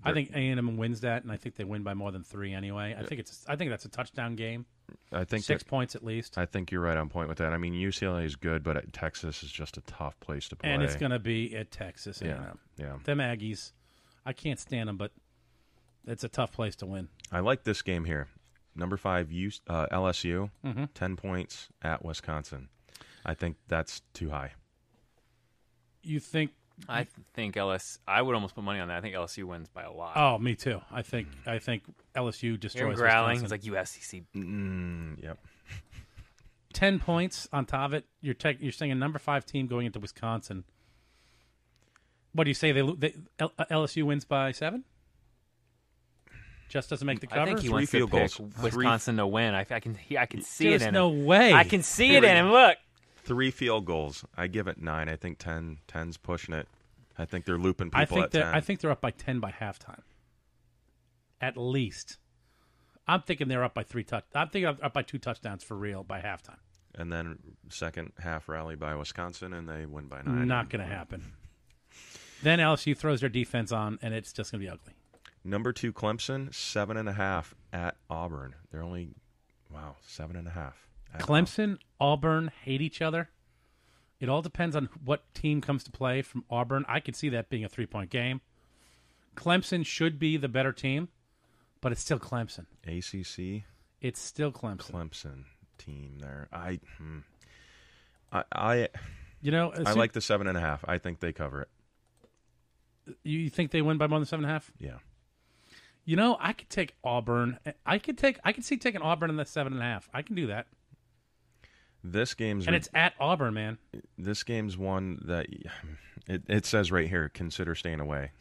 I think A&M wins that, and I think they win by more than 3 anyway. I think that's a touchdown game. I think 6 points at least. I think you're right on point with that. I mean, UCLA is good, but Texas is just a tough place to play. And it's going to be at Texas A&M. Yeah. Them Aggies, I can't stand them, but it's a tough place to win. I like this game here. Number 5, LSU, 10 points at Wisconsin. I think that's too high. You think? I think I would almost put money on that. I think LSU wins by a lot. Oh, me too. I think LSU destroys You're growling. Wisconsin. It's like USCC. Yep. 10 points on top of it. You're saying a number 5 team going into Wisconsin. What do you say? LSU wins by 7? Just doesn't make the cover. I think he wants to pick Wisconsin to win. I can see it in him. There's no way. I can see it in him. Look. 3 field goals. I give it 9. I think 10's pushing it. I think they're looping people at 10. I think they're up by 10 by halftime. At least. I'm thinking they're up by 3 I'm thinking up by 2 touchdowns for real by halftime. And then second half rally by Wisconsin, and they win by 9. Not going to happen. Then LSU throws their defense on, and it's just going to be ugly. Number 2 Clemson, 7.5 at Auburn. They're only 7.5. Clemson, Auburn hate each other. It all depends on what team comes to play from Auburn. I could see that being a 3-point game. Clemson should be the better team, but it's still Clemson. ACC. It's still Clemson. Clemson team there. I like the 7.5. I think they cover it. You think they win by more than 7.5? Yeah. I could take Auburn. I could see taking Auburn in the 7.5. I can do that. This game's it's at Auburn, man. This game's one that it says right here, consider staying away.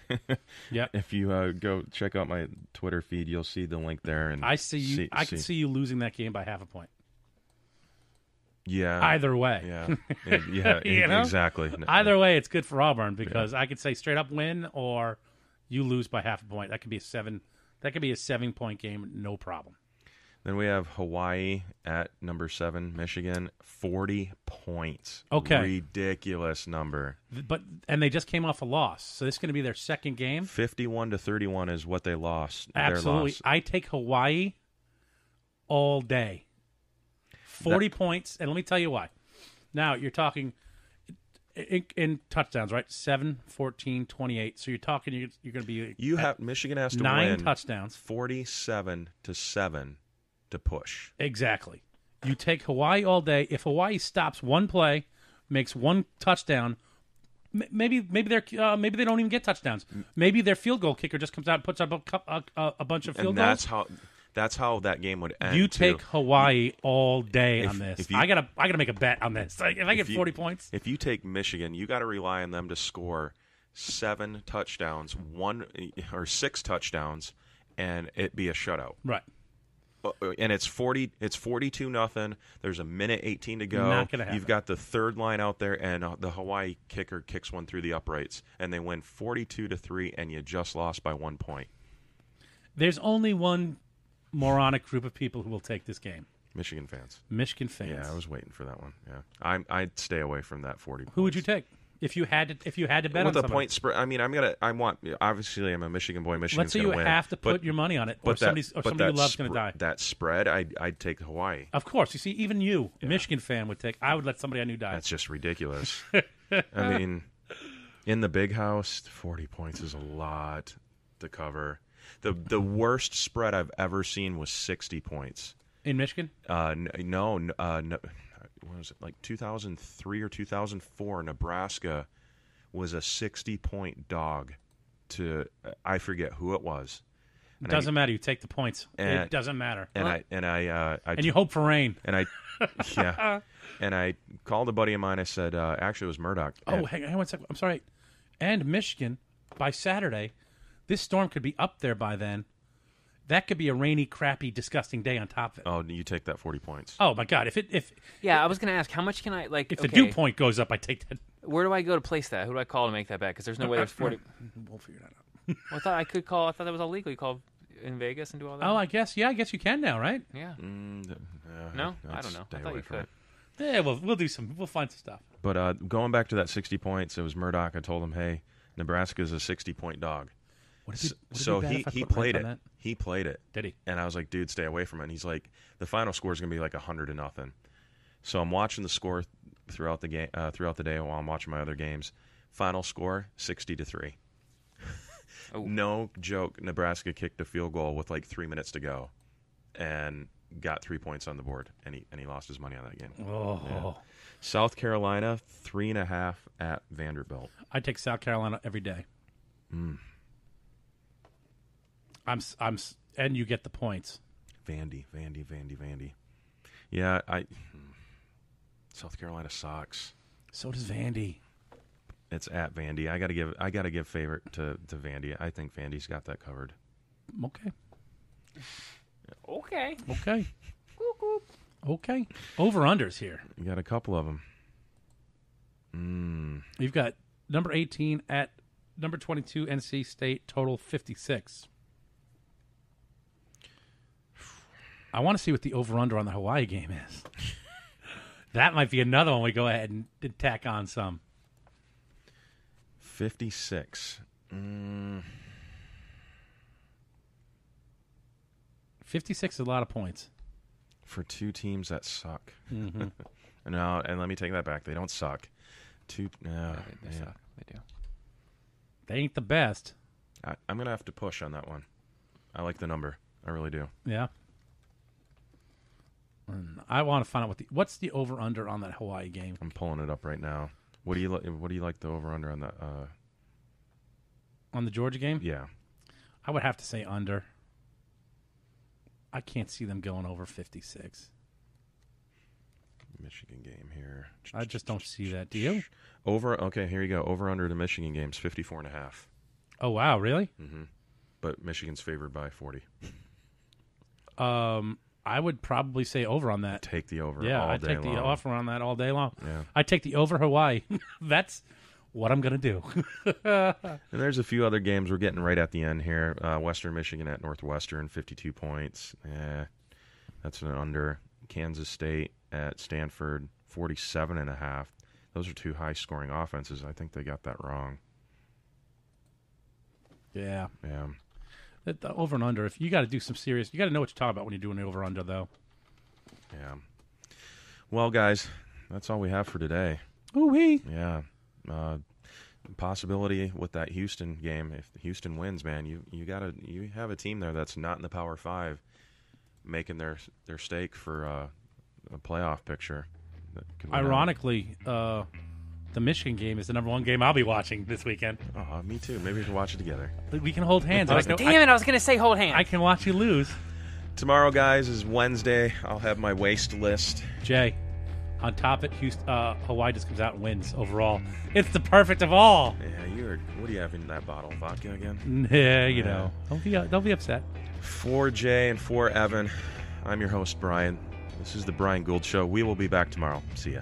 Yeah. If you go check out my Twitter feed, you'll see the link there. And I see you. I can see you losing that game by half a point. Yeah. Either way. Yeah. Yeah. Exactly. Either way, it's good for Auburn because I could say straight up win or you lose by half a point. That could be a 7-point game, no problem. Then we have Hawaii at number 7, Michigan, 40 points. Okay. Ridiculous number. And they just came off a loss, so this is going to be their second game. 51-31 is what they lost. Absolutely. Their loss. I take Hawaii all day. 40 points, and let me tell you why. Now, you're talking in touchdowns, right? 7, 14, 28. So you're talking you're going to be Michigan has to 9 win touchdowns. 47-7 to push. Exactly. You take Hawaii all day. If Hawaii stops one play, makes one touchdown, maybe they don't even get touchdowns. Maybe their field goal kicker just comes out and puts up a bunch of field goals. That's how that game would end. You take Hawaii all day on this. I gotta make a bet on this. Like, if I get 40 points, if you take Michigan, you got to rely on them to score 7 touchdowns, 6 touchdowns, and it be a shutout. Right. And it's 42-0. There's a minute 18 to go. Not gonna happen. You've got the third line out there, and the Hawaii kicker kicks one through the uprights, and they win 42-3, and you just lost by 1 point. There's only one moronic group of people who will take this game. Michigan fans. Yeah, I was waiting for that one. Yeah, I'd stay away from that 40 points. Who would you take if you had to bet with on somebody? With a point spread? I mean, obviously I'm a Michigan boy. Michigan's Let's say you win, have to put your money on it, or somebody you love's going to die. That spread, I'd take Hawaii. Of course. You see, even you, a Michigan fan, would take. I would let somebody I knew die. That's just ridiculous. I mean, in the big house, 40 points is a lot to cover. The worst spread I've ever seen was 60 points. In Michigan? No. What was it, like 2003 or 2004? Nebraska was a 60-point dog to I forget who it was. It doesn't matter. You take the points. It doesn't matter. And you hope for rain. And I called a buddy of mine. I said, actually, it was Murdoch. Oh, hang on one second. I'm sorry. And Michigan by Saturday. This storm could be up there by then. That could be a rainy, crappy, disgusting day on top of it. Oh, you take that 40 points. Oh my God! I was going to ask, how much can I If the dew point goes up, I take that. Where do I go to place that? Who do I call to make that bet? Because there's no way there's 40. We'll figure that out. Well, I thought I could call. I thought that was illegal. You call in Vegas and do all that. Oh, I guess you can now, right? Yeah. No, I don't know. I thought you could. Yeah, we'll find some stuff. But going back to that 60 points, it was Murdoch. I told him, hey, Nebraska's a 60-point dog. He played it. He played it. Did he? And I was like, dude, stay away from it. And he's like, the final score is going to be like 100-0. So I'm watching the score throughout the game, throughout the day while I'm watching my other games. Final score 60-3. Oh. No joke. Nebraska kicked a field goal with like 3 minutes to go, and got 3 points on the board. And he lost his money on that game. Oh. Yeah. South Carolina 3.5 at Vanderbilt. I take South Carolina every day. And you get the points. Vandy. Yeah, South Carolina sucks. So does Vandy. It's at Vandy. I gotta give favorite to Vandy. I think Vandy's got that covered. Okay. Okay. Over-unders here. You got a couple of them. You've got number 18 at number 22, NC State, total 56. I want to see what the over-under on the Hawaii game is. That might be another one we go ahead and tack on some. 56. 56 is a lot of points. For two teams that suck. Mm-hmm. No, and let me take that back. They don't suck. They suck. They do. They ain't the best. I'm going to have to push on that one. I like the number. I really do. Yeah. I want to find out what's the over-under on that Hawaii game. I'm pulling it up right now. What do you like the over-under on that? On the Georgia game? Yeah. I would have to say under. I can't see them going over 56. Michigan game here. I just don't see that. Do you? Okay, here you go. Over-under the Michigan game's 54.5. Oh, wow. Really? Mm-hmm. But Michigan's favored by 40. I would probably say over on that. Take the over Yeah, all I'd day take long. the offer on that all day long. Yeah. I'd take the over Hawaii. That's what I'm going to do. And there's a few other games we're getting right at the end here. Western Michigan at Northwestern, 52 points. That's an under. Kansas State at Stanford, 47.5. Those are two high-scoring offenses. I think they got that wrong. Yeah. Yeah. The over and under, if you got to do some serious, you got to know what you're talking about when you're doing the over under, though. Yeah. Well, guys, that's all we have for today. Ooh-wee. Yeah. Possibility with that Houston game. If Houston wins, man, you have a team there that's not in the Power 5 making their stake for a playoff picture. Ironically, the Michigan game is the number one game I'll be watching this weekend. Oh, me too. Maybe we can watch it together. We can hold hands. Damn it, I was going to say hold hands. I can watch you lose. Tomorrow, guys, is Wednesday. I'll have my waste list. Jay, on top it, Hawaii just comes out and wins overall. It's the perfect of all. Yeah, what do you have in that bottle? Vodka again? Yeah, you know. Don't be upset. For Jay and for Evan, I'm your host, Brian. This is the Brian Gould Show. We will be back tomorrow. See ya.